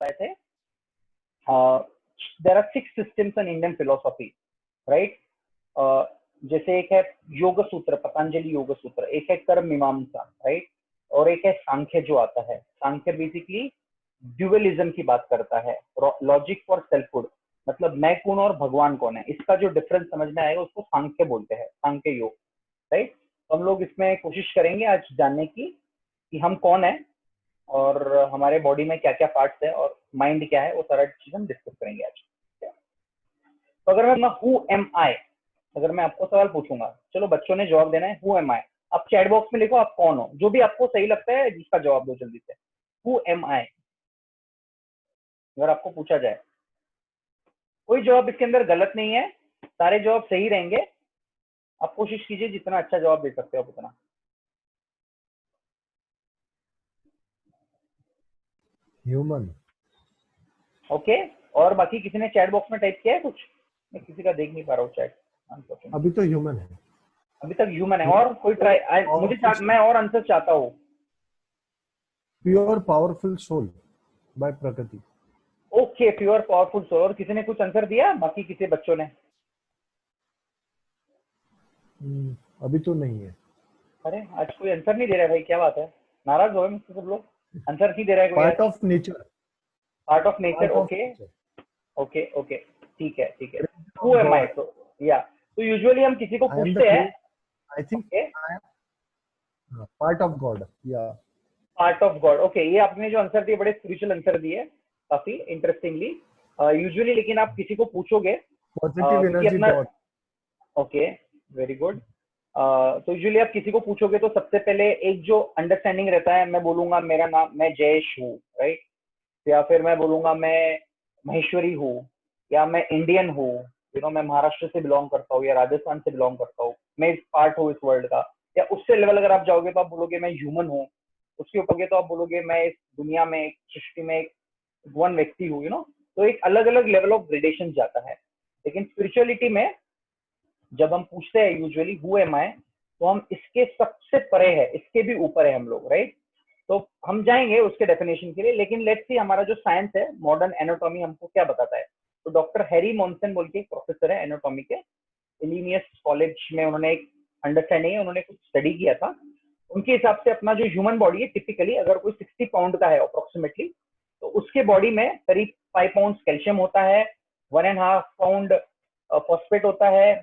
आए थे, there are 6 systems in Indian philosophy, right. जैसे एक है योग सूत्र, पतंजलि योग सूत्र, एक है कर्म मीमांसा, राइट, और एक है सांख्य जो आता है। सांख्य बेसिकली ड्यूअलिज्म की बात करता है, लॉजिक फॉर सेल्फहुड, मतलब मैं कौन और भगवान कौन है, इसका जो डिफरेंस समझ में आएगा उसको सांख्य बोलते हैं, सांख्य योग, राइट। तो हम लोग इसमें कोशिश करेंगे आज जानने की कि हम कौन है और हमारे बॉडी में क्या क्या पार्ट्स है और माइंड क्या है, वो सारा चीज हम डिस्कस करेंगे आज। तो अगर मैं हु एम आई, अगर मैं आपको सवाल पूछूंगा, चलो बच्चों ने जवाब देना है, हु एम आई, आप चैट बॉक्स में लिखो आप कौन हो, जो भी आपको सही लगता है जिसका जवाब दो जल्दी से। हु एम आई, अगर आपको पूछा जाए, कोई जवाब इसके अंदर गलत नहीं है, सारे जवाब सही रहेंगे। आप कोशिश कीजिए जितना अच्छा जवाब दे सकते हो आप उतना। ह्यूमन। ओके, और बाकी किसी ने चैट बॉक्स में टाइप किया है कुछ? मैं किसी का देख नहीं पा रहा हूँ चैट। अभी तो ह्यूमन है, अभी तक ह्यूमन है, और कोई ट्राई, मैं और आंसर चाहता हूँ। Pure powerful soul by prakriti. Okay, pure powerful soul. और किसी ने कुछ आंसर दिया बाकी किसी बच्चों ने? अभी तो नहीं है। अरे आज कोई आंसर नहीं दे रहा है भाई, क्या बात है, नाराज हो गए मुझसे सब लोग, आंसर नहीं दे रहा है कोई पार्ट आज। Of nature. Part of nature, okay okay okay, ठीक है ठीक है। हु एम आई, तो या तो यूजुअली हम किसी को पूछते हैं, I think I am part of God, या पार्ट ऑफ गॉड। ओके, ये आपने जो आंसर दिए बड़े स्पिरिचुअल आंसर दिए, काफी इंटरेस्टिंगली। यूजुअली लेकिन आप किसी को पूछोगे पॉजिटिव क्योंकि एनर्जी अपना, गॉड। Okay very good. तो यूजुअली आप किसी को पूछोगे तो सबसे पहले एक जो अंडरस्टैंडिंग रहता है, मैं बोलूंगा मेरा नाम, मैं जयेश हूँ, राइट, या फिर मैं बोलूंगा मैं महेश्वरी हूँ, या मैं इंडियन हूँ, मैं महाराष्ट्र से बिलोंग करता हूँ या राजस्थान से बिलोंग करता हूँ, मैं इस पार्ट हूँ इस वर्ल्ड का। या उससे लेवल अगर आप जाओगे तो आप बोलोगे मैं ह्यूमन हूँ, उसके ऊपर तो आप बोलोगे मैं इस दुनिया में, एक सृष्टि में एक वन व्यक्ति हूँ, तो एक अलग अलग लेवल ऑफ ग्रेडेशन जाता है। लेकिन स्पिरिचुअलिटी में जब हम पूछते हैं यूजुअली हु एम आई, तो हम इसके सबसे परे है, इसके भी ऊपर है हम लोग, राइट। तो हम जाएंगे उसके डेफिनेशन के लिए, लेकिन लेट्स सी हमारा जो साइंस है, मॉडर्न एनाटॉमी हमको क्या बताता है। तो डॉक्टर हैरी मॉन्सन बोल के एक प्रोफेसर है एनाटॉमी के, इलिनियस कॉलेज में, उन्होंने एक अंडरस्टैंडिंग है, उन्होंने कुछ स्टडी किया था। उनके हिसाब से अपना जो ह्यूमन बॉडी है, टिपिकली अगर कोई 60 पाउंड का है अप्रोक्सीमेटली, तो उसके बॉडी में करीब 5 पाउंड कैल्शियम होता है, 1.5 पाउंड फॉस्फेट होता है,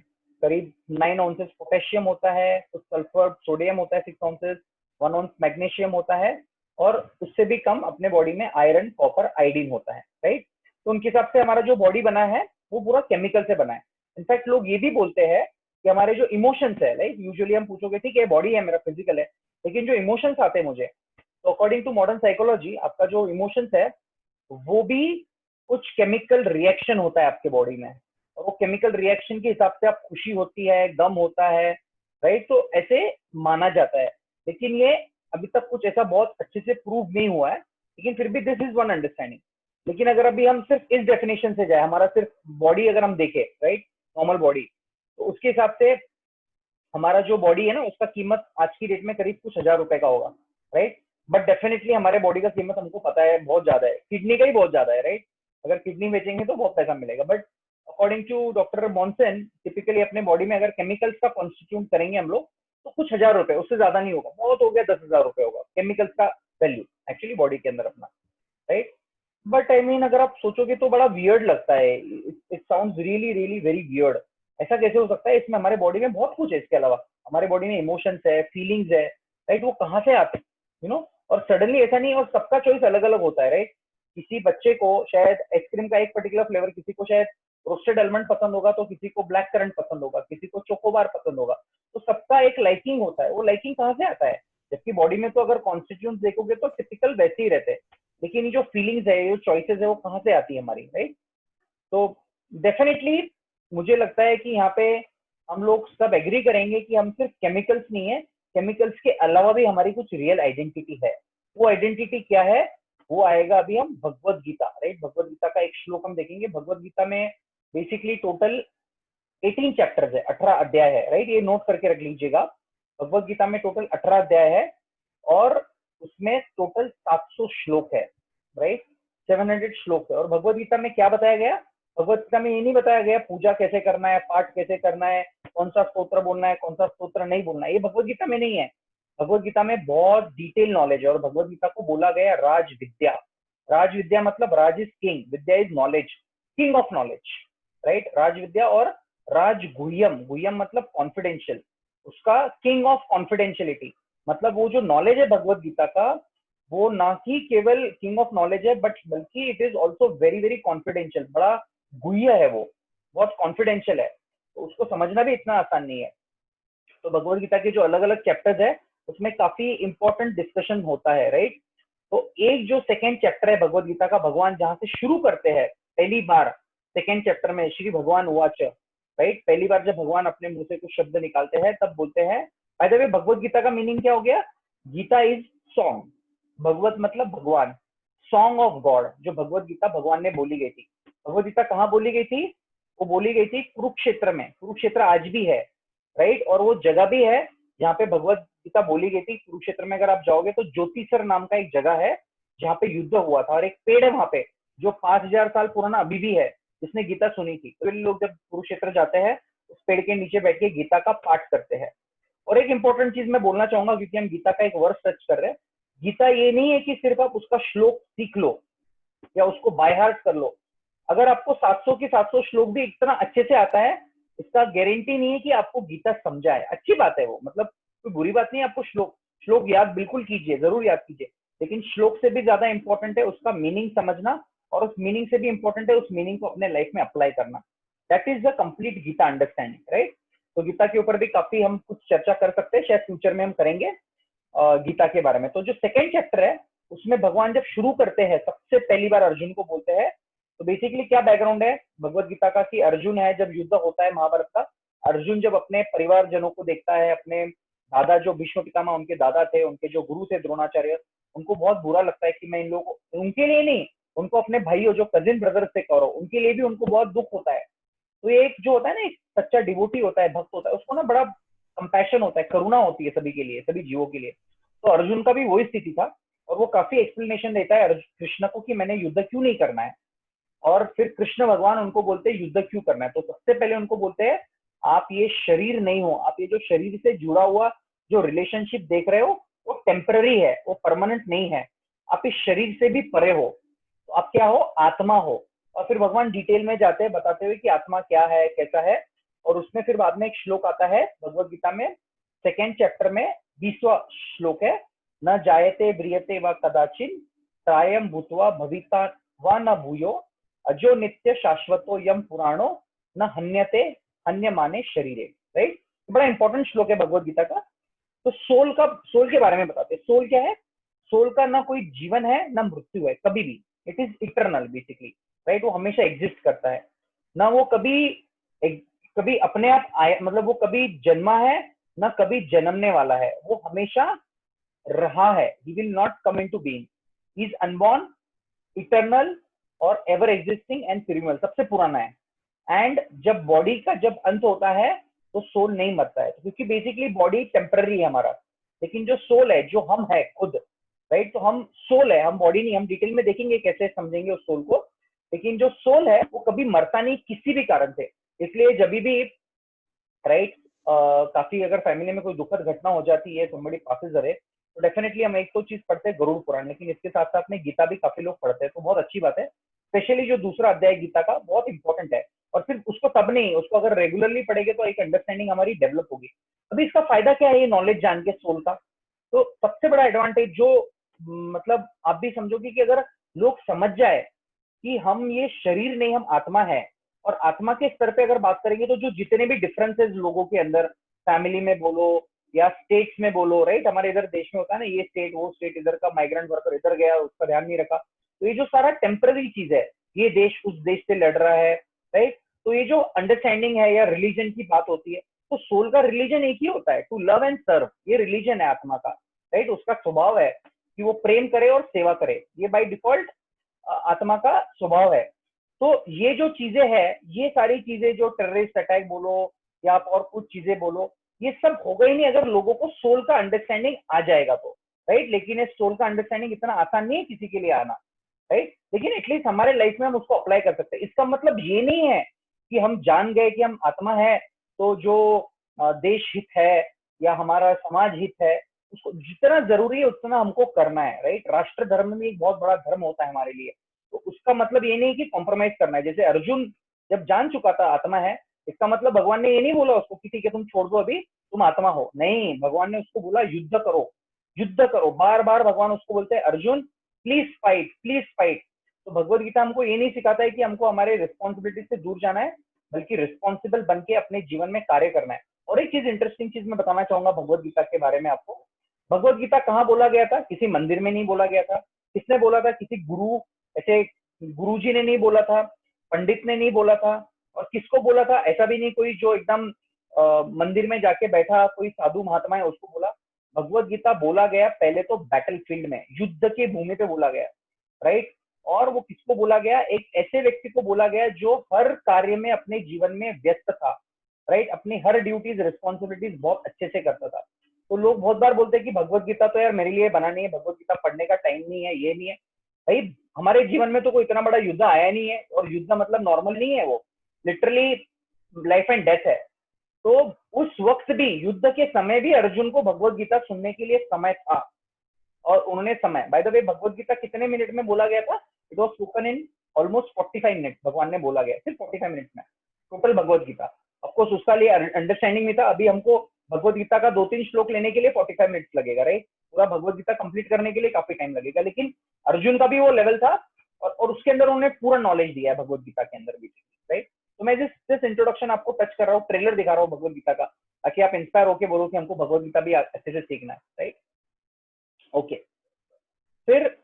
करीब 9 आउंसेस पोटेशियम होता है, कुछ सल्फर सोडियम होता है 6 आउंसेस, 1 आउंस मैग्नीशियम होता है, और उससे भी कम अपने बॉडी में आयरन, कॉपर, आयोडीन होता है, राइट। तो उनके हिसाब से हमारा जो बॉडी बना है वो पूरा केमिकल से बना है। इनफैक्ट लोग ये भी बोलते हैं कि हमारे जो इमोशंस है, लाइक यूजुअली हम पूछोगे ठीक है बॉडी है मेरा, फिजिकल है, लेकिन जो इमोशंस आते हैं मुझे, तो अकॉर्डिंग टू मॉडर्न साइकोलॉजी आपका जो इमोशंस है वो भी कुछ केमिकल रिएक्शन होता है आपके बॉडी में, और वो केमिकल रिएक्शन के हिसाब से आप खुशी होती है, गम होता है, राइट। तो ऐसे माना जाता है, लेकिन ये अभी तक कुछ ऐसा बहुत अच्छे से प्रूव नहीं हुआ है, लेकिन फिर भी दिस इज वन अंडरस्टैंडिंग। लेकिन अगर अभी हम सिर्फ इस डेफिनेशन से जाए, हमारा सिर्फ बॉडी अगर हम देखें, राइट, नॉर्मल बॉडी, तो उसके हिसाब से हमारा जो बॉडी है ना, उसका कीमत आज की डेट में करीब कुछ 1000 रुपए का होगा, राइट। बट डेफिनेटली हमारे बॉडी का कीमत हमको पता है बहुत ज्यादा है, किडनी का ही बहुत ज्यादा है, राइट। अगर किडनी बेचेंगे तो बहुत पैसा मिलेगा, but according to doctor Monson, typically अपने बॉडी में अगर केमिकल्स का कॉन्स्टिट्यूट करेंगे हम लोग, तो कुछ 1000 रुपए, उससे ज्यादा नहीं होगा, बहुत हो गया 10,000 रुपए होगा केमिकल्स का वैल्यू एक्चुअली बॉडी के अंदर अपना, राइट। बट आई मीन अगर आप सोचोगे तो बड़ा वियर्ड लगता है, it sounds really really very weird. ऐसा कैसे हो सकता है, इसमें हमारे बॉडी में बहुत कुछ है, इसके अलावा हमारे बॉडी में इमोशंस है, फीलिंग्स है, राइट, वो कहाँ से आते हैं, और सडनली ऐसा नहीं, और सबका चॉइस अलग अलग होता है, राइट। किसी बच्चे को शायद आइसक्रीम का एक पर्टिकुलर फ्लेवर, किसी को शायद रोस्टेड आलमंड पसंद होगा, तो किसी को ब्लैक करंट पसंद होगा, किसी को चोकोबार पसंद होगा। तो सबका एक लाइकिंग होता है, वो लाइकिंग कहाँ से आता है, जबकि बॉडी में तो अगर कॉन्स्टिट्यूंट देखोगे तो टिपिकल वैसे ही रहते हैं, लेकिन ये जो फीलिंग्स है, ये चॉइसेस है, वो कहाँ से आती है हमारी, राइट। तो डेफिनेटली मुझे लगता है कि यहाँ पे हम लोग सब एग्री करेंगे कि हम सिर्फ केमिकल्स नहीं है, केमिकल्स के अलावा भी हमारी कुछ रियल आइडेंटिटी है। वो आइडेंटिटी क्या है, वो आएगा अभी हम भगवत गीता, राइट। भगवत गीता का एक श्लोक हम देखेंगे। भगवत गीता में बेसिकली टोटल 18 चैप्टर्स है, 18 अध्याय है, राइट। ये नोट करके रख लीजिएगा। भगवत गीता में टोटल 18 अध्याय है और उसमें टोटल 700 श्लोक है, राइट। 700 श्लोक है। और भगवत गीता में क्या बताया गया? भगवत गीता में ये नहीं बताया गया पूजा कैसे करना है, पाठ कैसे करना है, कौन सा स्तोत्र बोलना है, कौन सा स्तोत्र नहीं बोलना है, ये भगवत गीता में नहीं है। भगवत गीता में बहुत डिटेल नॉलेज है और भगवत गीता को बोला गया राज विद्या। राज विद्या मतलब राज इज किंग, विद्या is knowledge, king of knowledge, right. राज विद्या और राज गुह्यम, गुह्यम मतलब कॉन्फिडेंशियल, उसका किंग ऑफ कॉन्फिडेंशियलिटी, मतलब वो जो नॉलेज है भगवत गीता का, वो ना ही केवल किंग ऑफ नॉलेज है बट बल्कि it is also very very confidential, बड़ा गुह्य है वो, बहुत कॉन्फिडेंशियल है, तो उसको समझना भी इतना आसान नहीं है। तो भगवत गीता के जो अलग अलग चैप्टर्स है उसमें काफी इंपॉर्टेंट डिस्कशन होता है, राइट। तो एक जो सेकेंड चैप्टर है भगवत गीता का, भगवान जहां से शुरू करते हैं पहली बार, सेकेंड चैप्टर में श्री भगवान उवाच, राइट। पहली बार जब भगवान अपने मुंह से कुछ शब्द निकालते हैं तब बोलते हैं, by the way Bhagavad Gita का मीनिंग क्या हो गया? गीता इज सॉन्ग, भगवत मतलब भगवान, सॉन्ग ऑफ गॉड। जो भगवत गीता भगवान ने बोली गई थी, भगवत गीता कहाँ बोली गई थी? वो बोली गई थी कुरुक्षेत्र में, कुरुक्षेत्र आज भी है, राइट। और वो जगह भी है जहाँ पे भगवत गीता बोली गई थी। कुरुक्षेत्र में अगर आप जाओगे तो ज्योतिसर नाम का एक जगह है जहाँ पे युद्ध हुआ था, और एक पेड़ है वहां पे जो 5000 साल पुराना अभी भी है, जिसने गीता सुनी थी। तो लोग जब कुरुक्षेत्र जाते हैं उस पेड़ के नीचे बैठ के गीता का पाठ करते हैं। और एक इंपॉर्टेंट चीज मैं बोलना चाहूंगा, क्योंकि हम गीता का एक वर्ष टच कर रहे हैं, गीता ये नहीं है कि सिर्फ आप उसका श्लोक सीख लो या उसको बाय हार्ट कर लो। अगर आपको 700 के 700 श्लोक भी इतना अच्छे से आता है, इसका गारंटी नहीं है कि आपको गीता समझा है। अच्छी बात है वो, मतलब कोई बुरी बात नहीं है, आपको श्लोक श्लोक याद बिल्कुल कीजिए, जरूर याद कीजिए, लेकिन श्लोक से भी ज्यादा इंपॉर्टेंट है उसका मीनिंग समझना, और उस मीनिंग से भी इंपॉर्टेंट है उस मीनिंग को अपने लाइफ में अप्लाई करना। That is the complete Gita understanding, right. तो गीता के ऊपर भी काफी हम कुछ चर्चा कर सकते हैं, शायद फ्यूचर में हम करेंगे गीता के बारे में। तो जो सेकेंड चैप्टर है उसमें भगवान जब शुरू करते हैं सबसे पहली बार अर्जुन को बोलते हैं, तो बेसिकली क्या बैकग्राउंड है भगवत गीता का, कि अर्जुन है, जब युद्ध होता है महाभारत का, अर्जुन जब अपने परिवारजनों को देखता है, अपने दादा जो भीष्म पितामह उनके दादा थे, उनके जो गुरु थे द्रोणाचार्य, उनको बहुत बुरा लगता है कि मैं इन लोगों को, उनके लिए नहीं, उनको अपने भाइयों जो कजिन ब्रदर्स थे कौरव, उनके लिए भी उनको बहुत दुख होता है। तो ये एक जो होता है ना, एक सच्चा डिवोटी होता है, भक्त होता है, उसको ना बड़ा कंपैशन होता है, करुणा होती है सभी के लिए, सभी जीवों के लिए। तो अर्जुन का भी वही स्थिति था, और वो काफी एक्सप्लेनेशन देता है कृष्ण को कि मैंने युद्ध क्यों नहीं करना है। और फिर कृष्ण भगवान उनको बोलते हैं युद्ध क्यों करना है। तो सबसे पहले उनको बोलते हैं आप ये शरीर नहीं हो, आप ये जो शरीर से जुड़ा हुआ जो रिलेशनशिप देख रहे हो वो टेम्पररी है, वो परमानेंट नहीं है, आप इस शरीर से भी परे हो, तो आप क्या हो? आत्मा हो। और फिर भगवान डिटेल में जाते हैं बताते हुए कि आत्मा क्या है, कैसा है। और उसमें फिर बाद में एक श्लोक आता है भगवत गीता में सेकेंड चैप्टर में, 20वां श्लोक है, न जायते ब्रियते व कदाचिन त्रायम भूतवा भविता व न भूयो अजो नित्य शाश्वतो यम पुराणो न हन्यते हन्य माने शरीरे, राइट। बड़ा इंपॉर्टेंट श्लोक है भगवत गीता का। तो सोल के बारे में बताते हैं। सोल क्या है? सोल का ना कोई जीवन है ना मृत्यु है कभी भी, it is eternal basically, right. वो हमेशा एग्जिस्ट करता है, ना वो कभी कभी अपने आप आया, मतलब वो कभी जन्मा है ना कभी जन्मने वाला है, वो हमेशा रहा है। He will not come into being, he is unborn, eternal और एवर एग्जिस्टिंग एंड प्रिमल, सबसे पुराना है। एंड जब बॉडी का जब अंत होता है तो सोल नहीं मरता है, क्योंकि बेसिकली बॉडी टेम्पररी है हमारा, लेकिन जो सोल है, जो हम है खुद, राइट, तो हम सोल है, हम बॉडी नहीं। हम डिटेल में देखेंगे कैसे समझेंगे उस सोल को, लेकिन जो सोल है वो कभी मरता नहीं किसी भी कारण से। इसलिए जब भी, राइट, काफी अगर फैमिली में कोई दुखद घटना हो जाती है, somebody passes away, तो डेफिनेटली हम एक तो चीज पढ़ते हैं गरुड़ पुराण, लेकिन इसके साथ साथ में गीता भी काफी लोग पढ़ते हैं, तो बहुत अच्छी बात है। स्पेशली जो दूसरा अध्याय गीता का बहुत इंपॉर्टेंट है, और फिर उसको तब नहीं, उसको अगर रेगुलरली पढ़ेंगे तो एक अंडरस्टैंडिंग हमारी डेवलप होगी। अभी इसका फायदा क्या है ये नॉलेज जान के सोल का? तो सबसे बड़ा एडवांटेज जो, मतलब आप भी समझोगे कि अगर लोग समझ जाए कि हम ये शरीर नहीं, हम आत्मा है, और आत्मा के स्तर पे अगर बात करेंगे तो जो जितने भी डिफरेंसेस लोगों के अंदर, फैमिली में बोलो या स्टेट्स में बोलो, राइट, हमारे इधर देश में होता है ना, ये स्टेट वो स्टेट, इधर का माइग्रेंट वर्कर इधर गया उसका ध्यान नहीं रखा, तो ये जो सारा टेम्पररी चीज है, ये देश उस देश से लड़ रहा है, राइट। तो ये जो अंडरस्टैंडिंग है या रिलीजन की बात होती है, तो सोल का रिलीजन एक ही होता है, टू लव एंड सर्व, ये रिलीजन है आत्मा का, राइट। उसका स्वभाव है कि वो प्रेम करे और सेवा करे, ये बाय डिफॉल्ट आत्मा का स्वभाव है। तो ये जो चीजें हैं, ये सारी चीजें जो टेररिस्ट अटैक बोलो या आप और कुछ चीजें बोलो, ये सब होगा ही नहीं अगर लोगों को सोल का अंडरस्टैंडिंग आ जाएगा तो, राइट। लेकिन इस सोल का अंडरस्टैंडिंग इतना आसान नहीं है किसी के लिए आना। राइट, लेकिन एटलीस्ट हमारे लाइफ में हम उसको अप्लाई कर सकते हैं। इसका मतलब ये नहीं है कि हम जान गए कि हम आत्मा है तो जो देश हित है या हमारा समाज हित है उसको जितना जरूरी है उतना हमको करना है, राइट। राष्ट्र धर्म में एक बहुत बड़ा धर्म होता है हमारे लिए, तो उसका मतलब ये नहीं कि कॉम्प्रोमाइज करना है। जैसे अर्जुन जब जान चुका था आत्मा है, इसका मतलब भगवान ने ये नहीं बोला उसको कि ठीक है तुम छोड़ दो अभी, तुम आत्मा हो, नहीं, भगवान ने उसको बोला युद्ध करो, युद्ध करो। बार बार भगवान उसको बोलते हैं Arjun please fight, please fight. तो भगवत गीता हमको ये नहीं सिखाता है कि हमको हमारे रिस्पॉन्सिबिलिटी से दूर जाना है, बल्कि रिस्पॉन्सिबल बन के अपने जीवन में कार्य करना है। और एक चीज, इंटरेस्टिंग चीज मैं बताना चाहूंगा भगवत गीता के बारे में आपको। भगवत गीता कहाँ बोला गया था? किसी मंदिर में नहीं बोला गया था। किसने बोला था? किसी गुरु, ऐसे गुरु जी ने नहीं बोला था, पंडित ने नहीं बोला था। और किसको बोला था? ऐसा भी नहीं कोई जो एकदम मंदिर में जाके बैठा कोई साधु महात्मा है उसको बोला। भगवत गीता बोला गया पहले तो बैटल फील्ड में, युद्ध की भूमि पे बोला गया, राइट। और वो किसको बोला गया? एक ऐसे व्यक्ति को बोला गया जो हर कार्य में अपने जीवन में व्यस्त था, राइट, अपनी हर ड्यूटीज रिस्पॉन्सिबिलिटीज बहुत अच्छे से करता था। तो लोग बहुत बार बोलते हैं कि भगवत गीता तो यार मेरे लिए बना नहीं है, भगवत गीता पढ़ने का टाइम नहीं है, ये नहीं है। भाई हमारे जीवन में तो कोई इतना बड़ा युद्ध आया नहीं है, और युद्ध मतलब नॉर्मल नहीं है, वो लिटरली लाइफ एंड डेथ है। तो उस वक्त भी, युद्ध के समय भी अर्जुन को भगवत गीता सुनने के लिए समय था, और उन्होंने समय, by the way Bhagavad Gita कितने मिनट में बोला गया था? It was spoken in almost 45 minute, भगवान ने बोला गया सिर्फ 45 मिनट में टोटल भगवत गीता। ऑफकोर्स उसका लिए अंडरस्टैंडिंग में था, अभी हमको भगवत गीता का 2-3 श्लोक लेने के लिए 45 मिनट लगेगा, राइट। पूरा भगवत गीता कंप्लीट करने के लिए काफी टाइम लगेगा, लेकिन अर्जुन का भी वो लेवल था, और उसके अंदर उन्होंने पूरा नॉलेज दिया है भगवत गीता के अंदर भी, राइट। तो मैं जिस इंट्रोडक्शन आपको टच कर रहा हूँ, ट्रेलर दिखा रहा हूँ भगवत गीता का, ताकि आप इंस्पायर होकर बोलो कि हमको भगवत गीता भी अच्छे से सीखना है, राइट। ओके, फिर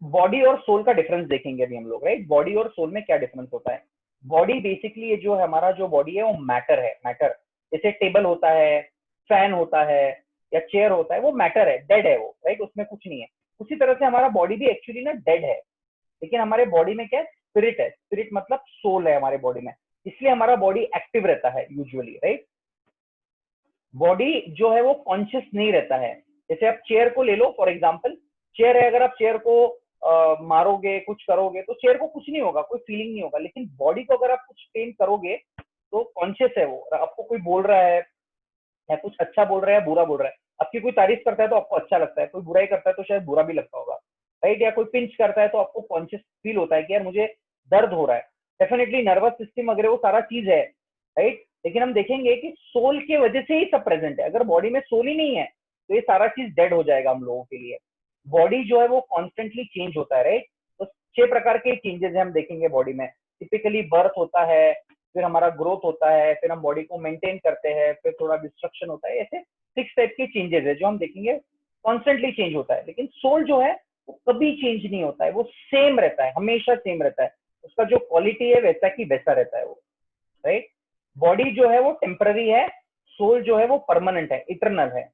बॉडी और सोल का डिफरेंस देखेंगे अभी हम लोग, राइट। बॉडी और सोल में क्या डिफरेंस होता है? बॉडी बेसिकली जो है, हमारा जो बॉडी है वो मैटर है, मैटर। जैसे टेबल होता है, फैन होता है, या चेयर होता है, वो मैटर है, डेड है वो, राइट, उसमें कुछ नहीं है। उसी तरह से हमारा बॉडी भी एक्चुअली ना डेड है, लेकिन हमारे बॉडी में क्या है? स्पिरिट है। स्पिरिट मतलब सोल है हमारे बॉडी में, इसलिए हमारा बॉडी एक्टिव रहता है यूजुअली, राइट। बॉडी जो है वो कॉन्शियस नहीं रहता है। जैसे आप चेयर को ले लो फॉर एग्जाम्पल, चेयर है, अगर आप चेयर को मारोगे, कुछ करोगे, तो चेयर को कुछ नहीं होगा, कोई फीलिंग नहीं होगा। लेकिन बॉडी को अगर आप कुछ पेन करोगे तो कॉन्शियस है वो, आपको कोई बोल रहा है या कुछ अच्छा बोल रहा है, बुरा बोल रहा है, आपकी कोई तारीफ करता है तो आपको अच्छा लगता है, कोई बुराई करता है तो शायद बुरा भी लगता होगा, राइट। या कोई पिंच करता है तो आपको कॉन्शियस फील होता है कि यार मुझे दर्द हो रहा है। डेफिनेटली नर्वस सिस्टम वगैरह वो सारा चीज है, राइट। लेकिन हम देखेंगे कि सोल की वजह से ही सब प्रेजेंट है। अगर बॉडी में सोल ही नहीं है तो ये सारा चीज डेड हो जाएगा हम लोगों के लिए। बॉडी जो है वो कॉन्स्टेंटली चेंज होता है, राइट। तो 6 प्रकार के चेंजेस हम देखेंगे बॉडी में। टिपिकली बर्थ होता है, फिर हमारा ग्रोथ होता है, फिर हम बॉडी को मेंटेन करते हैं, फिर थोड़ा डिस्ट्रक्शन होता है। ऐसे 6 टाइप के चेंजेस है जो हम देखेंगे, कॉन्स्टेंटली चेंज होता है। लेकिन सोल जो है वो कभी चेंज नहीं होता है, वो सेम रहता है, हमेशा सेम रहता है। उसका जो क्वालिटी है वैसा की वैसा रहता है वो, राइट। बॉडी जो है वो टेम्पररी है, सोल जो है वो परमानेंट है, इटरनल है।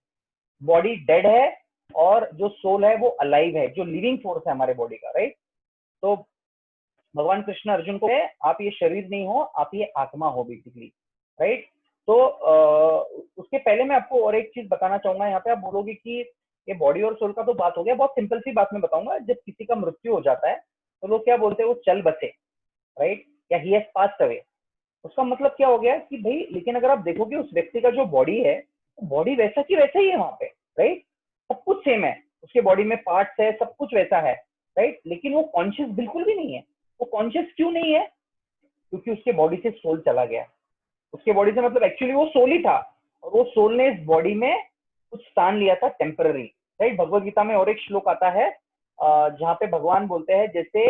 बॉडी डेड है और जो सोल है वो अलाइव है, जो लिविंग फोर्स है हमारे बॉडी का, राइट। तो भगवान कृष्ण अर्जुन को आप ये शरीर नहीं हो, आप ये आत्मा हो बेसिकली, राइट। तो उसके पहले मैं आपको और एक चीज बताना चाहूंगा। यहाँ पे आप बोलोगे कि ये बॉडी और सोल का तो बात हो गया, बहुत सिंपल सी बात मैं बताऊंगा। जब किसी का मृत्यु हो जाता है तो लोग क्या बोलते हैं? वो चल बसे, राइट, या ही हैज पास्ड अवे। उसका मतलब क्या हो गया कि भाई, लेकिन अगर आप देखोगे उस व्यक्ति का जो बॉडी है, बॉडी वैसा की वैसा ही है वहां पे, राइट। सब कुछ सेम है, उसके बॉडी में पार्ट्स है, सब कुछ वैसा है, राइट। लेकिन वो कॉन्शियस बिल्कुल भी नहीं है। वो कॉन्शियस क्यों नहीं है? क्योंकि उसके बॉडी से सोल चला गया। उसके बॉडी से मतलब एक्चुअली वो सोल ही था, और वो सोल ने इस बॉडी में कुछ स्थान लिया था टेम्पररी, राइट। भगवत गीता में और एक श्लोक आता है जहाँ पे भगवान बोलते हैं, जैसे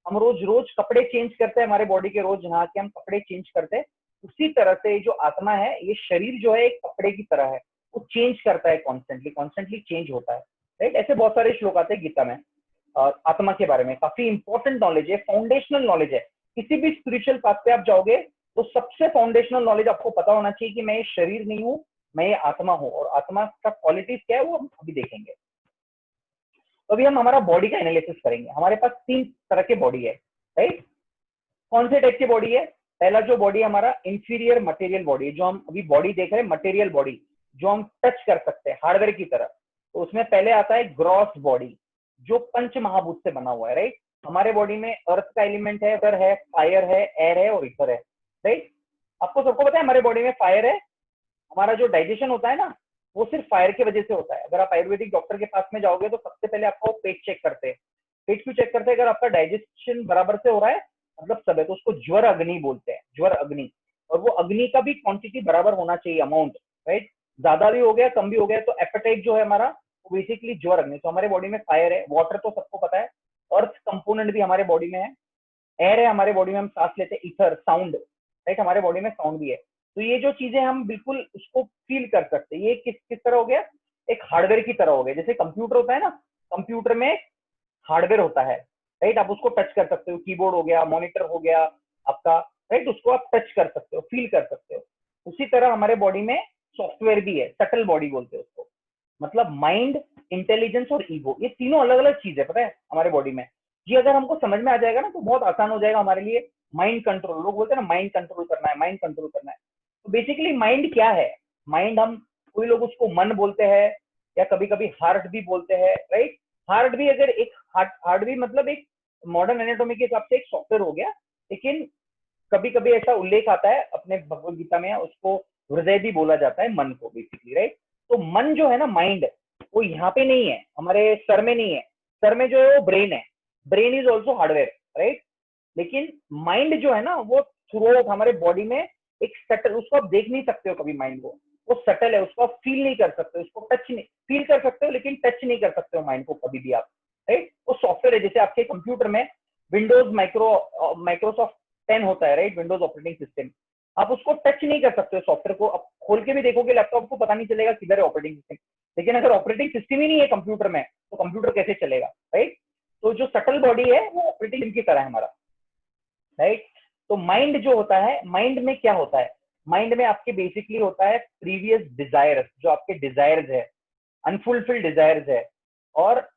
हम रोज रोज कपड़े चेंज करते हैं, हमारे बॉडी के रोज नहा के हम कपड़े चेंज करते हैं, उसी तरह से जो आत्मा है, ये शरीर जो है एक कपड़े की तरह है, वो चेंज करता है कॉन्स्टेंटली, कॉन्स्टेंटली चेंज होता है, राइट। ऐसे बहुत सारे श्लोक आते हैं गीता में आत्मा के बारे में। काफी इंपॉर्टेंट नॉलेज है, फाउंडेशनल नॉलेज है। किसी भी स्पिरिचुअल पाथ पे आप जाओगे तो सबसे फाउंडेशनल नॉलेज आपको पता होना चाहिए कि मैं ये शरीर नहीं हूँ, मैं ये आत्मा हूँ, और आत्मा का क्वालिटीज क्या है वो हम अभी देखेंगे। तो अभी हम हमारा बॉडी का एनालिसिस करेंगे। हमारे पास 3 तरह के बॉडी है, राइट। कौन से टाइप की बॉडी है? पहला जो बॉडी हमारा इंफीरियर मटेरियल बॉडी है, जो हम अभी बॉडी देख रहे हैं, मटेरियल बॉडी, जो हम टच कर सकते हैं हार्डवेयर की तरह। तो उसमें पहले आता है ग्रॉस बॉडी, जो पंच महाभूत से बना हुआ है, राइट। हमारे बॉडी में अर्थ का एलिमेंट है, वाटर है, फायर है, एयर है और ईथर है, राइट। आपको सबको पता है हमारे बॉडी में फायर है। हमारा जो डाइजेशन होता है ना, वो सिर्फ फायर की वजह से होता है। अगर आप आयुर्वेदिक डॉक्टर के पास में जाओगे तो सबसे पहले आपको पेट चेक करते हैं। पेट क्यों चेक करते हैं? अगर आपका डाइजेशन बराबर से हो रहा है मतलब सब है, तो उसको ज्वर अग्नि बोलते हैं, ज्वर अग्नि। और वो अग्नि का भी क्वांटिटी बराबर होना चाहिए, अमाउंट, राइट। ज्यादा भी हो गया कम भी हो गया तो एपेटाइट जो है हमारा वो बेसिकली ज्वर अग्नि। तो हमारे बॉडी में फायर है, वाटर तो सबको पता है, अर्थ कंपोनेंट भी हमारे बॉडी में है, एयर है हमारे बॉडी में, हम सांस लेते हैं, ईथर साउंड, राइट, हमारे बॉडी में साउंड भी है। तो ये जो चीजें हम बिल्कुल उसको फील कर सकते हैं। ये किस किस तरह हो गया? एक हार्डवेयर की तरह हो गया। जैसे कंप्यूटर होता है ना, कंप्यूटर में हार्डवेयर होता है, राइट, आप उसको टच कर सकते हो, कीबोर्ड हो गया, मॉनिटर हो गया आपका, राइट, उसको आप टच कर सकते हो, फील कर सकते हो। उसी तरह हमारे बॉडी में सॉफ्टवेयर भी है, सटल बॉडी बोलते हैं उसको। मतलब माइंड, इंटेलिजेंस और ईगो, ये तीनों अलग अलग चीज है, पता है हमारे बॉडी में। ये अगर हमको समझ में आ जाएगा ना तो बहुत आसान हो जाएगा हमारे लिए। माइंड कंट्रोल, लोग बोलते हैं ना माइंड कंट्रोल करना है, माइंड कंट्रोल करना है। तो बेसिकली माइंड क्या है? माइंड, हम कोई लोग उसको मन बोलते हैं या कभी कभी हार्ट भी बोलते हैं, राइट। हार्ट भी अगर एक हार्ट भी मतलब एक मॉडर्न एनाटॉमी के हिसाब से एक सॉफ्टवेयर हो गया, लेकिन कभी कभी ऐसा उल्लेख आता है अपने भगवत गीता में, उसको हृदय भी बोला जाता है, मन को बेसिकली, राइट। तो मन जो है ना, माइंड, वो यहाँ पे नहीं है, हमारे सर में नहीं है। सर में जो है वो ब्रेन है, brain is also hardware, right. लेकिन माइंड जो है ना वो थ्रू आउट हमारे बॉडी में एक सटल, उसको आप देख नहीं सकते हो कभी माइंड को, वो सटल है, उसको आप फील नहीं कर सकते, उसको टच नहीं, फील कर सकते हो लेकिन टच नहीं कर सकते हो माइंड को कभी भी आप, राइट। वो सॉफ्टवेयर है, जैसे आपके कंप्यूटर में विंडोज माइक्रोसॉफ्ट 10 होता है, राइट, विंडोज ऑपरेटिंग सिस्टम। आप उसको टच नहीं कर सकते हो सॉफ्टवेयर को, आप खोल के भी देखोगे लैपटॉप को, पता नहीं चलेगा किधर है ऑपरेटिंग सिस्टम। लेकिन अगर ऑपरेटिंग सिस्टम ही नहीं है कंप्यूटर में तो कंप्यूटर कैसे चलेगा, राइट। तो जो सटल बॉडी है वो ऑपरेटिंग सिस्टम की तरह है हमारा, राइट। तो माइंड जो होता है, माइंड में क्या होता है? माइंड में आपके बेसिकली होता है प्रीवियस डिजायर्स, जो आपके डिजायर्स है, अनफुलफिल्ड डिजायर्स है, और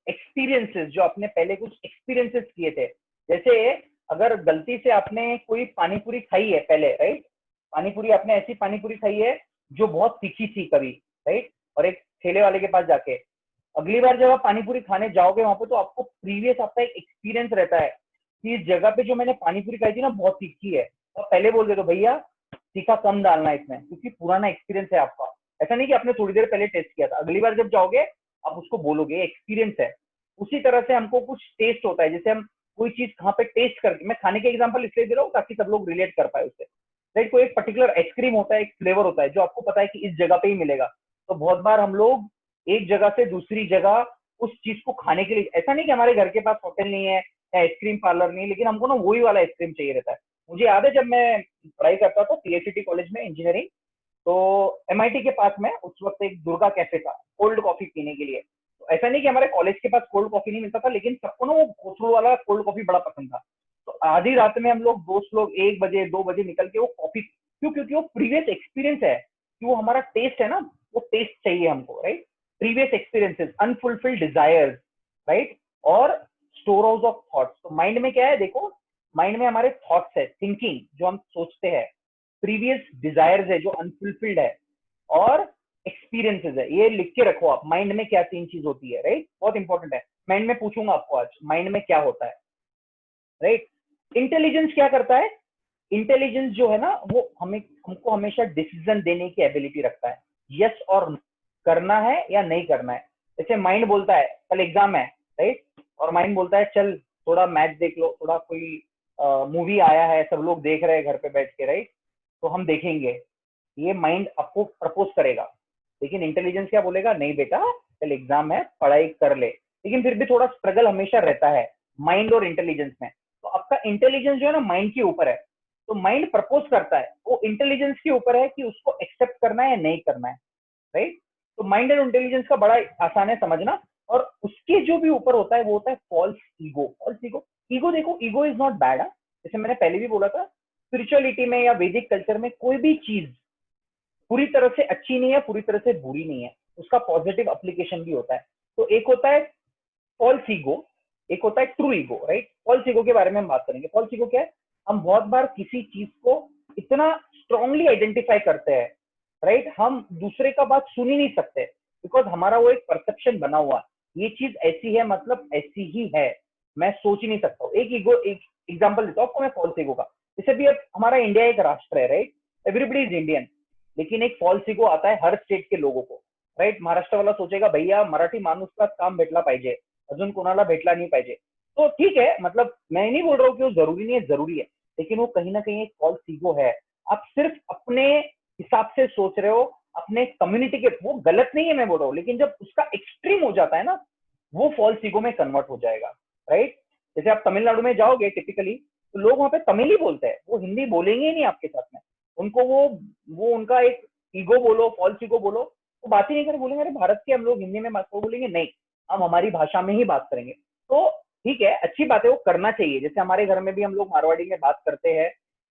एक्सपीरियंसेस, जो आपने पहले कुछ एक्सपीरियंसेस किए थे। जैसे अगर गलती से आपने कोई पानीपुरी खाई है पहले, राइट, पानीपुरी, आपने ऐसी पानीपुरी खाई है जो बहुत तीखी थी कभी, राइट, और एक ठेले वाले के पास जाके, अगली बार जब आप पानीपुरी खाने जाओगे वहां पे तो आपको प्रीवियस आपका एक एक्सपीरियंस रहता है कि इस जगह पे जो मैंने पानीपुरी खाई थी ना बहुत तीखी है, तो पहले बोल देते हो भैया तीखा कम डालना है इसमें, क्योंकि पुराना एक्सपीरियंस है आपका। ऐसा नहीं कि आपने थोड़ी देर पहले टेस्ट किया था, अगली बार जब जाओगे आप उसको बोलोगे, एक्सपीरियंस है। उसी तरह से हमको कुछ टेस्ट होता है, जैसे हम कोई चीज कहाँ पे टेस्ट करके, मैं खाने के एग्जांपल इसलिए दे रहा हूँ ताकि सब लोग रिलेट कर पाए उससे, राइट। कोई एक पर्टिकुलर आइसक्रीम होता है, एक फ्लेवर होता है जो आपको पता है कि इस जगह पे ही मिलेगा, तो बहुत बार हम लोग एक जगह से दूसरी जगह उस चीज को खाने के लिए, ऐसा नहीं कि हमारे घर के पास होटल नहीं है या आइसक्रीम पार्लर नहीं, लेकिन हमको ना वही वाला आइसक्रीम चाहिए रहता है। मुझे याद है जब मैं पढ़ाई करता था सीएससीटी कॉलेज में इंजीनियरिंग, तो एमआईटी के पास में उस वक्त एक दुर्गा कैफे था कोल्ड कॉफी पीने के लिए। तो ऐसा नहीं कि हमारे कॉलेज के पास कोल्ड कॉफी नहीं मिलता था, लेकिन सबको ना वो कोथरूड वाला कोल्ड कॉफी बड़ा पसंद था। तो आधी रात में हम लोग दोस्त लोग 1 बजे 2 बजे निकल के वो कॉफी, क्यों? क्योंकि वो प्रीवियस एक्सपीरियंस है, कि वो हमारा टेस्ट है ना, वो टेस्ट चाहिए हमको, right. Previous experiences, unfulfilled desires, right, और स्टोर हाउस ऑफ थॉट्स। तो माइंड में क्या है देखो, माइंड में हमारे थॉट्स है, थिंकिंग जो हम सोचते हैं, प्रीवियस डिजायर्स है जो अनफुलफिल्ड है, और एक्सपीरियंसेस है। ये लिख के रखो आप, माइंड में क्या 3 चीज होती है, राइट, बहुत इंपॉर्टेंट है। माइंड में पूछूंगा आपको आज, माइंड में क्या होता है, राइट। इंटेलिजेंस क्या करता है? इंटेलिजेंस जो है ना वो हमको हमेशा डिसीजन देने की एबिलिटी रखता है, यस और करना है या नहीं करना है। जैसे माइंड बोलता है कल एग्जाम है, राइट, और माइंड बोलता है चल थोड़ा मैच देख लो, थोड़ा कोई मूवी आया है सब लोग देख रहे हैं घर पे बैठ के, राइट, तो हम देखेंगे। ये माइंड आपको प्रपोज करेगा, लेकिन इंटेलिजेंस क्या बोलेगा, नहीं बेटा कल एग्जाम है पढ़ाई कर ले। लेकिन फिर भी थोड़ा स्ट्रगल हमेशा रहता है माइंड और इंटेलिजेंस में। तो आपका इंटेलिजेंस जो है ना माइंड के ऊपर है, तो माइंड प्रपोज करता है, वो इंटेलिजेंस के ऊपर है कि उसको एक्सेप्ट करना है या नहीं करना है, राइट। तो माइंड एंड इंटेलिजेंस का बड़ा आसान है समझना। और उसके जो भी ऊपर होता है वो होता है false ego. False ego, ego देखो, ईगो इज नॉट बैड, जैसे मैंने पहले भी बोला था, स्पिरिचुअलिटी में या वैदिक कल्चर में कोई भी चीज पूरी तरह से अच्छी नहीं है, पूरी तरह से बुरी नहीं है, उसका पॉजिटिव एप्लीकेशन भी होता है। तो एक होता है फॉल्स ईगो, एक होता है true ego, right. False ego के बारे में हम बात करेंगे। फॉल्स ईगो क्या है? हम बहुत बार किसी चीज को इतना स्ट्रांगली आइडेंटिफाई करते हैं, राइट, हम दूसरे का बात सुन ही नहीं सकते, बिकॉज हमारा वो एक परसेप्शन बना हुआ, ये चीज ऐसी है मतलब ऐसी ही है, मैं सोच ही नहीं सकता हूँ। एक एग्जांपल देता हूँ आपको मैं फॉल्स ईगो का। जैसे भी अब हमारा इंडिया एक राष्ट्र है, राइट, एवरीबडी इज इंडियन, लेकिन एक फॉल्स ईगो आता है हर स्टेट के लोगों को, राइट। महाराष्ट्र वाला सोचेगा भैया मराठी माणूस का काम भेटला पाहिजे, अजून कोणाला भेटला नहीं पाहिजे। तो ठीक है, मतलब मैं नहीं बोल रहा हूँ कि वो जरूरी नहीं है, जरूरी है, लेकिन वो कहीं ना कहीं एक फॉल्स ईगो है। आप सिर्फ अपने हिसाब से सोच रहे हो, अपने कम्युनिटी के, वो गलत नहीं है मैं बोल रहा हूँ, लेकिन जब उसका एक्सट्रीम हो जाता है ना, वो फॉल्स ईगो में कन्वर्ट हो जाएगा, राइट। जैसे आप तमिलनाडु में जाओगे टिपिकली, तो लोग वहां पे तमिल ही बोलते हैं, वो हिंदी बोलेंगे ही नहीं आपके साथ में। उनको वो उनका एक ईगो बोलो, फॉल्स ईगो बोलो, वो बात ही नहीं करें, बोलेंगे अरे भारत के हम लोग हिंदी में बात करो, बोलेंगे नहीं हम हमारी भाषा में ही बात करेंगे। तो ठीक है, अच्छी बात है, वो करना चाहिए। जैसे हमारे घर में भी हम लोग मारवाड़ी में बात करते हैं,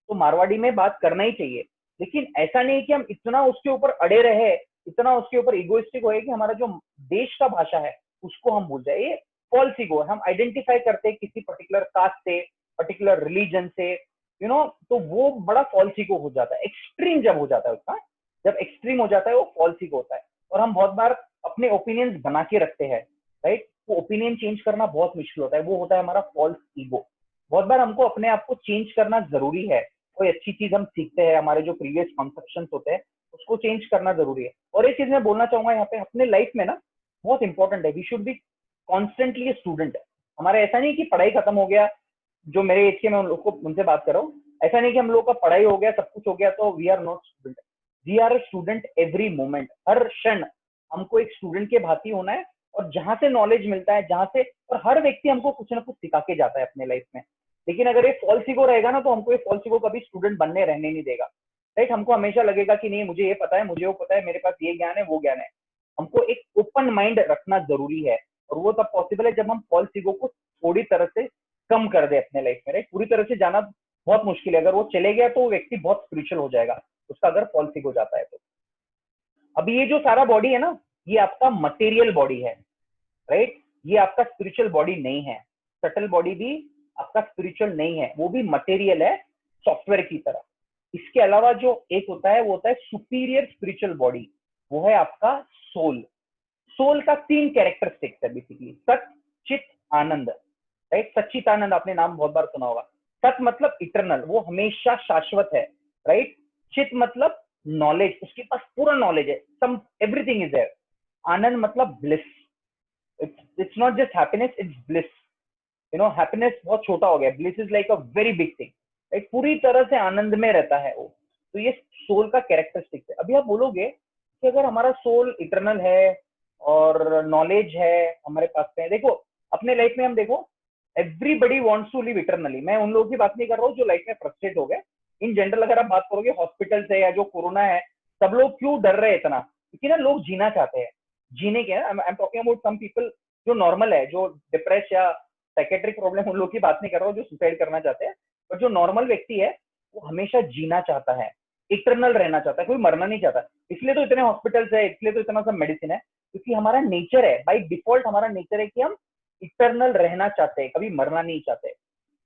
तो मारवाड़ी में बात करना ही चाहिए, लेकिन ऐसा नहीं कि हम इतना उसके ऊपर अड़े रहे, इतना उसके ऊपर इगोइस्टिक होए कि हमारा जो देश का भाषा है उसको हम भूल जाए। ये फॉल्स ईगो है। हम आइडेंटिफाई करते हैं किसी पर्टिकुलर कास्ट से, पर्टिकुलर रिलीजन से, तो वो बड़ा फॉल्स ईगो हो जाता है, एक्सट्रीम जब हो जाता है उसका, जब एक्सट्रीम हो जाता है वो फॉल्स ईगो होता है। और हम बहुत बार अपने ओपिनियंस बना के रखते हैं, राइट, वो ओपिनियन चेंज करना बहुत मुश्किल होता है, वो होता है हमारा फॉल्स ईगो। बहुत बार हमको अपने आप को चेंज करना जरूरी है। कोई अच्छी चीज हम सीखते हैं, हमारे जो प्रीवियस कॉन्सेप्शन होते हैं उसको चेंज करना जरूरी है। और एक चीज मैं बोलना चाहूंगा यहाँ पे, अपने लाइफ में ना बहुत इंपॉर्टेंट है, we should be constantly student. हमारा ऐसा नहीं कि पढ़ाई खत्म हो गया, जो मेरे एज के मैं उन लोग को उनसे बात कर रहा हूँ, ऐसा नहीं कि हम लोग का पढ़ाई हो गया, सब कुछ हो गया तो we are not student. We are student every moment, हर क्षण हमको एक स्टूडेंट के भांति होना है। और जहां से नॉलेज मिलता है, जहां से, और हर व्यक्ति हमको कुछ ना कुछ सिखा के जाता है अपने लाइफ में। लेकिन अगर ये फॉल्स ईगो रहेगा ना, तो हमको ये फॉल्स ईगो कभी स्टूडेंट बनने रहने नहीं देगा, राइट। हमको हमेशा लगेगा कि नहीं मुझे ये पता है, मुझे वो पता है, मेरे पास ये ज्ञान है, वो ज्ञान है। हमको एक ओपन माइंड रखना जरूरी है, और वो तब पॉसिबल है जब हम फॉल्स ईगो को थोड़ी तरह से कम कर दे अपने लाइफ में, राइट। पूरी तरह से जाना बहुत मुश्किल है, अगर वो चले गया तो वो व्यक्ति बहुत स्पिरिचुअल हो जाएगा उसका, अगर फॉल्स ईगो जाता है तो। अभी ये जो सारा बॉडी है ना, ये आपका मटेरियल बॉडी है, राइट, ये आपका स्पिरिचुअल बॉडी नहीं है। सटल बॉडी भी आपका स्पिरिचुअल नहीं है, वो भी मटेरियल है, सॉफ्टवेयर की तरह। इसके अलावा जो एक होता है वो होता है सुपीरियर स्पिरिचुअल बॉडी, वो है आपका सोल। सोल का 3 कैरेक्टरिस्टिक्स है बेसिकली, सत, चित, आनंद, राइट। सच्चित आनंद आपने नाम बहुत बार सुना होगा। सत मतलब इटरनल, वो हमेशा शाश्वत है, राइट। चित मतलब नॉलेज, उसके पास पूरा नॉलेज है, सम एवरीथिंग इज देयर। आनंद मतलब bliss, it's not just happiness, it's bliss. happiness बहुत छोटा हो गया, bliss is like a very big thing, right? पूरी तरह से आनंद में रहता है वो। तो ये सोल का कैरेक्टरिस्टिक है। अभी आप बोलोगे कि अगर हमारा सोल इटरनल है और नॉलेज है हमारे पास में, देखो अपने लाइफ में हम देखो, everybody wants to live eternally. मैं उन लोगों की बात नहीं कर रहा हूँ जो लाइफ में फ्रस्ट्रेट हो गए। इन जनरल अगर आप बात करोगे हॉस्पिटल से या जो कोरोना है, सब लोग क्यों डर रहे हैं इतना, क्योंकि ना लोग जीना चाहते हैं। जीने के, I am talking about some people जो नॉर्मल है, जो डिप्रेस या साइकेट्रिक प्रॉब्लम, उन लोग की बात नहीं कर रहा हूँ जो सुसाइड करना चाहते हैं, पर जो नॉर्मल व्यक्ति है वो हमेशा जीना चाहता है, इटरनल रहना चाहता है, कोई मरना नहीं चाहता। इसलिए तो इतने हॉस्पिटल्स है, इसलिए तो इतना सब मेडिसिन है, क्योंकि हमारा नेचर है, बाई डिफॉल्ट हमारा नेचर है कि हम इटरनल रहना चाहते हैं, कभी मरना नहीं चाहते।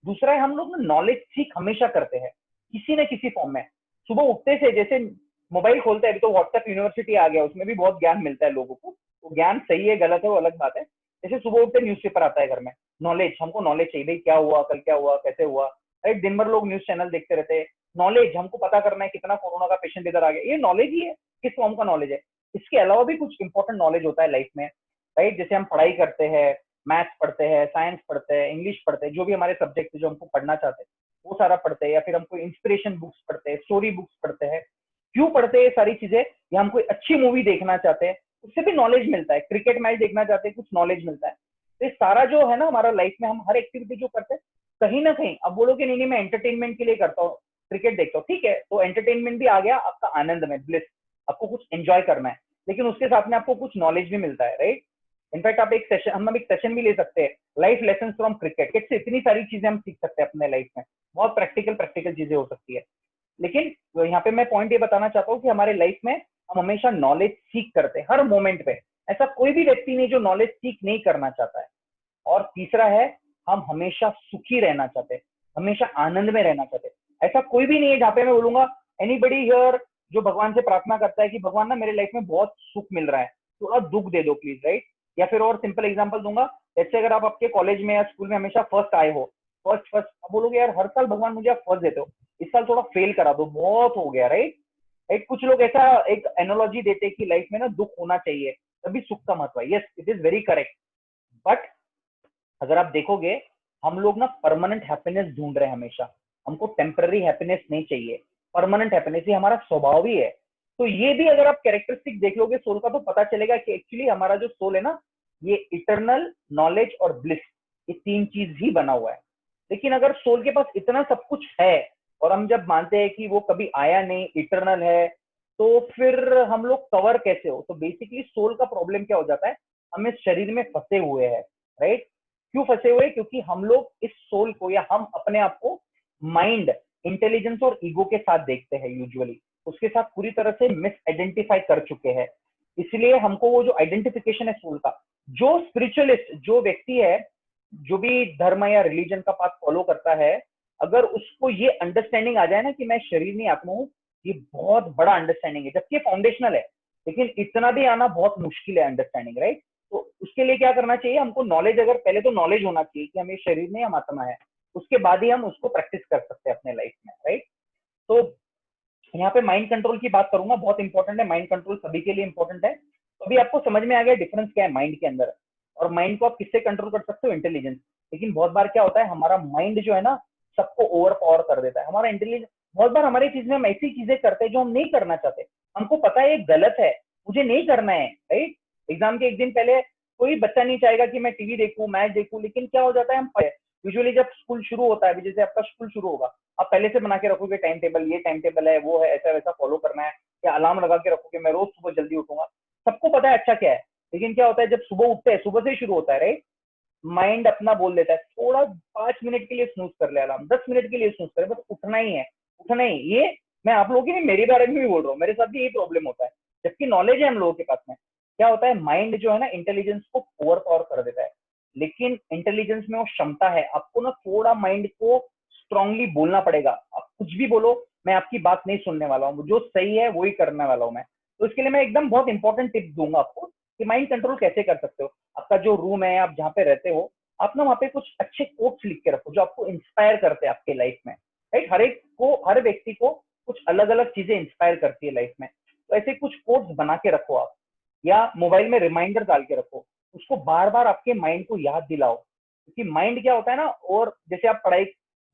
दूसरा है, हम लोग नॉलेज सीख हमेशा करते हैं किसी न किसी फॉर्म में। सुबह उठते से जैसे मोबाइल खोलते हैं, अभी तो व्हाट्सएप यूनिवर्सिटी आ गया, उसमें भी बहुत ज्ञान मिलता है लोगों को। वो ज्ञान सही है गलत है वो अलग बात है। जैसे सुबह उठते न्यूज़पेपर आता है घर में, नॉलेज, हमको नॉलेज चाहिए, भाई क्या हुआ, कल क्या हुआ, कैसे हुआ, राइट। दिन भर लोग न्यूज चैनल देखते रहते हैं, नॉलेज, हमको पता करना है कितना कोरोना का पेशेंट इधर आ गया, ये नॉलेज ही है, किस फॉर्म का नॉलेज है। इसके अलावा भी कुछ इंपॉर्टेंट नॉलेज होता है लाइफ में, राइट। जैसे हम पढ़ाई करते हैं, मैथ्स पढ़ते हैं, साइंस पढ़ते हैं, इंग्लिश पढ़ते हैं, जो भी हमारे सब्जेक्ट जो हमको पढ़ना चाहते हैं वो सारा पढ़ते हैं, या फिर हमको इंस्पिरेशन बुक्स पढ़ते हैं, स्टोरी बुक्स पढ़ते हैं। क्यों पढ़ते हैं ये सारी चीजें, या हम कोई अच्छी मूवी देखना चाहते हैं, उससे भी नॉलेज मिलता है, क्रिकेट मैच देखना चाहते हैं, कुछ नॉलेज मिलता है। तो ये सारा जो है ना हमारा लाइफ में, हम हर एक्टिविटी जो करते हैं कहीं ना कहीं, अब बोलोगे नहीं नहीं मैं एंटरटेनमेंट के लिए करता हूँ, क्रिकेट देखता हूँ, ठीक है, तो एंटरटेनमेंट भी आ गया आपका आनंद में, ब्लिस, आपको कुछ एंजॉय करना है, लेकिन उसके साथ में आपको कुछ नॉलेज भी मिलता है, राइट। इनफैक्ट आप एक सेशन, हम एक सेशन भी ले सकते हैं, लाइफ लेसन फ्रॉम क्रिकेट से इतनी सारी चीजें हम सीख सकते हैं अपने लाइफ में, बहुत प्रैक्टिकल चीजें हो सकती है। लेकिन यहाँ पे मैं पॉइंट ये बताना चाहता हूँ कि हमारे लाइफ में हम हमेशा नॉलेज सीख करते हैं हर मोमेंट पे, ऐसा कोई भी व्यक्ति नहीं जो नॉलेज सीख नहीं करना चाहता है। और तीसरा है, हम हमेशा सुखी रहना चाहते हैं, हमेशा आनंद में रहना चाहते हैं। ऐसा कोई भी नहीं है जहाँ पे मैं बोलूंगा एनीबडी हियर जो भगवान से प्रार्थना करता है कि भगवान ना मेरे लाइफ में बहुत सुख मिल रहा है, थोड़ा दुख दे दो प्लीज, राइट। या फिर और सिंपल एग्जांपल दूंगा, जैसे अगर आप आपके कॉलेज में या स्कूल में हमेशा फर्स्ट आए हो, फर्स्ट फर्स्ट, आप बोलोगे यार हर साल भगवान मुझे आप फर्स्ट देते हो, इस साल थोड़ा फेल करा दो, बहुत हो गया, राइट? एक कुछ लोग ऐसा एक एनोलॉजी देते हैं कि लाइफ में ना दुख होना चाहिए तभी सुख का महत्व है। Yes, it is very correct. But अगर आप देखोगे, हम लोग ना परमानेंट हैप्पीनेस ढूंढ रहे हैं हमेशा, हमको टेम्पररी हैप्पीनेस नहीं चाहिए, परमानेंट हैप्पीनेस ही हमारा स्वभाव ही है। तो ये भी अगर आप कैरेक्टरिस्टिक देख लोगे सोल का, तो पता चलेगा कि एक्चुअली हमारा जो सोल है ना, ये इटरनल, नॉलेज और ब्लिस, ये तीन चीज ही बना हुआ है। लेकिन अगर सोल के पास इतना सब कुछ है और हम जब मानते हैं कि वो कभी आया नहीं, इटरनल है, तो फिर हम लोग कवर कैसे हो? तो बेसिकली सोल का प्रॉब्लम क्या हो जाता है, हम इस शरीर में फंसे हुए हैं, राइट? क्यों फंसे हुए? क्योंकि हम लोग इस सोल को या हम अपने आप को माइंड, इंटेलिजेंस और ईगो के साथ देखते हैं यूजुअली, उसके साथ पूरी तरह से मिस आइडेंटिफाई कर चुके हैं। इसलिए हमको वो जो आइडेंटिफिकेशन है सोल का, जो स्पिरिचुअलिस्ट, जो व्यक्ति है, जो भी धर्म या रिलीजन का पाथ फॉलो करता है, अगर उसको ये अंडरस्टैंडिंग आ जाए ना कि मैं शरीर नहीं आत्मा हूँ, ये बहुत बड़ा अंडरस्टैंडिंग है, जबकि फाउंडेशनल है, लेकिन इतना भी आना बहुत मुश्किल है अंडरस्टैंडिंग, राइट? तो उसके लिए क्या करना चाहिए हमको? नॉलेज, अगर पहले तो नॉलेज होना चाहिए कि हम ये शरीर नहीं, हम आत्मा है, उसके बाद ही हम उसको प्रैक्टिस कर सकते हैं अपने लाइफ में, राइट? तो यहाँ पे माइंड कंट्रोल की बात करूंगा, बहुत इंपॉर्टेंट है माइंड कंट्रोल, सभी के लिए इंपॉर्टेंट है। तो अभी आपको समझ में आ गया डिफरेंस क्या है माइंड के अंदर, और माइंड को आप किससे कंट्रोल कर सकते हो? इंटेलिजेंस। लेकिन बहुत बार क्या होता है, हमारा माइंड जो है ना, सबको ओवर पावर कर देता है। हमारा इंटेलिजेंस, बहुत बार हमारी चीज में हम ऐसी चीजें करते हैं जो हम नहीं करना चाहते, हमको पता है ये गलत है, मुझे नहीं करना है, राइट? एग्जाम के एक दिन पहले कोई बच्चा नहीं चाहेगा कि मैं टीवी देखूं, मैच देखूं, लेकिन क्या हो जाता है, हम यूजुअली जब स्कूल शुरू होता है, जैसे आपका स्कूल शुरू होगा, आप पहले से बना के रखोगे टाइम टेबल, ये टाइम टेबल है, वो है, ऐसा वैसा फॉलो करना है, या अलार्म लगा के रखोगे मैं रोज सुबह जल्दी उठूंगा, सबको पता है अच्छा क्या है। लेकिन क्या होता है, जब सुबह उठते हैं, सुबह से ही शुरू होता है, राइट? माइंड अपना बोल देता है थोड़ा 5 मिनट के लिए स्नूज कर ले अलार्म, 10 मिनट के लिए स्नूज करे, बस उठना ही है, उठना ही। ये मैं आप लोगों की नहीं, मेरे बारे में भी बोल रहा हूँ, मेरे साथ भी यही प्रॉब्लम होता है, जबकि नॉलेज है हम लोगों के पास में। क्या होता है, माइंड जो है ना, इंटेलिजेंस को ओवर पावर कर देता है। लेकिन इंटेलिजेंस में वो क्षमता है, आपको ना थोड़ा माइंड को स्ट्रांगली बोलना पड़ेगा। आप कुछ भी बोलो, मैं आपकी बात नहीं सुनने वाला हूँ, जो सही है वही करने वाला हूँ मैं। तो इसके लिए मैं एकदम बहुत इंपॉर्टेंट टिप्स दूंगा आपको कि माइंड कंट्रोल कैसे कर सकते हो। आपका जो रूम है, आप जहाँ पे रहते हो, आप ना वहाँ पे कुछ अच्छे कोट्स लिख के रखो जो आपको इंस्पायर करते हैं आपके लाइफ में, राइट? हर एक को, हर व्यक्ति को कुछ अलग अलग चीजें इंस्पायर करती है लाइफ में, तो ऐसे कुछ कोट्स बना के रखो आप, या मोबाइल में रिमाइंडर डाल के रखो, उसको बार बार आपके माइंड को याद दिलाओ। क्योंकि माइंड क्या होता है ना, और जैसे आप पढ़ाई,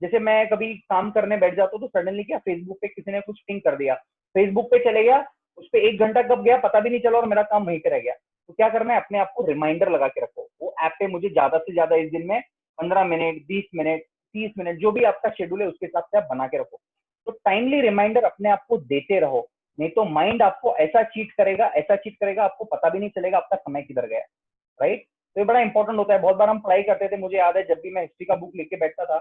जैसे मैं कभी काम करने बैठ जाता हूँ तो सडनली क्या, फेसबुक पे किसी ने कुछ पिंग कर दिया, फेसबुक पे चले गया, उस पर 1 घंटा कब गया पता भी नहीं चला और मेरा काम वहीं पे रह गया। तो क्या करना है, अपने आप को रिमाइंडर लगा के रखो, वो ऐप पे मुझे ज्यादा से ज्यादा इस दिन में 15 मिनट, 20 मिनट, 30 मिनट, जो भी आपका शेड्यूल है उसके हिसाब से आप बना के रखो। तो टाइमली रिमाइंडर अपने आप को देते रहो, नहीं तो माइंड आपको ऐसा चीट करेगा, ऐसा चीट करेगा, आपको पता भी नहीं चलेगा आपका समय किधर गया, राइट? तो ये बड़ा इंपॉर्टेंट होता है। बहुत बार हम पढ़ाई करते थे, मुझे याद है जब भी मैं हिस्ट्री का बुक लेके बैठता था,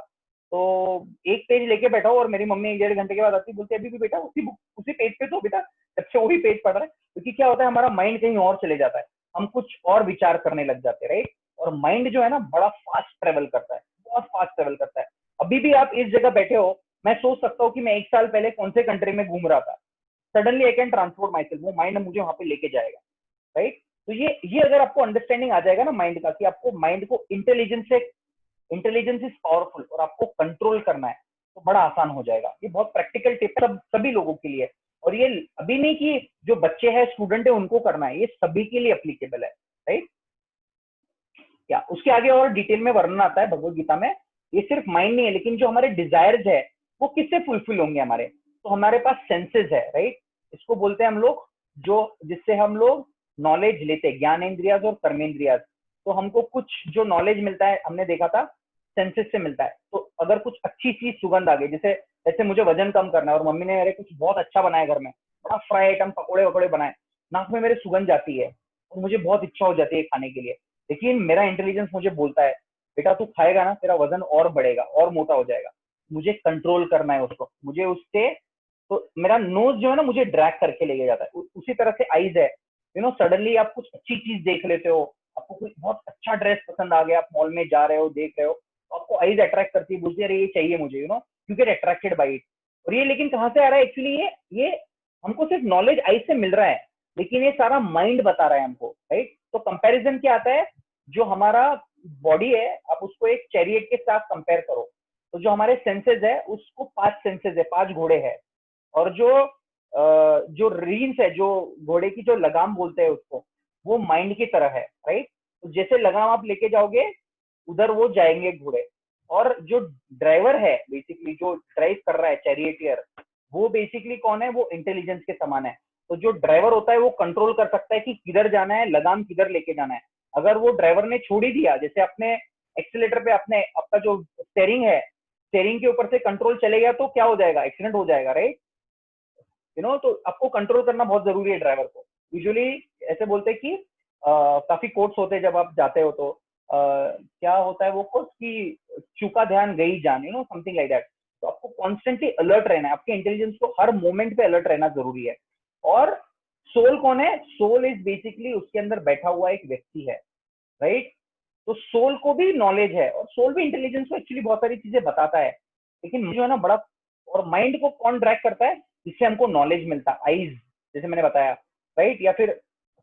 तो एक पेज लेके बैठा हूँ और मेरी मम्मी 1 डेढ़ घंटे के बाद आती, बोलती अभी भी बेटा उसी बुक, उसी पेज पे तो बेटा, जब से वही पेज पढ़ रहा है। क्योंकि क्या होता है, हमारा माइंड कहीं और चले जाता है, हम कुछ और विचार करने लग जाते हैं, राइट? और माइंड जो है ना, बड़ा फास्ट ट्रेवल करता है, बहुत फास्ट ट्रेवल करता है। अभी भी आप इस जगह बैठे हो, मैं सोच सकता हूँ कि मैं 1 साल पहले कौन से कंट्री में घूम रहा था, suddenly I can transport my self, वो माइंड मुझे वहां पे लेके जाएगा, राइट? तो ये अगर आपको अंडरस्टैंडिंग आ जाएगा ना माइंड का, कि आपको माइंड को इंटेलिजेंस से, इंटेलिजेंस इज पावरफुल और आपको कंट्रोल करना है, तो बड़ा आसान हो जाएगा। ये बहुत प्रैक्टिकल टिप सब सभी लोगों के लिए, और ये अभी नहीं कि जो बच्चे हैं, स्टूडेंट है, उनको करना है, ये सभी के लिए एप्लीकेबल है, राइट? क्या उसके आगे और डिटेल में वर्णन आता है भगवत गीता में। ये सिर्फ माइंड नहीं है, लेकिन जो हमारे डिजायर्स है वो किससे फुलफिल होंगे हमारे? तो हमारे पास सेंसेस है, राइट? इसको बोलते हैं हम लोग, जो जिससे हम लोग नॉलेज लेते हैं, ज्ञानेन्द्रियाज और कर्मेंद्रियाज। तो हमको कुछ जो नॉलेज मिलता है, हमने देखा था, सेंसेस से मिलता है। तो अगर कुछ अच्छी चीज सुगंध आ गई, जैसे जैसे मुझे वजन कम करना है और मम्मी ने मेरे कुछ बहुत अच्छा बनाया घर में, बड़ा फ्राई आइटम, पकौड़े वकौड़े बनाए, नाक में मेरे सुगंध जाती है और मुझे बहुत इच्छा हो जाती है खाने के लिए। लेकिन मेरा इंटेलिजेंस मुझे बोलता है, बेटा तू खाएगा ना, तेरा वजन और बढ़ेगा और मोटा हो जाएगा, मुझे कंट्रोल करना है उसको, मुझे उससे। तो मेरा नोज जो है ना, मुझे ड्रैग करके लेके जाता है। उसी तरह से आईज है, सडनली आप कुछ अच्छी चीज देख लेते हो, आपको कोई बहुत अच्छा ड्रेस पसंद आ गया, आप मॉल में जा रहे हो, देख रहे हो, तो आपको आईज अट्रैक्ट करती है, बोलती है अरे ये चाहिए मुझे, you get attracted by it. और ये लेकिन कहाँ से आ रहा है एक्चुअली? ये हमको सिर्फ नॉलेज आईज से मिल रहा है, लेकिन ये सारा माइंड बता रहा है हमको, राइट? तो कंपैरिजन क्या आता है, जो हमारा बॉडी है, आप उसको एक चैरियट के साथ कंपेयर करो, तो जो हमारे सेंसेस है उसको 5 सेंसेस है, 5 घोड़े हैं, और जो रीन्स है, जो घोड़े की जो लगाम बोलते हैं उसको, वो माइंड की तरह है, राइट। तो जैसे लगाम आप लेके जाओगे उधर वो जाएंगे घोड़े, और जो ड्राइवर है बेसिकली, जो ड्राइव कर रहा है चैरियटियर, वो बेसिकली कौन है, वो इंटेलिजेंस के समान है। तो जो ड्राइवर होता है वो कंट्रोल कर सकता है कि किधर जाना है, लगाम किधर लेके जाना है। अगर वो ड्राइवर ने छोड़ ही दिया, जैसे अपने एक्सीलेटर पे अपने आपका जो स्टेयरिंग है, स्टेयरिंग के ऊपर से कंट्रोल चले गया तो क्या हो जाएगा, एक्सीडेंट हो जाएगा, राइट। तो आपको कंट्रोल करना बहुत जरूरी है ड्राइवर को। यूजुअली ऐसे बोलते हैं कि काफी कोर्ट्स होते हैं, जब आप जाते हो तो क्या होता है वो कोर्स की चूका ध्यान गई जान, समथिंग लाइक दैट। तो आपको कॉन्स्टेंटली अलर्ट रहना है, आपके इंटेलिजेंस को हर मोमेंट पे अलर्ट रहना जरूरी है। और सोल कौन है, सोल इज बेसिकली उसके अंदर बैठा हुआ एक व्यक्ति है, राइट। तो सोल को भी नॉलेज है, और सोल भी इंटेलिजेंस को एक्चुअली बहुत सारी चीजें बताता है, लेकिन जो है ना बड़ा, और माइंड को कौन ड्रैग करता है, जिससे हमको नॉलेज मिलता है, आईज, जैसे मैंने बताया, राइट। या फिर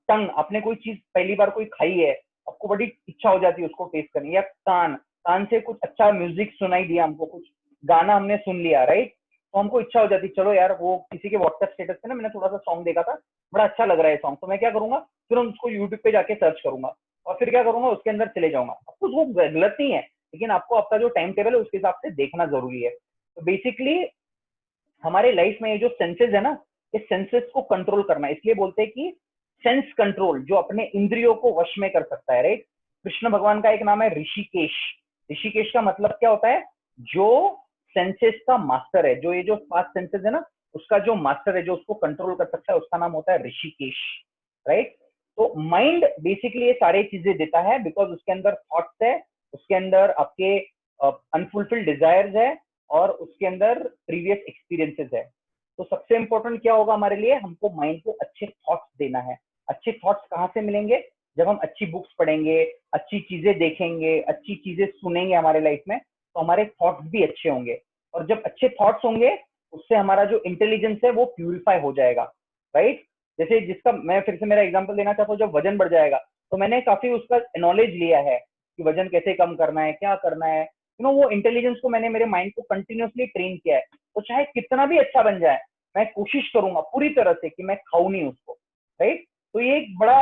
टंग, आपने कोई चीज पहली बार कोई खाई है, आपको बड़ी इच्छा हो जाती है उसको टेस्ट करनी, या कान, कान से कुछ अच्छा म्यूजिक सुनाई दिया हमको, कुछ गाना हमने सुन लिया, राइट। तो हमको इच्छा हो जाती है, चलो यार वो किसी के व्हाट्सएप स्टेटस पे ना मैंने थोड़ा सा सॉन्ग देखा था, बड़ा अच्छा लग रहा है सॉन्ग, तो मैं क्या करूंगा, तुरंत उसको यूट्यूब पे जाके सर्च करूंगा, और फिर क्या करूंगा, उसके अंदर चले जाऊंगा। आपको वो गलत नहीं है, लेकिन आपको आपका जो टाइम टेबल है उसके हिसाब से देखना जरूरी है। तो बेसिकली हमारे लाइफ में ये जो सेंसेस है ना, ये सेंसेस को कंट्रोल करना, इसलिए बोलते हैं कि सेंस कंट्रोल, जो अपने इंद्रियों को वश में कर सकता है, राइट। कृष्ण भगवान का एक नाम है ऋषिकेश। ऋषिकेश का मतलब क्या होता है, जो सेंसेस का मास्टर है, जो ये जो 5 सेंसेस है ना, उसका जो मास्टर है, जो उसको कंट्रोल कर सकता है, उसका नाम होता है ऋषिकेश, राइट। तो माइंड बेसिकली ये सारी चीजें देता है, बिकॉज उसके अंदर थॉट्स है, उसके अंदर आपके अनफुलफिल्ड डिजायर्स है, और उसके अंदर प्रीवियस एक्सपीरियंसेस है। तो सबसे इंपॉर्टेंट क्या होगा हमारे लिए, हमको माइंड को अच्छे थॉट्स देना है। अच्छे थॉट्स कहाँ से मिलेंगे, जब हम अच्छी बुक्स पढ़ेंगे, अच्छी चीजें देखेंगे, अच्छी चीजें सुनेंगे हमारे लाइफ में, तो हमारे थॉट्स भी अच्छे होंगे। और जब अच्छे थॉट्स होंगे, उससे हमारा जो इंटेलिजेंस है वो प्यूरिफाई हो जाएगा, राइट। जैसे जिसका मैं फिर से मेरा एग्जांपल देना चाहता हूँ, जब वजन बढ़ जाएगा, तो मैंने काफी उसका नॉलेज लिया है कि वजन कैसे कम करना है, क्या करना है, वो इंटेलिजेंस को मैंने मेरे माइंड को कंटिन्यूअसली ट्रेन किया है। तो चाहे कितना भी अच्छा बन जाए, मैं कोशिश करूंगा पूरी तरह से कि मैं खाऊं नहीं उसको, राइट। तो ये एक बड़ा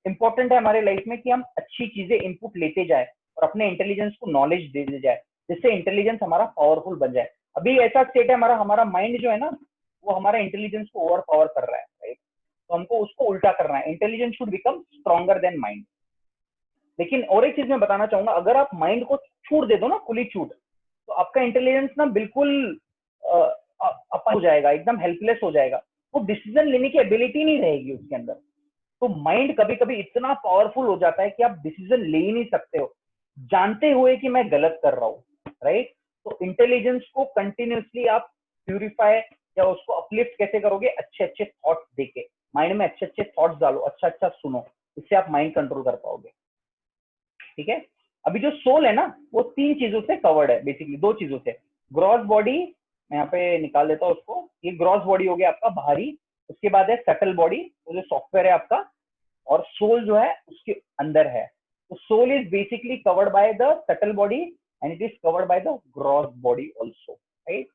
इंपॉर्टेंट है हमारे लाइफ में कि हम अच्छी चीजें इनपुट लेते जाए और अपने इंटेलिजेंस को नॉलेज देते जाए, जिससे इंटेलिजेंस हमारा पावरफुल बन जाए। अभी ऐसा स्टेट है हमारा हमारा माइंड जो है ना, वो हमारा इंटेलिजेंस को ओवर पावर कर रहा है, राइट। तो हमको उसको उल्टा करना है, intelligence should become stronger than mind. लेकिन और एक चीज मैं बताना चाहूंगा, अगर आप माइंड को छूट दे दो ना, खुली छूट, तो आपका इंटेलिजेंस ना बिल्कुल अपन हो जाएगा, एकदम हेल्पलेस हो जाएगा। वो डिसीजन लेने की एबिलिटी नहीं रहेगी उसके अंदर। तो माइंड कभी कभी इतना पावरफुल हो जाता है कि आप डिसीजन ले ही नहीं सकते हो, जानते हुए कि मैं गलत कर रहा हूँ, राइट। तो इंटेलिजेंस को कंटिन्यूसली आप प्यूरिफाई या उसको अपलिफ्ट कैसे करोगे, अच्छे अच्छे थॉट्स देके, माइंड में अच्छे अच्छे थॉट्स डालो, अच्छा अच्छा सुनो, इससे आप माइंड कंट्रोल कर पाओगे, ठीक है। अभी जो सोल है ना, वो 3 चीजों से कवर्ड है, बेसिकली 2 चीजों से। ग्रॉस बॉडी, मैं यहाँ पे निकाल देता हूँ उसको, ये ग्रॉस बॉडी हो गया आपका बाहरी, उसके बाद है सटल बॉडी, वो जो सॉफ्टवेयर है आपका, और सोल जो है उसके अंदर है। तो soul is basically covered by the subtle body and it is covered by the gross body also, right.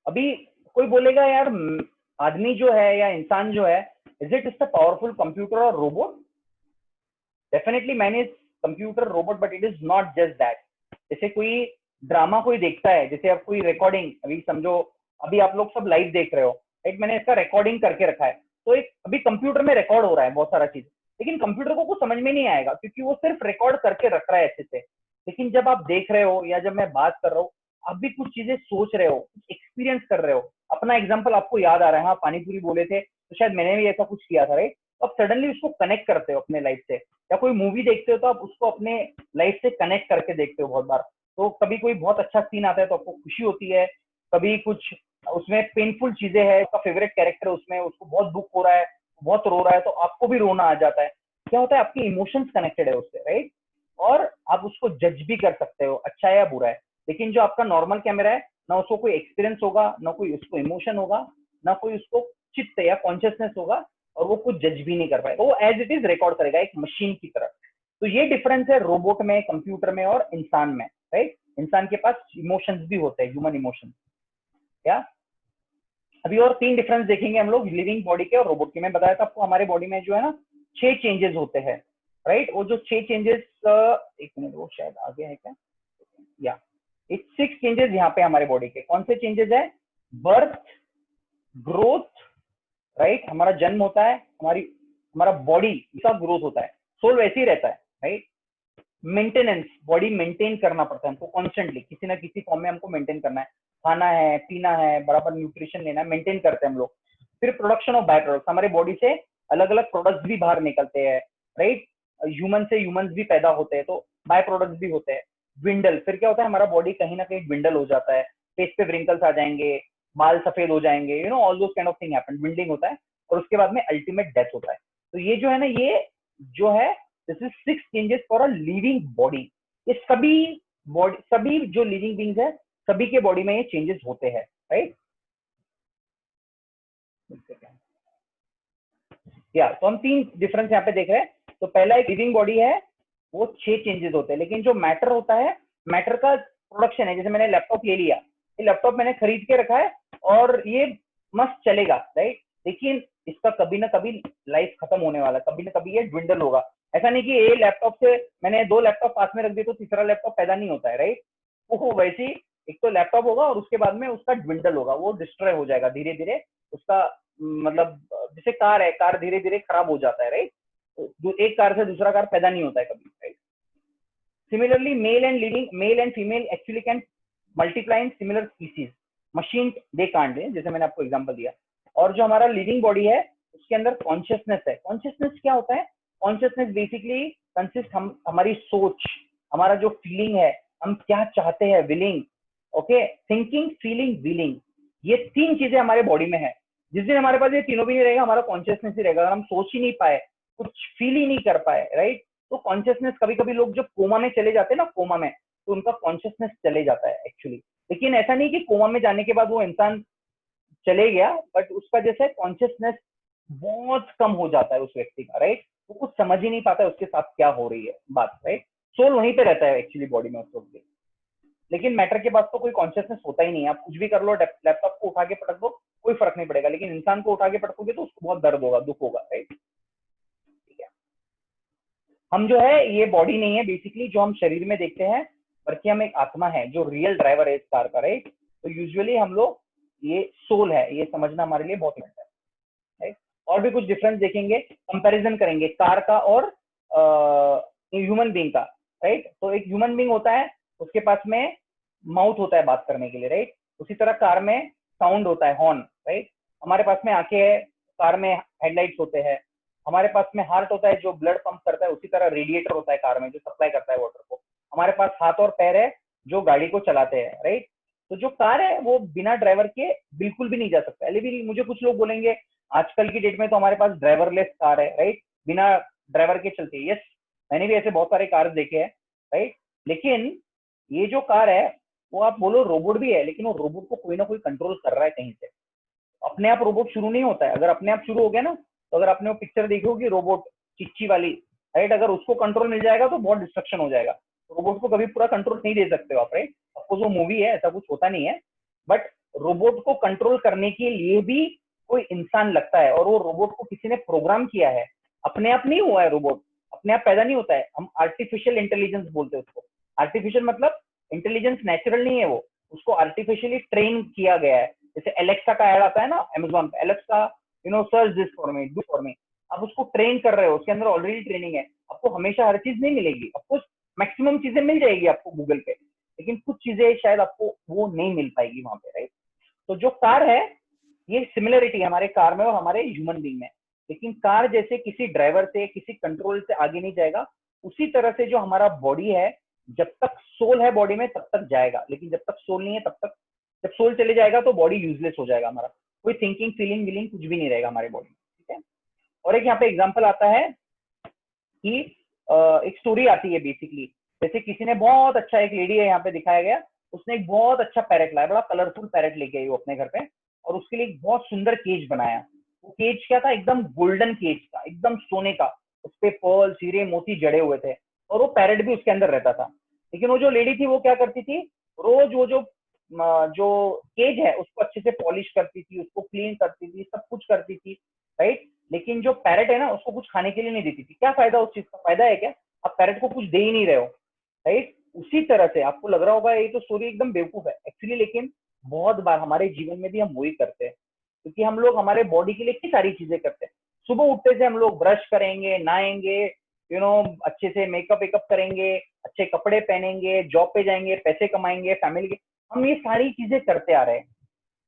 अभी कोई बोलेगा यार, आदमी जो है या इंसान जो है, is it is the powerful computer और robot? Definitely man is computer robot, but it is not just that. जैसे कोई ड्रामा कोई देखता है, जैसे आप कोई रिकॉर्डिंग, अभी समझो अभी आप लोग सब लाइव देख रहे हो, एक मैंने इसका रिकॉर्डिंग करके रखा है, तो एक अभी कंप्यूटर में रिकॉर्ड हो रहा है बहुत सारा चीज, लेकिन कंप्यूटर को कुछ समझ में नहीं आएगा क्योंकि वो सिर्फ रिकॉर्ड करके रख रहा है अच्छे से। लेकिन जब आप देख रहे हो या जब मैं बात कर रहा हूँ, आप भी कुछ चीजें सोच रहे हो, कुछ एक्सपीरियंस कर रहे हो, अपना एग्जाम्पल आपको याद आ रहा है, हाँ पानी पूरी बोले थे तो शायद मैंने भी ऐसा कुछ किया था, राइट। तो आप सडनली उसको कनेक्ट करते हो अपने लाइफ से, या कोई मूवी देखते हो तो आप उसको अपने लाइफ से कनेक्ट करके देखते हो बहुत बार। तो कभी कोई बहुत अच्छा सीन आता है तो आपको खुशी होती है, कभी कुछ उसमें पेनफुल चीजें हैं, उसका फेवरेट कैरेक्टर उसमें, उसको बहुत दुख हो रहा है, बहुत रो रहा है, तो आपको भी रोना आ जाता है। क्या होता है, आपके इमोशंस कनेक्टेड है उससे, राइट। और आप उसको जज भी कर सकते हो अच्छा है या बुरा है। लेकिन जो आपका नॉर्मल कैमरा है ना, उसको कोई एक्सपीरियंस होगा, ना कोई उसको इमोशन होगा, ना कोई उसको चित्त या कॉन्शियसनेस होगा, और वो कुछ जज भी नहीं कर पाएगा, वो एज इट इज रिकॉर्ड करेगा एक मशीन की तरह। तो ये डिफरेंस है रोबोट में, कंप्यूटर में और इंसान में, राइट। इंसान के पास इमोशंस भी होते हैं, ह्यूमन इमोशंस। क्या अभी और 3 डिफरेंस देखेंगे हम लोग लिविंग बॉडी के और रोबोट के। मैं बताया था आपको हमारे बॉडी में जो है ना 6 चेंजेस होते हैं, राइट। वो जो 6 चेंजेस, एक मिनट, वो शायद आगे है क्या, या इट 6 चेंजेस यहाँ पे हमारे बॉडी के। कौन से चेंजेस है? बर्थ, ग्रोथ, राइट, हमारा जन्म होता है, हमारा बॉडी का ग्रोथ होता है, सोल वैसे ही रहता है, राइट। मेंटेनेंस, बॉडी मेंटेन करना पड़ता है हमको कॉन्स्टेंटली, किसी ना किसी फॉर्म में हमको मेंटेन करना है, खाना है, पीना है, बराबर न्यूट्रिशन लेना है, मेंटेन करते हैं हम लोग। फिर प्रोडक्शन ऑफ बाय प्रोडक्ट्स, हमारे बॉडी से अलग अलग प्रोडक्ट्स भी बाहर निकलते हैं, राइट। ह्यूमन से ह्यूमंस भी पैदा होते हैं, तो बाय प्रोडक्ट्स भी होते हैं। dwindle, फिर क्या होता है, हमारा बॉडी कहीं ना कहीं dwindle हो जाता है, फेस पे wrinkles आ जाएंगे, बाल सफेद हो जाएंगे, you know all those kind of thing happen, dwindling होता है, और उसके बाद में अल्टीमेट डेथ होता है। तो ये जो है ना, ये जो है this is 6 changes for a living body. ये सभी जो लिविंग बींग्स है, सभी के बॉडी में ये चेंजेस होते हैं, राइट। या तो हम 3 डिफरेंस यहाँ पे देख रहे हैं। तो पहला एक लिविंग बॉडी है, वो 6 चेंजेस होते हैं, लेकिन जो मैटर होता है, मैटर का प्रोडक्शन है। जैसे मैंने लैपटॉप ले लिया, ये लैपटॉप मैंने खरीद के रखा है और ये मस्त चलेगा, राइट। लेकिन इसका कभी ना कभी लाइफ खत्म होने वाला, कभी ना कभी ये ड्विंडल होगा। ऐसा नहीं कि ये लैपटॉप से मैंने 2 लैपटॉप पास में रख दिए तो तीसरा लैपटॉप पैदा नहीं होता है, राइट। वो वैसे ही एक तो लैपटॉप होगा और उसके बाद में उसका ड्विंडल होगा, वो डिस्ट्रॉय हो जाएगा धीरे धीरे उसका, मतलब जैसे कार है, कार धीरे धीरे खराब हो जाता है, राइट। तो एक कार से दूसरा कार पैदा नहीं होता है कभी, right. Similarly male and female actually can multiply in similar species, machine they can't, जैसे मैंने आपको एग्जांपल दिया। और जो हमारा लिविंग बॉडी है, उसके अंदर कॉन्शियसनेस है। कॉन्शियसनेस क्या होता है? कॉन्शियसनेस बेसिकली कंसिस्ट हमारी सोच, हमारा जो फीलिंग है, हम क्या चाहते हैं, willing, okay, thinking, feeling, willing, ये 3 चीजें हमारे बॉडी में है। जिस दिन हमारे पास ये तीनों भी नहीं रहेगा, हमारा कॉन्शियसनेस ही रहेगा। अगर हम सोच ही नहीं पाए, कुछ फील ही नहीं कर पाए, राइट, तो कॉन्शियसनेस, कभी कभी लोग जो कोमा में चले जाते हैं ना, कोमा में, तो उनका कॉन्शियसनेस चले जाता है एक्चुअली। लेकिन ऐसा नहीं कि कोमा में जाने के बाद वो इंसान चले गया, बट उसका जैसे कॉन्शियसनेस बहुत कम हो जाता है उस व्यक्ति का, राइट। वो कुछ समझ ही नहीं पाता है उसके साथ क्या हो रही है बात, राइट। सोल वहीं पे रहता है एक्चुअली बॉडी में उस वक्त। लेकिन मैटर के पास तो कोई कॉन्शियसनेस होता ही नहीं है। आप कुछ भी कर लो, लैपटॉप को उठा के पटक दो, कोई फर्क नहीं पड़ेगा। लेकिन इंसान को उठा के पटकोगे तो उसको बहुत दर्द होगा, दुख होगा, राइट। ठीक है, हम जो है ये बॉडी नहीं है बेसिकली जो हम शरीर में देखते हैं, बल्कि हम एक आत्मा है जो रियल ड्राइवर है इस कार का, राइट। तो यूजुअली हम लोग ये सोल है, ये समझना हमारे लिए बहुत इंपॉर्टेंट है, राइट। और भी कुछ डिफरेंस देखेंगे, कंपैरिजन करेंगे कार का और ह्यूमन बीइंग का, राइट। तो एक ह्यूमन बीइंग होता है, उसके पास में माउथ होता है बात करने के लिए, राइट। उसी तरह कार में साउंड होता है, हॉर्न, राइट। हमारे पास में आंखें है, कार में हेडलाइट्स होते हैं। हमारे पास में हार्ट होता है जो ब्लड पंप करता है, उसी तरह रेडिएटर होता है कार में जो सप्लाई करता है वाटर को। हमारे पास हाथ और पैर है जो गाड़ी को चलाते हैं, राइट। तो जो कार है वो बिना ड्राइवर के बिल्कुल भी नहीं जा सकता। अभी भी मुझे कुछ लोग बोलेंगे आजकल की डेट में तो हमारे पास ड्राइवरलेस कार है, राइट, बिना ड्राइवर के चलती है। यस, मैंने भी ऐसे बहुत सारे कार देखे हैं, राइट। लेकिन ये जो कार है वो आप बोलो रोबोट भी है, लेकिन वो रोबोट को कोई ना कोई कंट्रोल कर रहा है कहीं से। अपने आप रोबोट शुरू नहीं होता है। अगर अपने आप शुरू हो गया ना, तो अगर आपने वो पिक्चर देखी होगी रोबोट चिच्ची वाली, राइट, अगर उसको कंट्रोल मिल जाएगा तो बहुत डिस्ट्रक्शन हो जाएगा। रोबोट को कभी पूरा कंट्रोल नहीं दे सकते हो आप, राइट। आपको जो मूवी है ऐसा कुछ होता नहीं है, बट रोबोट को कंट्रोल करने के लिए भी कोई इंसान लगता है, और वो रोबोट को किसी ने प्रोग्राम किया है। अपने आप नहीं हुआ है रोबोट, अपने आप पैदा नहीं होता है। हम आर्टिफिशियल इंटेलिजेंस बोलते हैं उसको। आर्टिफिशियल मतलब इंटेलिजेंस नेचुरल नहीं है, वो उसको आर्टिफिशियली ट्रेन किया गया है। जैसे एलेक्सा का ऐड आता है ना अमेजोन पे, Alexa you know search this for me, do for me. आप उसको ट्रेन कर रहे हो, उसके अंदर ऑलरेडी ट्रेनिंग है। आपको हमेशा हर चीज नहीं मिलेगी, आपको मैक्सिमम चीजें मिल जाएगी आपको गूगल पे, लेकिन कुछ चीजें शायद आपको वो नहीं मिल पाएगी वहां पे, राइट। तो जो कार है, ये सिमिलरिटी है हमारे कार में और हमारे ह्यूमन बीइंग में। लेकिन कार जैसे किसी ड्राइवर से, किसी कंट्रोल से आगे नहीं जाएगा, उसी तरह से जो हमारा बॉडी है, जब तक सोल है बॉडी में तब तक जाएगा, लेकिन जब तक सोल नहीं है तब तक, जब सोल चले जाएगा तो बॉडी यूजलेस हो जाएगा। हमारा कोई थिंकिंग, फीलिंग, विलिंग कुछ भी नहीं रहेगा हमारे बॉडी में, ठीक है। और एक यहाँ पे एग्जाम्पल आता है कि एक स्टोरी आती है बेसिकली। जैसे किसी ने बहुत अच्छा, एक लेडी है यहाँ पे दिखाया गया, उसने एक बहुत अच्छा पैरेट लाया, बड़ा कलरफुल पैरेट लेके आई वो अपने घर पे, और उसके लिए एक बहुत सुंदर केज बनाया। वो केज क्या था, एकदम गोल्डन केज था, एकदम सोने का, उस पे पर्ल हीरे मोती जड़े हुए थे, और वो पैरेट भी उसके अंदर रहता था। लेकिन वो जो लेडी थी वो क्या करती थी, रोज वो जो केज है उसको अच्छे से पॉलिश करती थी, उसको क्लीन करती थी, सब कुछ करती थी, राइट। लेकिन जो पैरेट है ना उसको कुछ खाने के लिए नहीं देती थी। क्या फायदा उस चीज का, फायदा है क्या, आप पैरेट को कुछ दे ही नहीं रहे हो, राइट। उसी तरह से आपको लग रहा होगा ये तो स्टोरी एकदम बेवकूफ है एक्चुअली, लेकिन बहुत बार हमारे जीवन में भी हम वही करते हैं, क्योंकि हम लोग हमारे बॉडी के लिए कितनी सारी चीजें करते हैं। सुबह उठते से हम लोग ब्रश करेंगे, नहाएंगे, अच्छे से मेकअप वेकअप करेंगे, अच्छे कपड़े पहनेंगे, जॉब पे जाएंगे, पैसे कमाएंगे, फैमिली के, हम ये सारी चीजें करते आ रहे हैं।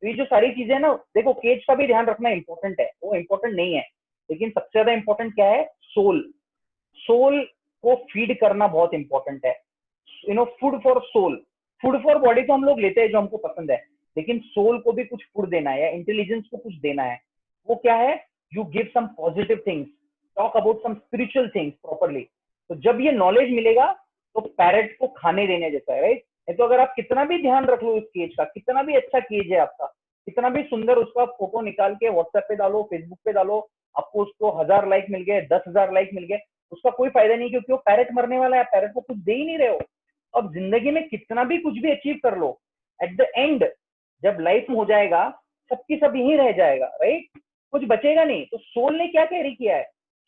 तो ये जो सारी चीजें ना, देखो केज का भी ध्यान रखना इंपॉर्टेंट है, वो इंपॉर्टेंट नहीं है, लेकिन सबसे ज्यादा इंपॉर्टेंट क्या है, सोल। सोल को फीड करना बहुत इंपॉर्टेंट है। Food for soul. Food for body तो हम लोग लेते हैं जो हमको पसंद है, लेकिन सोल को भी कुछ फूड देना है, या इंटेलिजेंस को कुछ देना है। वो क्या है, you give some positive things, talk about some spiritual things properly. तो जब ये नॉलेज मिलेगा तो पैरेट को खाने देने जैसा है, राइट। तो अगर आप कितना भी ध्यान रख लो इस केज का, कितना भी अच्छा केज है आपका, कितना भी सुंदर उसका फोटो निकाल के व्हाट्सएप पे डालो, फेसबुक पे डालो, आपको उसको 1000 लाइक मिल गए, 10,000 लाइक मिल गए, उसका कोई फायदा नहीं, क्योंकि वो पैरेट मरने वाला है, पैरेट को कुछ दे ही नहीं रहे हो। अब जिंदगी में कितना भी कुछ भी अचीव कर लो, एट द एंड जब लाइफ में हो जाएगा, सबकी सब यही रह जाएगा, राइट। कुछ बचेगा नहीं। तो सोल ने क्या कैरी किया है,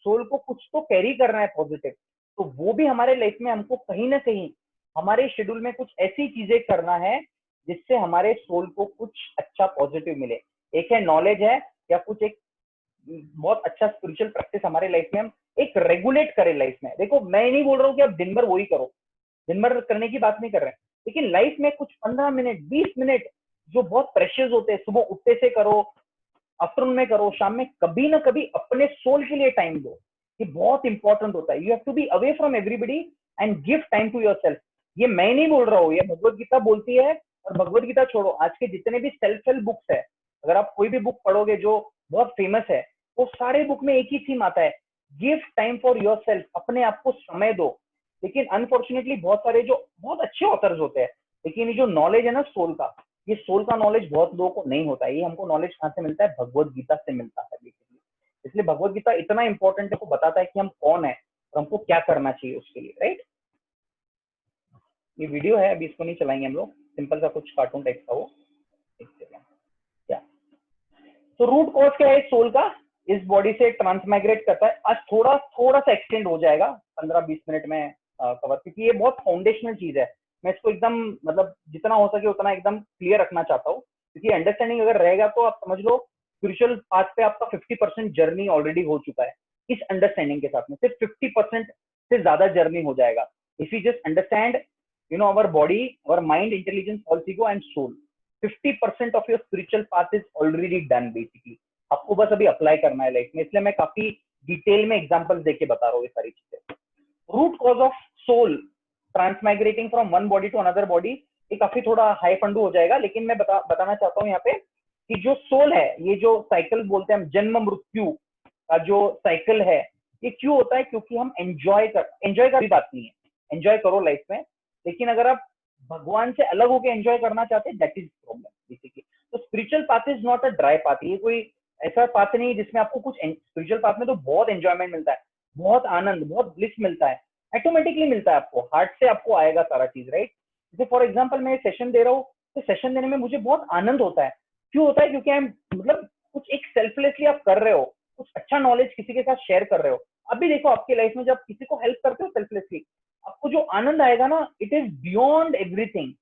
सोल को कुछ तो कैरी करना है पॉजिटिव। तो वो भी हमारे लाइफ में हमको कहीं ना कहीं हमारे शेड्यूल में कुछ ऐसी चीजें करना है जिससे हमारे सोल को कुछ अच्छा पॉजिटिव मिले। एक है नॉलेज है, या कुछ एक बहुत अच्छा स्पिरिचुअल प्रैक्टिस हमारे लाइफ में हम एक रेगुलेट करें लाइफ में। देखो मैं नहीं बोल रहा हूँ कि आप दिन भर वही करो, दिन भर करने की बात नहीं कर रहे हैं, लेकिन लाइफ में कुछ 15 मिनट 20 मिनट जो बहुत प्रेशियस होते हैं, सुबह उठते से करो, आफ्टरनून में करो, शाम में कभी ना कभी अपने सोल के लिए टाइम दो। ये बहुत इंपॉर्टेंट होता है। You have to be away from everybody and give time to yourself. ये मैं नहीं बोल रहा हूँ, ये भगवत गीता बोलती है। और भगवत गीता छोड़ो, आज के जितने भी सेल्फ हेल्प बुक्स है, अगर आप कोई भी बुक पढ़ोगे जो बहुत फेमस है, वो सारे बुक में एक ही थीम आता है, गिव टाइम फॉर योरसेल्फ, अपने आप को समय दो। लेकिन अनफॉर्चुनेटली बहुत सारे जो बहुत अच्छे ऑथर्स होते हैं, लेकिन ये जो नॉलेज है ना सोल का, ये सोल का नॉलेज बहुत लोगों को नहीं होता है। ये हमको नॉलेज कहाँ से मिलता है, भगवत गीता से मिलता है बेसिकली। इसलिए भगवत गीता इतना इंपॉर्टेंट है, वो बताता है कि हम कौन है और हमको क्या करना चाहिए उसके लिए, राइट। ये वीडियो है, अभी इसको नहीं चलाएंगे हम लोग, सिंपल सा कुछ कार्टून टाइप का वो। क्या तो रूट कॉज क्या है सोल का, इस बॉडी से ट्रांसमाइग्रेट करता है। आज थोड़ा थोड़ा सा एक्सटेंड हो जाएगा 15-20 मिनट में कवर, क्योंकि ये बहुत फाउंडेशनल चीज है। मैं इसको एकदम मतलब जितना हो सके उतना एकदम क्लियर रखना चाहता हूँ, क्योंकि अंडरस्टैंडिंग अगर रहेगा तो आप समझ लो स्पिरिचुअल पाथ पे आपका 50% जर्नी ऑलरेडी हो चुका है। इस अंडरस्टैंडिंग के साथ में सिर्फ 50% से ज्यादा जर्नी हो जाएगा। If you just understand our body, our mind, intelligence, false ego and soul, 50% of your spiritual path is already done basically। आपको बस अभी अप्लाई करना है लाइफ में। इसलिए मैं काफी डिटेल में एग्जांपल्स देके बता रहा हूँ ये सारी चीजें। Root cause of soul transmigrating from one body to another body, ये काफी थोड़ा हाई फंडू हो जाएगा, लेकिन मैं बताना चाहता हूँ यहाँ पे कि जो सोल है, ये जो साइकिल बोलते हैं हम, जन्म मृत्यु का जो साइकिल है, ये क्यों होता है, क्योंकि हम एंजॉय का भी बात नहीं है, एंजॉय करो लाइफ में, लेकिन अगर आप भगवान से अलग होकर एंजॉय करना चाहते हैं, दैट इज प्रॉब्लम बेसिकली। तो spiritual path is not a dry path. ये कोई ऐसा पाथ नहीं है जिसमें आपको कुछ, स्पिरिचुअल पाथ में तो बहुत एंजॉयमेंट मिलता है, बहुत आनंद, बहुत ब्लिस मिलता है, ऑटोमेटिकली मिलता है आपको, हार्ट से आपको आएगा सारा चीज, राइट। जैसे फॉर एग्जाम्पल मैं सेशन दे रहा हूँ, तो सेशन देने में मुझे बहुत आनंद होता है। क्यों होता है, क्योंकि मतलब कुछ एक सेल्फलेसली आप कर रहे हो, कुछ अच्छा नॉलेज किसी के साथ शेयर कर रहे हो। अभी देखो आपकी लाइफ में जब किसी को हेल्प करते हो सेल्फलेसली, आपको जो आनंद आएगा ना, इट इज बियॉन्ड एवरीथिंग।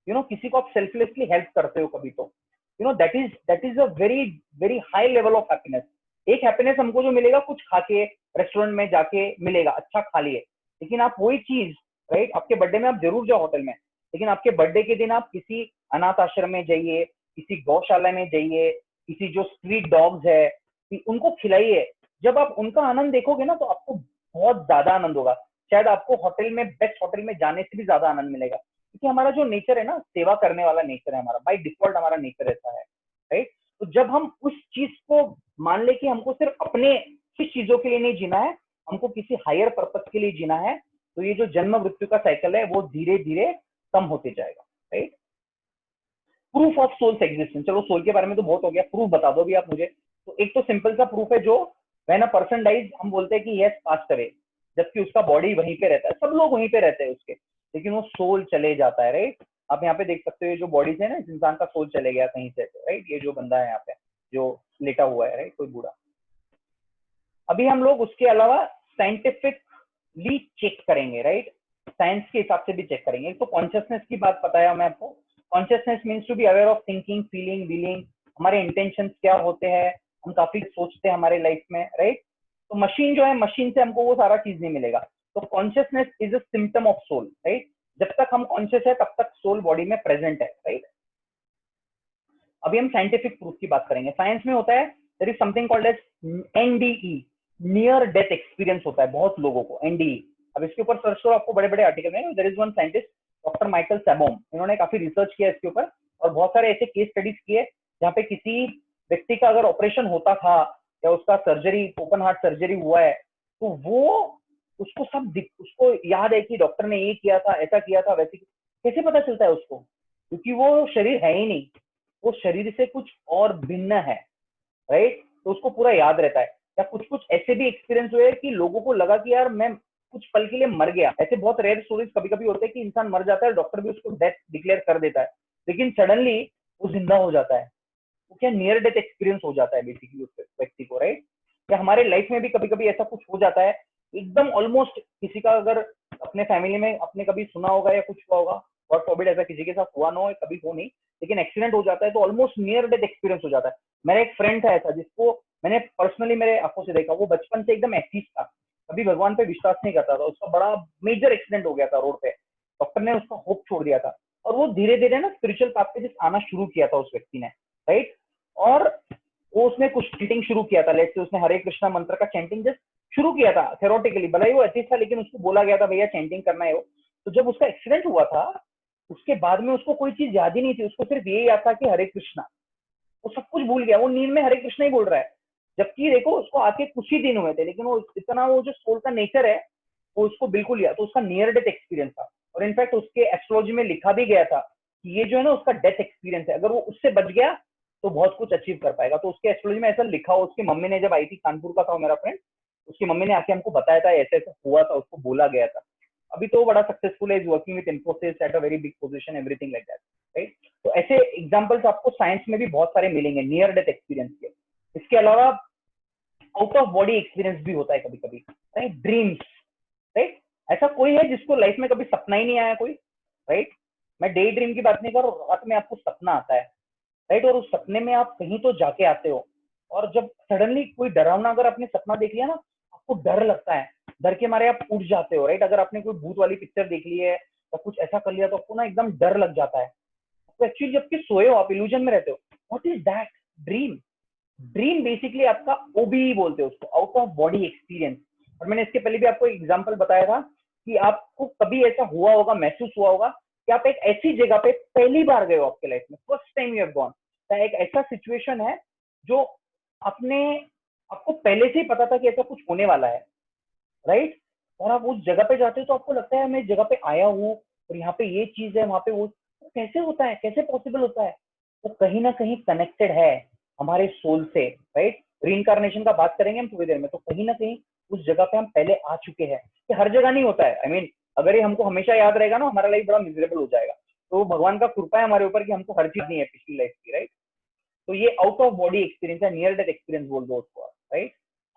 किसी को आप सेल्फलेसली हेल्प करते हो कभी, तो that is a very very high level of happiness. एक हैप्पीनेस हमको जो मिलेगा कुछ खा के, रेस्टोरेंट में जाके मिलेगा, अच्छा खा लिए, लेकिन आप वही चीज, राइट, आपके बर्थडे में आप जरूर जाओ होटल में, लेकिन आपके बर्थडे के दिन आप किसी अनाथ आश्रम में जाइए, किसी गौशाला में जाइए, किसी जो स्ट्रीट डॉग्स है उनको खिलाइए। जब आप उनका आनंद देखोगे ना, तो आपको बहुत ज्यादा आनंद होगा। शायद आपको होटल में, बेस्ट होटल में जाने से भी ज्यादा आनंद मिलेगा, क्योंकि हमारा जो नेचर है ना, सेवा करने वाला नेचर है हमारा, बाय डिफॉल्ट हमारा नेचर ऐसा है, राइट। तो जब हम उस चीज को मान ले कि हमको सिर्फ अपने किस चीजों के लिए नहीं जीना है, हमको किसी हायर पर्पज के लिए जीना है, तो ये जो जन्म मृत्यु का साइकिल है वो धीरे धीरे कम होते जाएगा, right. Proof of soul's existence, चलो सोल के बारे में तो बहुत हो गया, प्रूफ बता दो भी आप मुझे तो एक तो सिंपल सा प्रूफ है जो व्हेन अ पर्सन डाइज हम बोलते हैं कि यस पास्ट अवे, जबकि उसका बॉडी वहीं पे रहता है, सब लोग वहीं पे रहते हैं उसके, लेकिन वो सोल चले जाता है, राइट। आप यहाँ पे देख सकते हो ये जो बॉडी है ना, इस इंसान का सोल चले गया कहीं से, राइट। ये जो बंदा है यहाँ पे जो लेटा हुआ है, राइट, कोई बूढ़ा। अभी हम लोग उसके अलावा साइंटिफिकली चेक करेंगे, राइट, साइंस के हिसाब से भी चेक करेंगे। तो कॉन्शियसनेस की बात बताया मैं आपको। Consciousness means to be aware of thinking, feeling, dealing, हमारे इंटेंशंस क्या होते हैं, हम काफी सोचते हैं हमारे लाइफ में, राइट। तो मशीन जो है, मशीन से हमको वो सारा चीज नहीं मिलेगा। तो consciousness is a symptom of soul, right. जब तक हम कॉन्शियस है तब तक सोल बॉडी में प्रेजेंट है, राइट। अभी हम साइंटिफिक प्रूफ की बात करेंगे। साइंस में होता है there is something called as NDE, near death experience होता है बहुत लोगों को, एनडीई। अब इसके ऊपर सर्च करो, आपको बड़े बड़े आर्टिकल में। There is one scientist doctor Michael Sabom, इन्होंने काफी रिसर्च किया इसके ऊपर और बहुत सारे ऐसे केस स्टडीज किए जहाँ पे किसी व्यक्ति का अगर ऑपरेशन होता था या उसका सर्जरी, ओपन हार्ट सर्जरी हुआ है, तो वो उसको उसको याद है कि डॉक्टर ने ये किया था, ऐसा किया था, वैसे कैसे पता चलता है उसको? क्योंकि वो शरीर है ही नहीं, वो शरीर से कुछ और भिन्न है, राइट। तो उसको पूरा याद रहता है। या कुछ कुछ ऐसे भी एक्सपीरियंस हुए कि लोगों को लगा कि यार मैं कुछ पल के लिए मर गया। ऐसे बहुत रेयर स्टोरीज कभी कभी होते हैं कि इंसान मर जाता है, डॉक्टर भी उसको डेथ डिक्लेयर कर देता है, लेकिन सडनली वो जिंदा हो जाता है। वो क्या नियर डेथ एक्सपीरियंस हो जाता है बेसिकली उस व्यक्ति को, राइट। या हमारे लाइफ में भी कभी कभी ऐसा कुछ हो जाता है, एकदम ऑलमोस्ट किसी का, अगर अपने फैमिली में आपने कभी सुना होगा या कुछ हुआ होगा, गॉड फॉरबिड ऐसा किसी के साथ हुआ ना हो, कभी हो नहीं, लेकिन एक्सीडेंट हो जाता है तो ऑलमोस्ट नियर डेथ एक्सपीरियंस हो जाता है। मेरा एक फ्रेंड था ऐसा, जिसको मैंने पर्सनली मेरे आंखों से देखा। वो बचपन से एकदम एथीस्ट था, कभी भगवान पे विश्वास नहीं करता था। उसका बड़ा मेजर एक्सीडेंट हो गया था रोड पे, डॉक्टर ने उसका होप छोड़ दिया था, और वो धीरे धीरे ना स्पिरिचुअल पाथ पे आना शुरू किया था उस व्यक्ति ने, राइट। और वो उसने कुछ चैंटिंग शुरू किया था, लेट्स से उसने हरे कृष्णा मंत्र का चैंटिंग जस्ट शुरू किया था थेरोटिकली, भले ही वो एथिस्ट था, लेकिन उसको बोला गया था भैया चैंटिंग करना है वो। तो जब उसका एक्सीडेंट हुआ था, उसके बाद में उसको कोई चीज याद ही नहीं थी, उसको सिर्फ ये याद था कि हरे कृष्णा। वो सब कुछ भूल गया, वो नींद में हरे कृष्णा ही बोल रहा है। जबकि देखो उसको आके कुछ ही दिन हुए थे, लेकिन वो इतना, वो जो सोल का नेचर है वो उसको बिल्कुल याद। तो उसका नियर डेथ एक्सपीरियंस था, और इनफैक्ट उसके एस्ट्रोलॉजी में लिखा भी गया था कि ये जो है ना उसका डेथ एक्सपीरियंस है, अगर वो उससे बच गया तो बहुत कुछ अचीव कर पाएगा। तो उसके एस्ट्रोलॉजी में ऐसा लिखा हो। उसकी मम्मी ने जब आई थी, कानपुर का था मेरा फ्रेंड, उसकी मम्मी ने आके हमको बताया था ऐसे ऐसे हुआ था, उसको बोला गया था। अभी तो बड़ा सक्सेसफुल है, is working with Infosys at a very big position, everything like that, right. तो ऐसे एग्जांपल्स आपको साइंस में भी बहुत सारे मिलेंगे नियर डेथ एक्सपीरियंस के। इसके अलावा आउट ऑफ बॉडी एक्सपीरियंस भी होता है कभी कभी, राइट। Dreams, right. ऐसा कोई है जिसको लाइफ में कभी सपना ही नहीं आया कोई, राइट। मैं डे ड्रीम की बात नहीं कर रहा हूँ, रात में आपको सपना आता है, राइट। और उस सपने में आप कहीं तो जाके आते हो, और जब सडनली कोई डरावना अगर आपने सपना देख लिया ना, आपको डर लगता है, डर के मारे आप उठ जाते हो, राइट। अगर आपने कोई भूत वाली पिक्चर देख ली है या कुछ ऐसा कर लिया तो आपको ना एकदम डर लग जाता है। तो एक्चुअली जबकि सोए हो, आप इल्यूजन में रहते हो। What is that? Dream. Dream basically आपका ओबी बोलते हैं उसको, आउट ऑफ बॉडी एक्सपीरियंस। और मैंने इसके पहले भी आपको एग्जांपल बताया था कि आपको कभी ऐसा हुआ होगा, महसूस हुआ होगा कि आप एक ऐसी जगह पे पहली बार गए हो आपके लाइफ में, first time you have gone. एक ऐसा सिचुएशन है जो आपने, आपको पहले से ही पता था कि ऐसा कुछ होने वाला है, राइट। और आप उस जगह पे जाते हो तो आपको लगता है मैं इस जगह पे आया हूँ और यहाँ पे ये चीज है, वहां पे वो। तो कैसे होता है, कैसे पॉसिबल होता है? वो कहीं ना कहीं कनेक्टेड है हमारे सोल से, राइट। रीइंकारनेशन का बात करेंगे हम थोड़ी देर में, तो कहीं ना कहीं उस जगह पे हम पहले आ चुके हैं। कि हर जगह नहीं होता है, आई मीन अगर ये हमको हमेशा याद रहेगा ना, हमारा लाइफ बड़ा मिजरेबल हो जाएगा। तो भगवान का कृपा है हमारे ऊपर कि हमको हर चीज नहीं है पिछली लाइफ की, राइट। तो ये आउट ऑफ बॉडी एक्सपीरियंस है, नियर डेथ एक्सपीरियंस बोल दो उसको, राइट।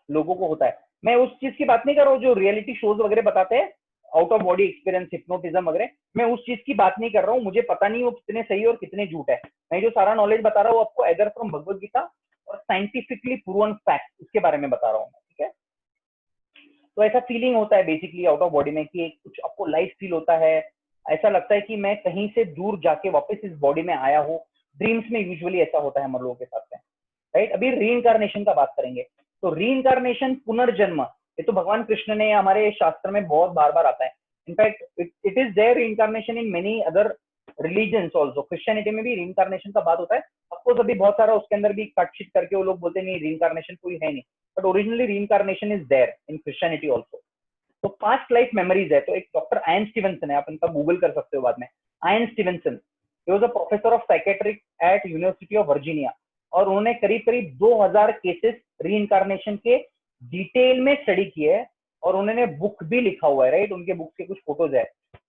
लोगों को होता है। मैं उस चीज की बात नहीं कर रहा हूँ जो रियलिटी शोज वगैरह बताते हैं, out of body experience, hypnotism वगैरह। मैं उस चीज की बात नहीं कर रहा हूँ, मुझे पता नहीं वो कितने सही और कितने झूठ है। मैं जो सारा नॉलेज बता रहा हूँ आपको एदर फ्रॉम भगवत गीता और साइंटिफिकली प्रूवन फैक्ट, उसके बारे में बता रहा हूँ, ठीक है। तो ऐसा फीलिंग होता है बेसिकली आउट ऑफ बॉडी में कि कुछ आपको लाइफ फील होता है, ऐसा लगता है कि मैं कहीं से दूर जाके वापस इस बॉडी में आया हूँ। ड्रीम्स में यूजुअली ऐसा होता है हम लोगों के साथ में, राइट। अभी रीइंकारनेशन का बात करेंगे। तो रीइंकारनेशन, पुनर्जन्म, ये तो भगवान कृष्ण ने हमारे शास्त्र में बहुत बार बार आता है। In fact it is there reincarnation in many other religions also. Christianity में भी रीइंकारनेशन का बात होता है। आपको अभी बहुत सारा उसके अंदर भी कट शिट करके वो लोग बोलते नहीं रीइंकारनेशन कोई है नहीं, but originally reincarnation is there in Christianity also. तो पास्ट लाइफ मेमोरीज है। तो एक डॉक्टर आयन स्टीवनसन है, आप इनका गूगल कर सकते हो बाद में। Ion Stevenson, he was a professor of psychiatric at University of Virginia. और उन्होंने करीब करीब 2000 केसेस रीइंकारनेशन के डिटेल में स्टडी किए है, और उन्होंने बुक भी लिखा हुआ है, राइट। उनके बुक के कुछ फोटोज है।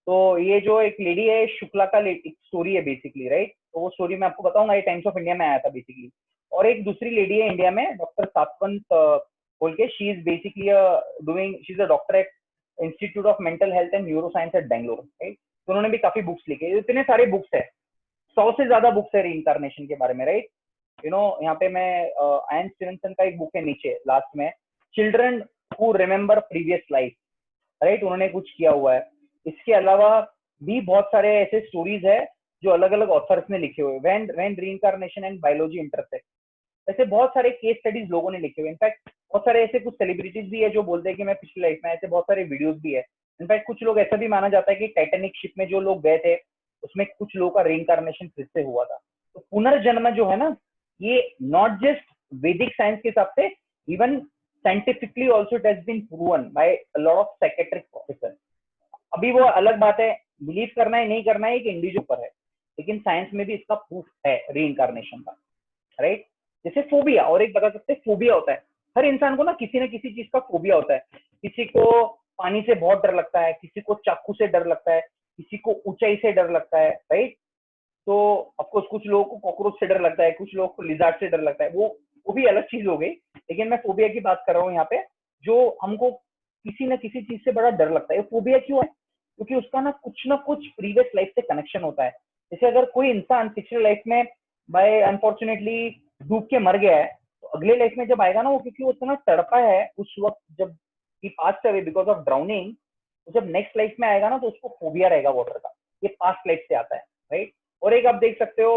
तो ये जो एक लेडी है, शुक्ला का एक स्टोरी है बेसिकली, राइट। तो वो स्टोरी मैं आपको बताऊंगा, ये टाइम्स ऑफ इंडिया में आया था बेसिकली। और एक दूसरी लेडी है इंडिया में, डॉक्टर सातवंत बोल के, she is basically doing, she is a doctor at institute of mental health and neuro science at Bangalore, right. तो उन्होंने भी काफी बुक्स लिखे, इतने सारे बुक्स है, 100 से ज्यादा बुक्स है रीइंकारनेशन के बारे में, राइट। यहाँ पे मैं आयन स्टीवनसन का एक बुक है नीचे लास्ट में, children who remember previous life, right. उन्होंने कुछ किया हुआ है। इसके अलावा भी बहुत सारे ऐसे स्टोरीज है जो अलग अलग ऑथर्स ने लिखे हुए, when reincarnation and biology intersect, ऐसे बहुत सारे केस स्टडीज लोगों ने लिखे हुए। इनफैक्ट बहुत सारे ऐसे कुछ सेलिब्रिटीज भी है जो बोलते हैं कि मैं पिछली लाइफ में, ऐसे बहुत सारे वीडियोस भी है। इनफैक्ट कुछ लोग ऐसा भी माना जाता है कि टाइटैनिक शिप में जो लोग गए थे उसमें कुछ लोगों का रीइंकारनेशन फिर से हुआ था। तो पुनर्जन्म जो है ना, ये नॉट जस्ट वैदिक साइंस के हिसाब से, even scientifically also it has been proven by a lot of psychiatric professor. अभी वो अलग बात है, बिलीव करना है नहीं करना है एक इंडिविजुअल पर है, लेकिन साइंस में भी इसका प्रूफ है रीइंकारनेशन का, राइट। जैसे फोबिया, और एक बता सकते हैं फोबिया होता है, हर इंसान को ना किसी चीज का फोबिया होता है। किसी को पानी से बहुत डर लगता है, किसी को चाकू से डर लगता है, किसी को ऊंचाई से डर लगता है, राइट। तो ऑफकोर्स कुछ लोगों को कॉकरोच से डर लगता है, कुछ लोगों को लिजार्ड से डर लगता है, वो भी अलग चीज हो गई। लेकिन मैं फोबिया की बात कर रहा हूँ यहाँ पे, जो हमको किसी न किसी चीज से बड़ा डर लगता है। फोबिया क्यों है? क्योंकि उसका ना कुछ प्रीवियस लाइफ से कनेक्शन होता है। जैसे अगर कोई इंसान पिछले लाइफ में बाय अनफॉर्चुनेटली डूब के मर गया है, तो अगले लाइफ में जब आएगा ना वो, क्योंकि वो इतना तड़पा है उस वक्त जब he passed away because of drowning, तो जब नेक्स्ट लाइफ में आएगा ना तो उसको फोबिया रहेगा वाटर का। ये पास्ट लाइफ से आता है, राइट। और एक आप देख सकते हो,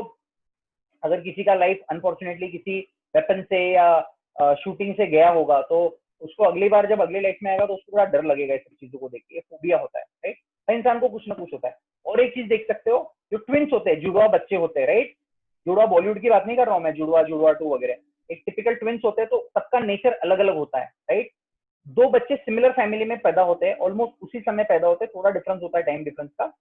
अगर किसी का लाइफ अनफॉर्चुनेटली किसी वेपन से या शूटिंग से गया होगा, तो उसको अगली बार जब अगली लाइफ में आएगा तो उसको बड़ा डर लगेगा इस सब चीजों को देख के। ये फोबिया होता है, राइट। हर इंसान को कुछ ना कुछ होता है। और एक चीज देख सकते हो, जो ट्विंस होते हैं, जुड़वा बच्चे होते हैं, राइट। जुड़वा बॉलीवुड की बात नहीं कर रहा हूँ मैं, जुड़वा जुड़वा 2 वगैरह, एक टिपिकल ट्विंस होते हैं, तो सबका नेचर अलग अलग होता है, राइट। दो बच्चे सिमिलर फैमिली में पैदा होते हैं, ऑलमोस्ट उसी समय पैदा होते हैं, थोड़ा डिफरेंस होता है टाइम डिफरेंस का,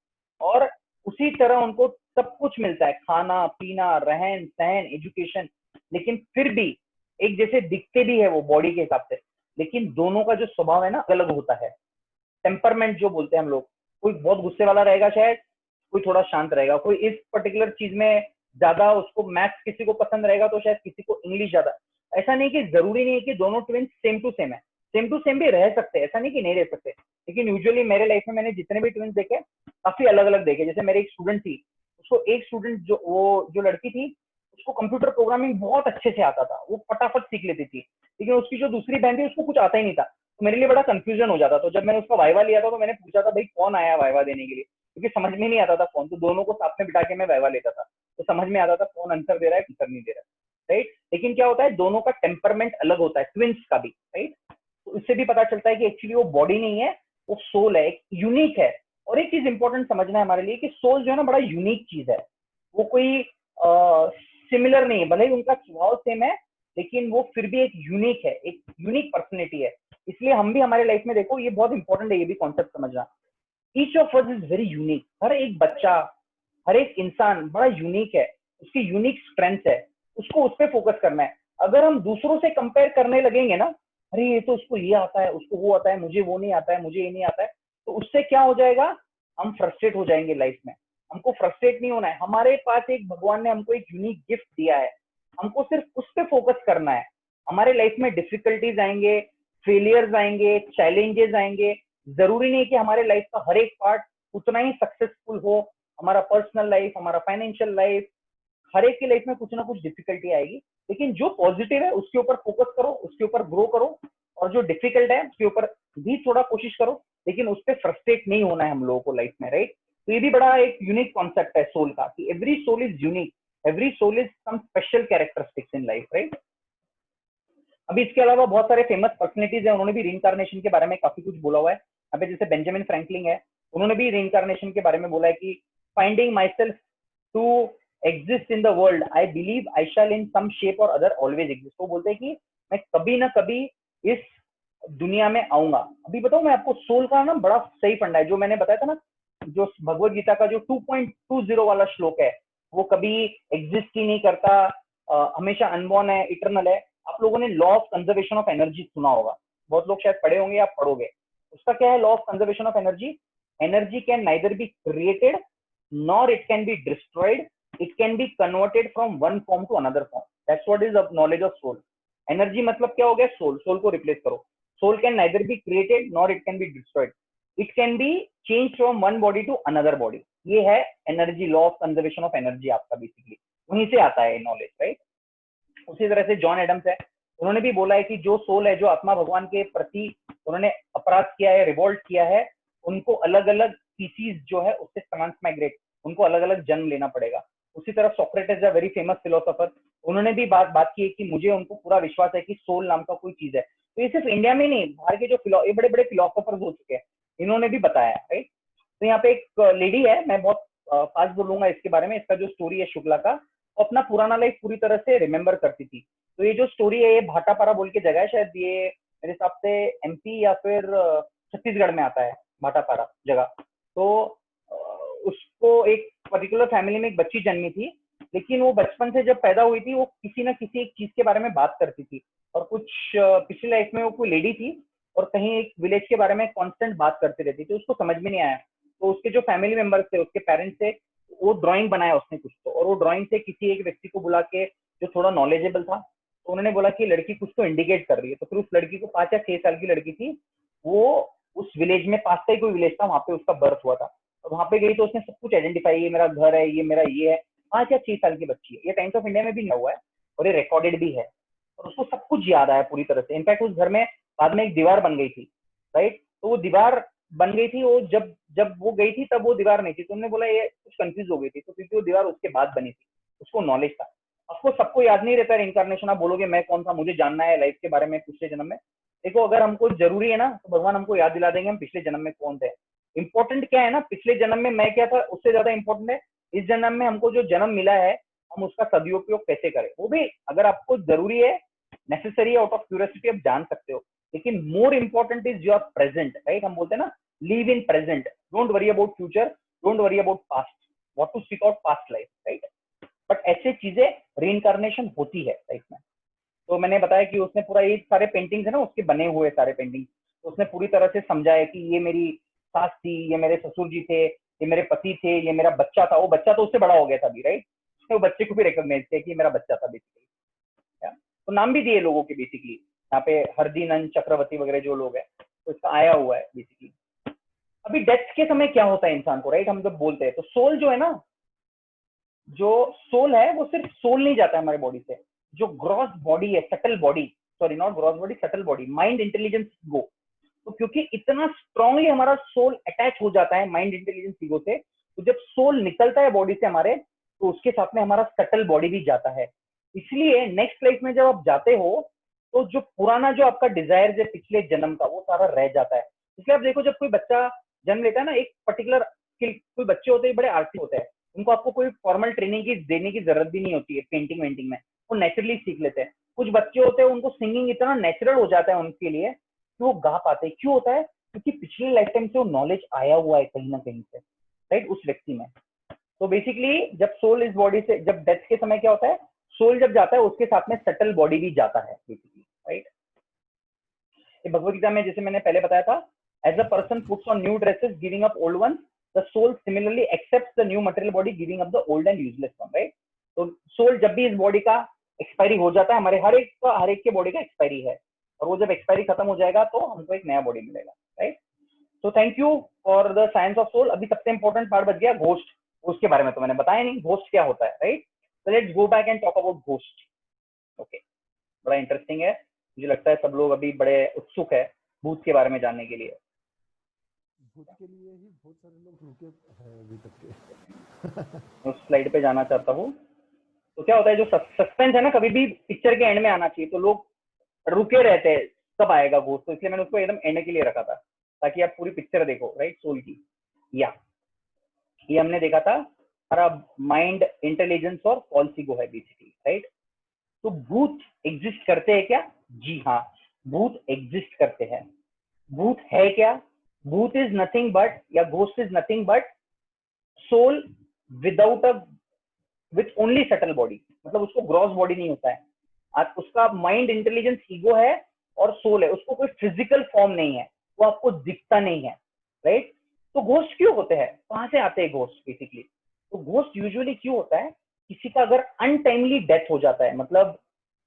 और उसी तरह उनको सब कुछ मिलता है, खाना पीना, रहन सहन, एजुकेशन, लेकिन फिर भी एक जैसे दिखते भी है वो बॉडी के हिसाब से, लेकिन दोनों का जो स्वभाव है ना अलग होता है। टेम्परमेंट जो बोलते हैं हम लोग, कोई बहुत गुस्से वाला रहेगा शायद, कोई थोड़ा शांत रहेगा, कोई इस पर्टिकुलर चीज में ज्यादा, उसको मैथ्स किसी को पसंद रहेगा तो शायद किसी को इंग्लिश ज्यादा। ऐसा नहीं कि जरूरी नहीं है कि दोनों ट्विंस सेम टू सेम है, सेम टू सेम भी रह सकते हैं, ऐसा नहीं कि नहीं रह सकते। लेकिन यूजुअली मेरे लाइफ में मैंने जितने भी ट्विंस देखे काफी अलग अलग देखे। जैसे मेरी एक स्टूडेंट थी, उसको एक स्टूडेंट जो लड़की थी, उसको कंप्यूटर प्रोग्रामिंग बहुत अच्छे से आता था, वो फटाफट सीख लेती थी। लेकिन उसकी जो दूसरी बहन थी उसको कुछ आता ही नहीं था, तो मेरे लिए बड़ा कंफ्यूजन हो जाता। तो जब मैंने उसका वाइवा लिया था तो मैंने पूछा था भाई कौन आया वाइवा देने के लिए, क्योंकि समझ में नहीं आता था कौन, तो दोनों को साथ में बिठा के मैं वाइवा लेता था, तो समझ में आता था कौन आंसर दे रहा है आंसर नहीं दे रहा है, राइट। लेकिन क्या होता है, दोनों का टेम्परमेंट अलग होता है, ट्विंस का भी, राइट। तो इससे भी पता चलता है कि एक्चुअली वो बॉडी नहीं है, वो सोल है, एक यूनिक है। और एक चीज इंपॉर्टेंट समझना है हमारे लिए कि सोल जो है ना बड़ा यूनिक चीज है, वो कोई सिमिलर नहीं है, भले ही उनका स्वभाव सेम है, लेकिन वो फिर भी एक यूनिक है, एक यूनिक पर्सनैलिटी है। इसलिए हम भी हमारे लाइफ में देखो, ये बहुत इंपॉर्टेंट है ये भी कॉन्सेप्ट समझना, each of us is very unique. हर एक बच्चा, हर एक इंसान बड़ा यूनिक है, उसकी यूनिक स्ट्रेंथ है, उसको उस पर फोकस करना है। अगर हम दूसरों से कंपेयर करने लगेंगे ना, अरे ये तो उसको ये आता है, उसको वो आता है, मुझे वो नहीं आता है, मुझे ये नहीं आता है, तो उससे क्या हो जाएगा, हम फ्रस्ट्रेट हो जाएंगे लाइफ में। हमको फ्रस्ट्रेट नहीं होना है, हमारे पास एक भगवान ने हमको एक यूनिक गिफ्ट दिया है, हमको सिर्फ उस पर फोकस करना है। हमारे लाइफ में डिफिकल्टीज आएंगे, फेलियर्स आएंगे, चैलेंजेस आएंगे, जरूरी नहीं कि हमारे लाइफ का हर एक पार्ट उतना ही सक्सेसफुल हो। हमारा पर्सनल लाइफ, हमारा फाइनेंशियल लाइफ, हर एक की लाइफ में कुछ ना कुछ डिफिकल्टी आएगी, लेकिन जो पॉजिटिव है उसके ऊपर फोकस करो, उसके ऊपर ग्रो करो, और जो डिफिकल्ट है उसके ऊपर भी थोड़ा कोशिश करो, लेकिन उस पर फ्रस्ट्रेट नहीं होना है हम लोगों को लाइफ में, राइट। तो ये भी बड़ा एक यूनिक कॉन्सेप्ट है सोल का, कि every soul is unique, every soul is some special characteristics in life, right. अभी इसके अलावा बहुत सारे फेमस पर्सनैलिटीज है, उन्होंने भी रीइंकारनेशन के बारे में काफी कुछ बोला हुआ है। अभी जैसे बेंजामिन फ्रैंकलिन है, उन्होंने भी रीइंकारनेशन के बारे में बोला है कि finding myself to exist in the world, I believe I shall in some shape or other always exist. वो बोलते हैं कि मैं कभी ना कभी इस दुनिया में आऊंगा। अभी बताऊं मैं आपको, सोल का ना बड़ा सही फंडा है, जो मैंने बताया था ना, जो भगवत गीता का जो 2.20 वाला श्लोक है, वो कभी एग्जिस्ट ही नहीं करता, हमेशा अनबॉर्न है, इटर्नल है। आप लोगों ने law of conservation of energy सुना होगा, बहुत लोग शायद पढ़े होंगे या पढ़ोगे। उसका क्या है law of conservation of energy? Energy can neither be created nor it can be destroyed, it can be converted from one form to another form. That's what is knowledge of soul. Energy मतलब क्या हो गया? Soul. Soul को replace करो। Soul can neither be created nor it can be destroyed, it can be change from one body to another body. ये है energy, law of conservation of energy आपका basically वहीं से आता है नॉलेज, राइट। उसी तरह से जॉन एडम्स है, उन्होंने भी बोला है कि जो सोल है, जो आत्मा भगवान के प्रति उन्होंने अपराध किया है, रिवोल्ट किया है, उनको अलग अलग स्पीसीज जो है उससे ट्रांसमाइग्रेट, उनको अलग अलग जन्म लेना पड़ेगा। उसी तरह सोक्रेटिस है वेरी फेमस फिलोसोफर, उन्होंने भी बात की है कि मुझे उनको पूरा विश्वास है कि सोल नाम का कोई चीज है। तो ये सिर्फ इंडिया में नहीं, बाहर के जो बड़े बड़े फिलोसोफर्स हो चुके हैं इन्होंने भी बताया, राइट। तो यहाँ पे एक लेडी है, मैं बहुत फास्ट बोलूंगा इसके बारे में। इसका जो स्टोरी है शुक्ला का, वो अपना पुराना लाइफ पूरी तरह से रिमेम्बर करती थी। तो ये जो स्टोरी है, ये भाटापारा बोल के जगह है, शायद ये मेरे हिसाब से एमपी या फिर छत्तीसगढ़ में आता है भाटापारा जगह। तो उसको एक पर्टिकुलर फैमिली में एक बच्ची जन्मी थी, लेकिन वो बचपन से जब पैदा हुई थी वो किसी ना किसी एक चीज के बारे में बात करती थी। और कुछ पिछली लाइफ में वो कोई लेडी थी और कहीं एक विलेज के बारे में कांस्टेंट बात करती रहती थी, उसको समझ में नहीं आया। तो उसके जो फैमिली मेंबर्स थे, उसके पेरेंट्स थे, वो ड्राइंग बनाया उसने कुछ तो, और वो ड्राइंग से किसी एक व्यक्ति को बुला के जो थोड़ा नॉलेजेबल था, तो उन्होंने बोला कि लड़की कुछ तो इंडिकेट कर रही है। तो फिर उस लड़की को 5 या 6 साल की लड़की थी, वो उस विलेज में, पास का ही कोई विलेज था, वहां पे उसका बर्थ हुआ था। और वहां पे गई तो उसने सब कुछ आइडेंटिफाई, ये मेरा घर है, ये मेरा ये है। 5 या 6 साल की बच्ची है, ये टाइम्स ऑफ इंडिया में भी लिखा हुआ है और ये रिकॉर्डेड भी है। और उसको सब कुछ याद आया पूरी तरह से। इनफैक्ट उस घर में बाद में एक दीवार बन गई थी, राइट। तो वो दीवार बन गई थी, वो जब वो गई थी तब वो दीवार नहीं थी। तो उन्होंने बोला ये कुछ कंफ्यूज हो गई थी, तो क्योंकि वो दीवार उसके बाद बनी थी, उसको नॉलेज था। आपको सबको याद नहीं रहता रिइंकार्नेशन। आप बोलोगे मैं कौन था, मुझे जानना है लाइफ के बारे में पिछले जन्म में। देखो अगर हमको जरूरी है ना, तो भगवान हमको याद दिला देंगे हम पिछले जन्म में कौन थे। इंपॉर्टेंट क्या है ना, पिछले जन्म में मैं क्या था उससे ज्यादा इंपॉर्टेंट है इस जन्म में हमको जो जन्म मिला है हम उसका सदुपयोग कैसे करें। वो भी अगर आपको जरूरी है, नेसेसरी है, आउट ऑफ क्यूरियोसिटी आप जान सकते हो, लेकिन more important is your present, right. हम बोलते हैं ना live in present, don't worry about future, don't worry about past, what to speak out past life, right. But ऐसे चीजें रीइंकार्नेशन होती है लाइफ में। तो मैंने बताया कि उसने पूरा ये सारे पेंटिंग्स है ना उसके बने हुए सारे पेंटिंग्स, तो उसने पूरी तरह से समझा है कि ये मेरी सास थी, ये मेरे ससुर जी थे, ये मेरे पति थे, ये मेरा बच्चा था। वो बच्चा तो उससे बड़ा हो गया था अभी, राइट। उसने वो बच्चे को भी रिकॉग्नाइज किया कि मेरा बच्चा था बेसिकली। तो नाम भी दिए लोगों के बेसिकली, यहाँ पे हरदीनंद चक्रवर्ती वगैरह जो लोग हैं, तो इसका आया हुआ है बेसिकली। अभी डेथ के समय क्या होता है इंसान को, राइट। हम जब बोलते हैं तो सोल जो है ना, जो सोल है वो सिर्फ सोल नहीं जाता है हमारे बॉडी से, जो ग्रॉस बॉडी है, subtle body, sorry not gross body, subtle body, mind intelligence ego. तो क्योंकि इतना स्ट्रांगली हमारा सोल अटैच हो जाता है माइंड इंटेलिजेंस ईगो से, तो जब सोल निकलता है बॉडी से हमारे, तो उसके साथ में हमारा सटल बॉडी भी जाता है। इसलिए नेक्स्ट लाइफ में जब आप जाते हो तो जो पुराना जो आपका डिजायर है पिछले जन्म का, वो सारा रह जाता है। इसलिए आप देखो जब कोई बच्चा जन्म लेता है ना, एक पर्टिकुलर स्किल, कोई बच्चे होते हैं बड़े आर्टिस्ट होते हैं, उनको आपको कोई फॉर्मल ट्रेनिंग की देने की जरूरत भी नहीं होती है पेंटिंग वेंटिंग में, वो नेचुरली सीख लेते हैं। कुछ बच्चे होते हैं उनको सिंगिंग इतना नेचुरल हो जाता है उनके लिए कि वो गा पाते हैं। क्यों होता है? क्योंकि पिछले लाइफ टाइम से वो नॉलेज आया हुआ है कहीं ना कहीं से, राइट, उस व्यक्ति में। तो बेसिकली जब सोल इस बॉडी से, जब डेथ के समय क्या होता है, सोल जब जाता है उसके साथ में सटल बॉडी भी जाता है बेसिकली, राइट। ये भगवत गीता में जैसे मैंने पहले बताया था, as a person puts on new dresses giving up old ones, the soul similarly accepts the new material body giving up the old and useless one, right. तो सोल जब भी इस बॉडी का एक्सपायरी हो जाता है, हमारे हर एक के बॉडी का एक्सपायरी है, और वो जब एक्सपायरी खत्म हो जाएगा तो हमको एक नया बॉडी मिलेगा, राइट। तो thank you for the science of soul. अभी सबसे इंपॉर्टेंट पार्ट बच गया घोस्ट। उसके बारे में तो मैंने बताया नहीं, घोस्ट क्या होता है, राइट। तो let's go back and talk about ghost. Okay, बड़ा इंटरेस्टिंग है, मुझे लगता है सब लोग अभी बड़े उत्सुक है भूत के बारे में जानने के लिए। भूत के लिए ही बहुत सारे लोग रुके हैं अभी तक के। उस स्लाइड पे जाना चाहता हूँ। तो क्या होता है, जो सस्पेंस है ना, कभी भी पिक्चर के एंड में आना चाहिए, तो लोग रुके रहते हैं कब आएगा घोस्ट। तो इसलिए मैंने उसको एकदम एंड के लिए रखा था ताकि आप पूरी पिक्चर देखो, राइट, सोल की। या ये हमने देखा था हमारा माइंड इंटेलिजेंस और फॉल्स ईगो है बेसिकली, राइट। तो भूत एग्जिस्ट करते हैं क्या? जी हाँ, भूत एग्जिस्ट करते हैं। भूत है क्या? भूत इज नथिंग बट, या ghost is nothing but soul without a with only subtle body, मतलब उसको ग्रॉस बॉडी नहीं होता है। आज उसका माइंड, इंटेलिजेंस, ईगो है और सोल है, उसको कोई फिजिकल फॉर्म नहीं है, वो आपको दिखता नहीं है, राइट। तो घोस्ट क्यों होते हैं, कहाँ से आते हैं घोस्ट बेसिकली? तो घोस्ट यूजुअली क्यों होता है, किसी का अगर अनटाइमली डेथ हो जाता है, मतलब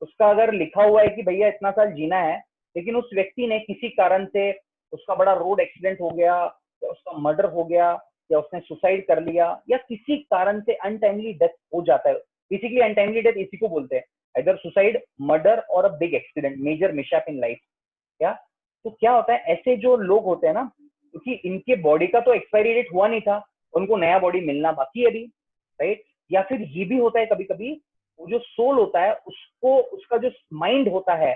उसका अगर लिखा हुआ है कि भैया इतना साल जीना है, लेकिन उस व्यक्ति ने किसी कारण से, उसका बड़ा रोड एक्सीडेंट हो गया, या उसका मर्डर हो गया, या उसने सुसाइड कर लिया, या किसी कारण से अनटाइमली डेथ हो जाता है। बेसिकली अनटाइमली डेथ इसी को बोलते हैं, इधर सुसाइड, मर्डर और a big accident, major mishap in life. क्या? तो क्या होता है, ऐसे जो लोग होते हैं ना, क्योंकि इनके बॉडी का तो एक्सपायरी डेट हुआ नहीं था, उनको नया बॉडी मिलना बाकी है अभी, राइट। या फिर ये भी होता है कभी कभी, वो जो सोल होता है उसको, उसका जो माइंड होता है,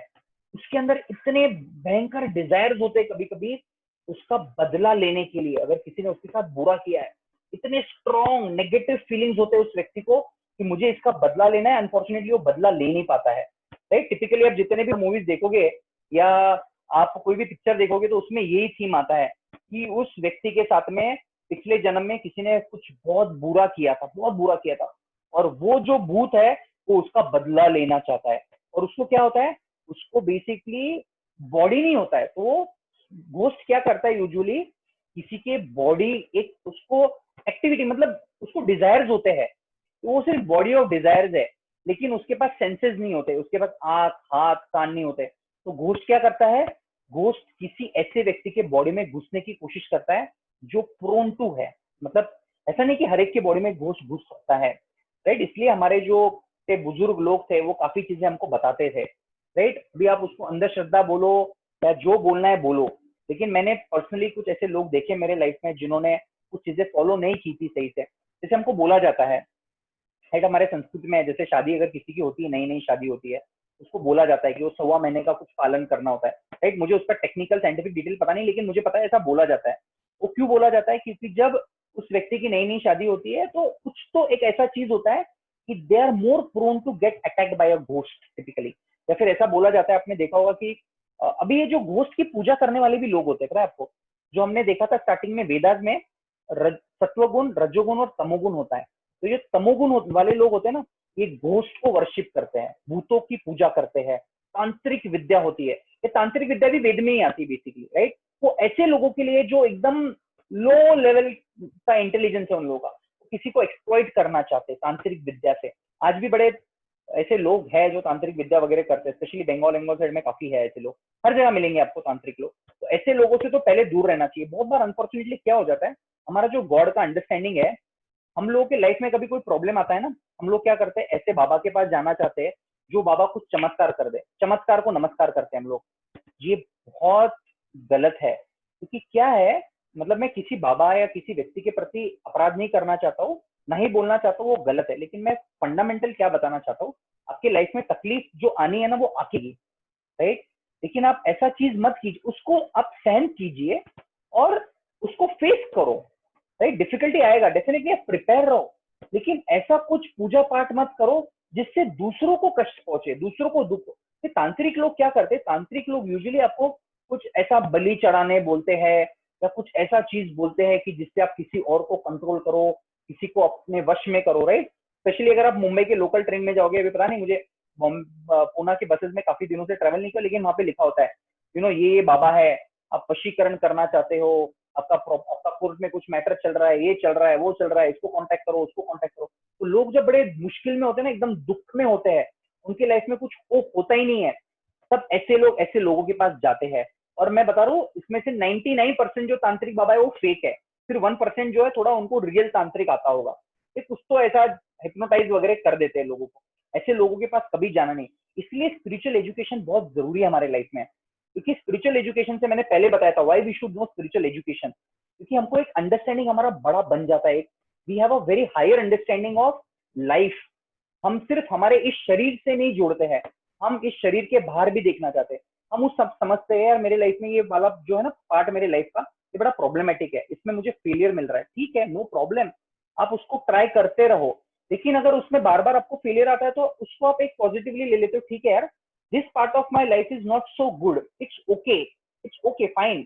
उसके अंदर इतने भयंकर डिजायर्स होते हैं कभी कभी उसका बदला लेने के लिए, अगर किसी ने उसके साथ बुरा किया है, इतने स्ट्रॉन्ग नेगेटिव फीलिंग्स होते हैं उस व्यक्ति को कि मुझे इसका बदला लेना है। अनफॉर्चुनेटली वो बदला ले नहीं पाता है, राइट। टिपिकली आप जितने भी मूवीज देखोगे या आप कोई भी पिक्चर देखोगे तो उसमें यही थीम आता है कि उस व्यक्ति के साथ में पिछले जन्म में किसी ने कुछ बहुत बुरा किया था, बहुत बुरा किया था, और वो जो भूत है वो उसका बदला लेना चाहता है। और उसको क्या होता है, उसको बेसिकली बॉडी नहीं होता है, तो घोस्ट क्या करता है यूजुअली, किसी के बॉडी, एक उसको एक्टिविटी, मतलब उसको डिजायर्स होते हैं, तो वो सिर्फ बॉडी ऑफ डिजायर्स है, लेकिन उसके पास सेंसेस नहीं होते, उसके पास आंख, हाथ, कान नहीं होते। तो घोस्ट क्या करता है, घोस्ट किसी ऐसे व्यक्ति के बॉडी में घुसने की कोशिश करता है जो प्रोन टू है, मतलब ऐसा नहीं कि हर एक के बॉडी में घोस्ट घुस सकता है, राइट। इसलिए हमारे जो बुजुर्ग लोग थे वो काफी चीजें हमको बताते थे, राइट। अभी आप उसको अंधश्रद्धा बोलो या जो बोलना है बोलो, लेकिन मैंने पर्सनली कुछ ऐसे लोग देखे मेरे लाइफ में जिन्होंने कुछ चीजें फॉलो नहीं की थी सही से। जैसे हमको बोला जाता है, राइट, हमारे संस्कृति में जैसे शादी अगर किसी की होती है, नई नई शादी होती है, उसको बोला जाता है कि वो 1.25 महीने का कुछ पालन करना होता है, राइट। मुझे उसका टेक्निकल साइंटिफिक डिटेल पता नहीं, लेकिन मुझे पता है ऐसा बोला जाता है। वो क्यों बोला जाता है, क्योंकि जब उस व्यक्ति की नई नई शादी होती है तो कुछ तो एक ऐसा चीज होता है कि they are more prone to get attacked by a ghost typically. या फिर ऐसा बोला जाता है, आपने देखा होगा कि अभी ये जो घोस्ट की पूजा करने वाले भी लोग होते हैं, पता है आपको, जो हमने देखा था स्टार्टिंग में वेदास में, सत्वगुण, रजोगुण और तमोगुण होता है। तो ये तमोगुण वाले लोग होते हैं ना, ये घोस्ट को वर्शिप करते हैं, भूतों की पूजा करते हैं, तांत्रिक विद्या होती है, ये तांत्रिक विद्या भी वेद में ही आती है बेसिकली, राइट। वो ऐसे लोगों के लिए जो एकदम लो लेवल का इंटेलिजेंस है उन लोगों का, किसी को एक्सप्लॉइट करना चाहते हैं तांत्रिक विद्या से। आज भी बड़े ऐसे लोग हैं जो तांत्रिक विद्या वगैरह करते हैं, स्पेशली बंगाल साइड में काफी है ऐसे लोग, हर जगह मिलेंगे आपको तांत्रिक लोग। तो ऐसे लोगों से तो पहले दूर रहना चाहिए। बहुत बार अनफॉर्चुनेटली क्या हो जाता है, हमारा जो गॉड का अंडरस्टैंडिंग है, हम लोगों के लाइफ में कभी कोई प्रॉब्लम आता है ना, हम लोग क्या करते हैं, ऐसे बाबा के पास जाना चाहते हैं जो बाबा कुछ चमत्कार कर दे, चमत्कार को नमस्कार करते हैं हम लोग। ये बहुत गलत है, क्योंकि क्या है, मतलब मैं किसी बाबा या किसी व्यक्ति के प्रति अपराध नहीं करना चाहता हूँ, ना ही बोलना चाहता हूँ वो गलत है, लेकिन मैं फंडामेंटल क्या बताना चाहता हूँ, आपके लाइफ में तकलीफ जो आनी है ना वो आएगी, राइट। लेकिन आप ऐसा चीज मत कीजिए, उसको आप सहन कीजिए और उसको फेस करो, राइट। डिफिकल्टी आएगा डेफिनेटली, आप प्रिपेयर रहो, लेकिन ऐसा कुछ पूजा पाठ मत करो जिससे दूसरों को कष्ट पहुंचे, दूसरों को दुख। तांत्रिक लोग क्या करते हैं, तांत्रिक लोग यूजुअली आपको कुछ ऐसा बलि चढ़ाने बोलते हैं, या कुछ ऐसा चीज बोलते हैं कि जिससे आप किसी और को कंट्रोल करो, किसी को अपने वश में करो, राइट। स्पेशली अगर आप मुंबई के लोकल ट्रेन में जाओगे, अभी पता नहीं मुझे, पूना के बसेस में काफी दिनों से ट्रेवल नहीं किया, लेकिन वहां पे लिखा होता है, ये बाबा है, आप वशीकरण करना चाहते हो, आपका कोर्ट में कुछ मैटर चल रहा है, ये चल रहा है, वो चल रहा है, इसको कांटेक्ट करो, उसको कांटेक्ट करो। तो लोग जब बड़े मुश्किल में होते हैं ना, एकदम दुख में होते हैं, उनकी लाइफ में कुछ होप होता ही नहीं है, तब ऐसे लोग ऐसे लोगों के पास जाते हैं। और मैं बता रहा हूँ, इसमें से 99% जो तांत्रिक बाबा है वो फेक है, फिर 1% जो है थोड़ा उनको रियल तांत्रिक आता होगा, कुछ तो ऐसा हिप्नोटाइज वगैरह कर देते हैं लोगों को। ऐसे लोगों के पास कभी जाना नहीं। इसलिए स्पिरिचुअल एजुकेशन बहुत जरूरी है हमारे लाइफ में, क्योंकि स्पिरिचुअल एजुकेशन से, मैंने पहले बताया था why we should know spiritual education, क्योंकि हमको एक अंडरस्टैंडिंग हमारा बड़ा बन जाता है, we have a very higher understanding of life. हम सिर्फ हमारे इस शरीर से नहीं जोड़ते हैं, हम इस शरीर के बाहर भी देखना चाहते हैं। हम उस सब समझते हैं यार, मेरे लाइफ में ये वाला जो है ना पार्ट मेरे लाइफ का, ये बड़ा प्रॉब्लमेटिक है, इसमें मुझे फेलियर मिल रहा है, ठीक है, नो प्रॉब्लम, आप उसको ट्राई करते रहो। लेकिन अगर उसमें बार बार आपको फेलियर आता है तो उसको आप एक पॉजिटिवली ले लेते हो, ठीक है यार, this part of my life is not so good, it's okay fine,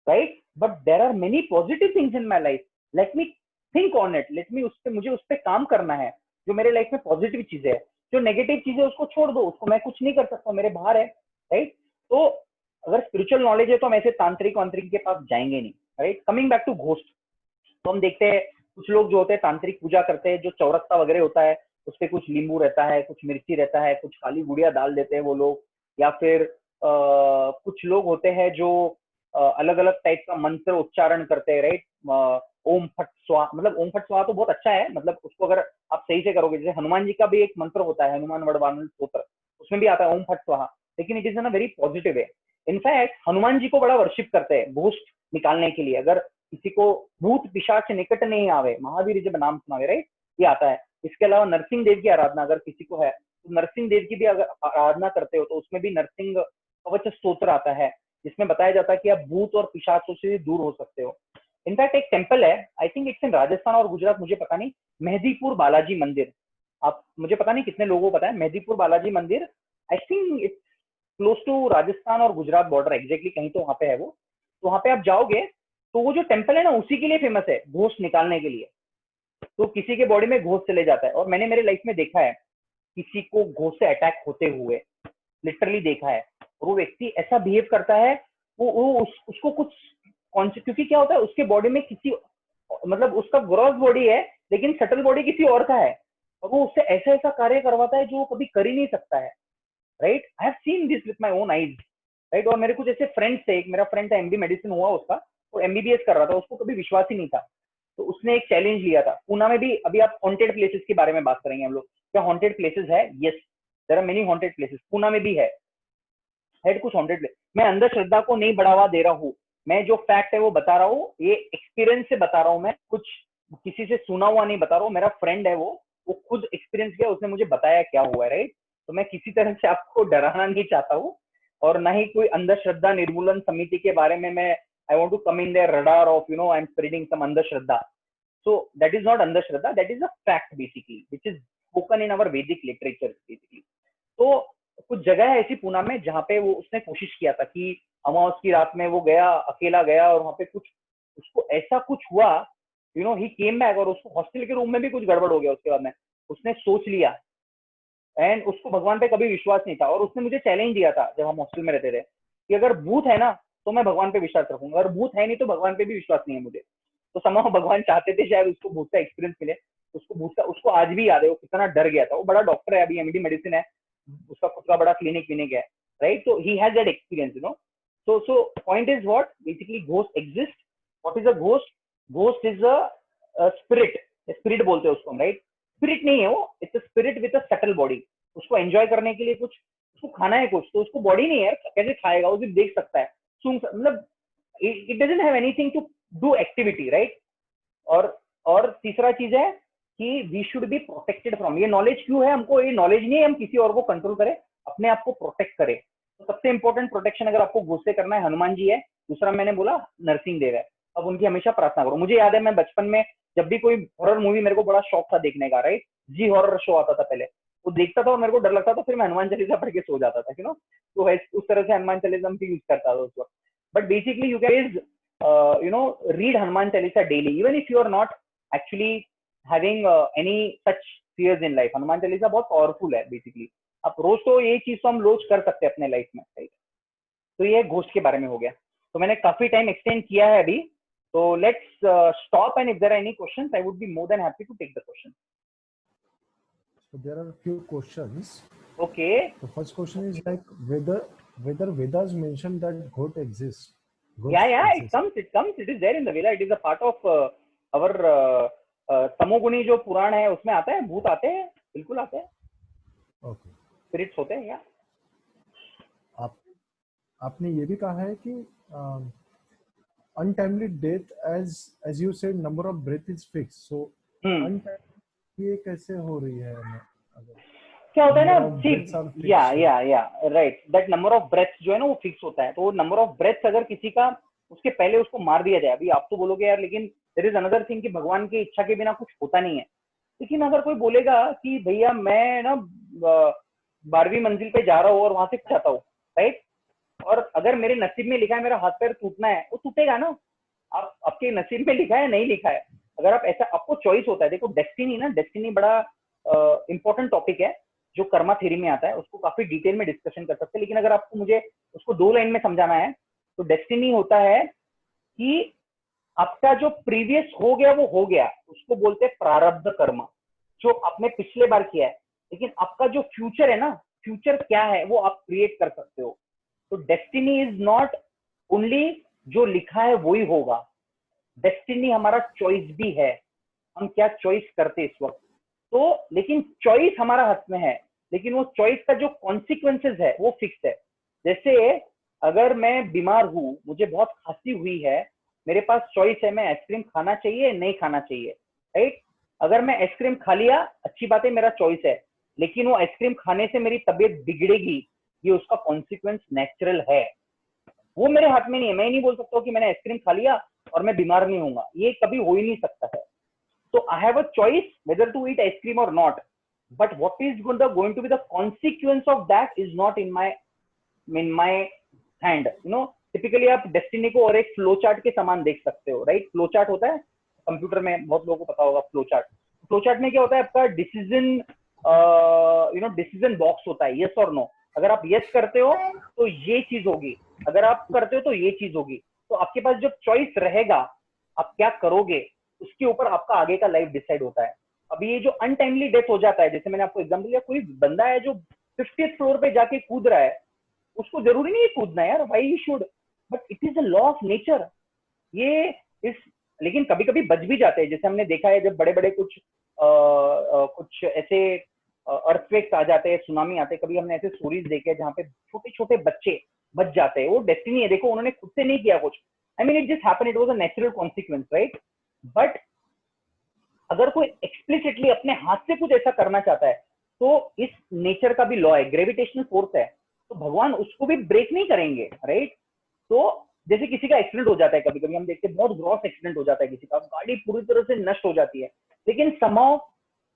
right, but there are many positive things in my life, let me think on it, let me मुझे उस पर काम करना है, जो मेरे लाइफ में पॉजिटिव चीजें है। जो नेगेटिव चीजें उसको छोड़ दो, उसको मैं कुछ नहीं कर सकता, मेरे बाहर है, राइट। तो अगर स्पिरिचुअल नॉलेज है तो हम ऐसे तांत्रिक वांत्रिक के पास जाएंगे नहीं, right. Coming back to ghost, तो हम देखते हैं कुछ लोग जो होते हैं तांत्रिक पूजा करते हैं, जो चौरस्ता वगैरह होता है उस पर कुछ नींबू रहता है, कुछ मिर्ची रहता है, कुछ काली गुड़िया डाल देते हैं वो लोग, या फिर कुछ लोग होते हैं जो अलग अलग टाइप का मंत्र उच्चारण करते हैं, राइट। ओम फट स्वाहा, मतलब ओम फट स्वाहा तो बहुत अच्छा है, मतलब उसको अगर आप सही से करोगे, जैसे हनुमान जी का भी एक मंत्र होता है, हनुमान वरदान स्तोत्र, उसमें भी आता है ओम फट स्वाहा, लेकिन it is in a very positive way. In fact Hanuman ji को बड़ा वर्शिप करते हैं घोस्ट निकालने के लिए। अगर किसी को भूत पिशाच निकट नहीं आवे, महावीर जब नाम सुनावे, राइट, ये आता है। इसके अलावा नरसिंह देव की आराधना अगर किसी को है तो नरसिंह देव की भी अगर आराधना करते हो तो उसमें भी नरसिंह कवच स्तोत्र आता है, जिसमें बताया जाता है कि आप भूत और पिशाचों से दूर हो सकते हो। इनफैक्ट एक टेम्पल है, आई थिंक इट्स इन राजस्थान और गुजरात, मुझे पता नहीं, मेहदीपुर बालाजी मंदिर। आप, मुझे पता नहीं कितने लोगों को पता है मेहदीपुर बालाजी मंदिर, I think it's close to Rajasthan और गुजरात बॉर्डर, एग्जैक्टली कहीं तो वहां पे है वो। तो वहां पे आप जाओगे तो वो जो टेम्पल है ना उसी के लिए फेमस है, घोस्ट निकालने के लिए। तो किसी के बॉडी में घोस्ट चले जाता है, और मैंने मेरे लाइफ में देखा है किसी को घोस्ट से अटैक होते हुए, लिटरली देखा है। और वो व्यक्ति ऐसा बिहेव करता है, उसको कुछ क्योंकि क्या होता है उसके बॉडी में किसी, मतलब उसका ग्रॉस बॉडी है लेकिन सटल बॉडी किसी और का है, और वो उससे ऐसा ऐसा कार्य करवाता है जो वो कभी कर ही नहीं सकता है, right. I have seen this with my own eyes, right. और मेरे कुछ ऐसे फ्रेंड्स थे, एक मेरा फ्रेंड था, एमडी मेडिसिन हुआ उसका, वो एमबीबीएस कर रहा था, उसको कभी विश्वास ही नहीं था। तो उसने एक चैलेंज लिया था पूना में भी। अभी आप हॉन्टेड प्लेसेस के बारे में बात करेंगे हम लोग, क्या हॉन्टेड प्लेसेस है? Yes, there are many haunted places, Poona में भी है कुछ हॉन्टेड प्लेस। मैं अंधश्रद्धा को नहीं बढ़ावा दे रहा हूँ, मैं जो फैक्ट है वो बता रहा हूँ, ये एक्सपीरियंस से बता रहा हूँ, मैं कुछ किसी से सुना हुआ नहीं बता रहा हूँ। मेरा फ्रेंड है वो खुद एक्सपीरियंस किया, उसने मुझे बताया क्या हुआ है, राइट। तो मैं किसी तरह से आपको डराना नहीं चाहता हूँ, और ना ही कोई अंधश्रद्धा निर्मूलन समिति के बारे में मैं I want to come in their radar of I am spreading some अंधश्रद्धा। सो दैट इज नॉट अंधश्रद्धा, that is a fact basically which is spoken in our Vedic literature basically. तो कुछ जगह है ऐसी पूना में जहाँ पे वो उसने कोशिश किया था कि अमावस की रात में वो गया, अकेला गया, और वहाँ पे कुछ उसको ऐसा कुछ हुआ, ही केम बैक, और उसको हॉस्टल के रूम में भी कुछ गड़बड़ हो गया उसके बाद में। उसने सोच लिया, एंड उसको भगवान पे कभी विश्वास नहीं था, और उसने मुझे चैलेंज दिया था जब हम हॉस्टल में रहते थे कि अगर भूत है ना तो मैं भगवान पे विश्वास रखूंगा, अगर भूत है नहीं तो भगवान पे भी विश्वास नहीं है मुझे। तो समाह भगवान चाहते थे शायद उसको भूत का एक्सपीरियंस मिले। उसको भूत का, उसको आज भी याद है वो कितना डर गया था। वो बड़ा डॉक्टर है, अभी एमडी मेडिसिन है, उसका खुद का बड़ा क्लिनिक है, राइट। तो he has that experience. so point is what basically ghost exist. What is a ghost? Ghost is a spirit बोलते हैं उसको हम, राइट। स्पिरिट नहीं है वो, it's a spirit with a subtle body. उसको एंजॉय करने के लिए कुछ, उसको खाना है कुछ, तो उसको बॉडी नहीं है, कैसे खाएगा? वो सिर्फ देख सकता है, मतलब it doesn't have anything to do activity, right. और तीसरा चीज है कि we should be protected from, ये नॉलेज क्यों है हमको? ये नॉलेज नहीं है हम किसी और को कंट्रोल करें, अपने आप को प्रोटेक्ट करें। तो सबसे इंपॉर्टेंट प्रोटेक्शन अगर आपको गुस्से करना है, हनुमान जी है। दूसरा मैंने बोला नरसिंह देव है। अब उनकी हमेशा प्रार्थना करो। मुझे याद है मैं बचपन में जब भी कोई हॉरर मूवी, मेरे को बड़ा शौक था देखने का, राइट। जी हॉरर शो आता था पहले, वो देखता था और मेरे को डर लगता था, फिर मैं हनुमान चालीसा पढ़ के सो जाता था, तो उस तरह से हनुमान चालीसा में यूज करता था उस वक्त। But basically you can read Hanuman Chalisa daily, even if you are not actually having any such fears in life. Hanuman Chalisa बहुत पावरफुल है बेसिकली। आप रोज तो ये चीज तो हम रोज कर सकते हैं अपने लाइफ में, राइट। तो ये घोस्ट के बारे में हो गया। तो मैंने काफी टाइम एक्सटेंड किया है अभी, तो let's stop, and if there are any questions I would be more than happy to take the question. So there are a few questions. Okay. The first question is like whether Vedas mention that ghost exists. Yeah, it comes, it is there in the Veda, it is a part of our तमोगुनी जो पुराण है उसमें आता है, भूत आते हैं, बिल्कुल आते हैं, ओके, स्पिरिट्स होते हैं। या आपने ये भी कहा है कि untimely death, as you said, number of breath is fixed, so untimely ये कैसे हो रही है? क्या होता है ना, या right, that number of breaths जो है ना वो फिक्स होता है। तो वो नंबर ऑफ ब्रेथ्स अगर किसी का, उसके पहले उसको मार दिया जाए, अभी आप तो बोलोगे यार लेकिन देयर इज अनदर थिंग कि भगवान की इच्छा के बिना कुछ होता नहीं है। लेकिन अगर कोई बोलेगा कि भैया मैं ना 12वीं मंजिल पे जा रहा हूँ और वहां से जाता हूँ, राइट, और अगर मेरे नसीब में लिखा है मेरा हाथ पैर टूटना है, वो टूटेगा ना। आपके नसीब में लिखा है, नहीं लिखा है, अगर आप ऐसा, आपको चॉइस होता है। देखो डेस्टिनी ना, डेस्टिनी बड़ा इंपॉर्टेंट टॉपिक है जो कर्मा थ्योरी में आता है, उसको काफी डिटेल में डिस्कशन कर सकते हैं, लेकिन अगर आपको मुझे उसको 2 लाइन में समझाना है तो डेस्टिनी होता है कि आपका जो प्रीवियस हो गया वो हो गया, उसको बोलते हैं प्रारब्ध कर्म, जो आपने पिछले बार किया है। लेकिन आपका जो फ्यूचर है ना, फ्यूचर क्या है वो आप क्रिएट कर सकते हो। तो डेस्टिनी इज नॉट ओनली जो लिखा है वही होगा, डेस्टिनी हमारा चॉइस भी है, हम क्या चॉइस करते इस वक्त। तो लेकिन चॉइस हमारा हाथ में है, लेकिन वो चॉइस का जो कॉन्सिक्वेंसेस है वो फिक्स है। जैसे अगर मैं बीमार हूं, मुझे बहुत खांसी हुई है, मेरे पास चॉइस है, मैं आइसक्रीम खाना चाहिए नहीं खाना चाहिए, राइट। अगर मैं आइसक्रीम खा लिया, अच्छी बात है, मेरा चॉइस है, लेकिन वो आइसक्रीम खाने से मेरी तबीयत बिगड़ेगी, ये उसका कॉन्सिक्वेंस नेचुरल है, वो मेरे हाथ में नहीं है। मैं नहीं बोल सकता हूँ कि मैंने आइसक्रीम खा लिया और मैं बीमार नहीं होऊंगा, ये कभी हो ही नहीं सकता है। So I have a choice whether to eat ice cream or not, but what is going to be the consequence of that is not in my hand. Typically आप डेस्टिनी को और एक फ्लो चार्ट के समान देख सकते हो, right. Flow chart होता है कंप्यूटर में, बहुत लोगों को पता होगा फ्लो चार्ट। फ्लो चार्ट में क्या होता है, आपका डिसीजन डिसीजन बॉक्स होता है, यस और नो। अगर आप यस करते हो तो ये चीज होगी, अगर आप करते हो तो ये चीज होगी। तो आपके पास जब चॉइस रहेगा आप क्या करोगे, उसके ऊपर आपका आगे का लाइफ डिसाइड होता है। अभी ये जो अनटाइमली डेथ हो जाता है, जैसे मैंने आपको एग्जांपल दिया, कोई बंदा है जो 50th फ्लोर पे जाके कूद रहा है, उसको जरूरी नहीं है कूदना यार, why he should, but it is a law of nature. ये इस लेकिन कभी कभी बच भी जाते हैं, जैसे हमने देखा है जब बड़े बड़े कुछ ऐसे अर्थक्वेक्स आ जाते हैं, सुनामी आते हैं, कभी हमने ऐसे स्टोरीज देखे हैं जहाँ पे छोटे छोटे बच्चे बच जाते हैं। वो डेस्टिनी है, देखो उन्होंने खुद से नहीं किया कुछ, I mean it just happened, it was a natural consequence, right. But अगर कोई एक्सप्लिसिटली अपने हाथ से कुछ ऐसा करना चाहता है, तो इस नेचर का भी लॉ है, ग्रेविटेशनल फोर्स है, तो भगवान उसको भी ब्रेक नहीं करेंगे, राइट। तो जैसे किसी का एक्सीडेंट हो जाता है, कभी कभी हम देखते हैं बहुत ग्रॉस एक्सीडेंट हो जाता है, किसी का गाड़ी पूरी तरह से नष्ट हो जाती है, लेकिन समहाउ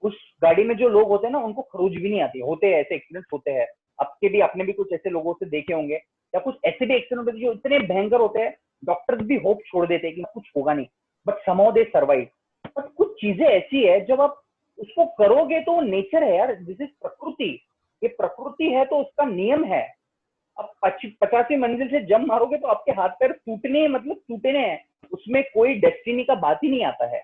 उस गाड़ी में जो लोग होते हैं ना, उनको खरोच भी नहीं आती, होते हैं ऐसे एक्सीडेंट होते हैं। आपके भी, आपने भी कुछ ऐसे लोगों से देखे होंगे, या कुछ ऐसे भी एक्सीडेंट होते हैं जो इतने भयंकर होते हैं, डॉक्टर्स भी होप छोड़ देते हैं कि कुछ होगा नहीं, but somehow they survive. But कुछ चीजें ऐसी है जब आप उसको करोगे तो नेचर है यार, दिस इज प्रकृति, ये प्रकृति है तो उसका नियम है। अब 50वीं मंजिल से जंप मारोगे तो आपके हाथ पैर टूटने, मतलब टूटने हैं, उसमें कोई डेस्टिनी का बात ही नहीं आता है।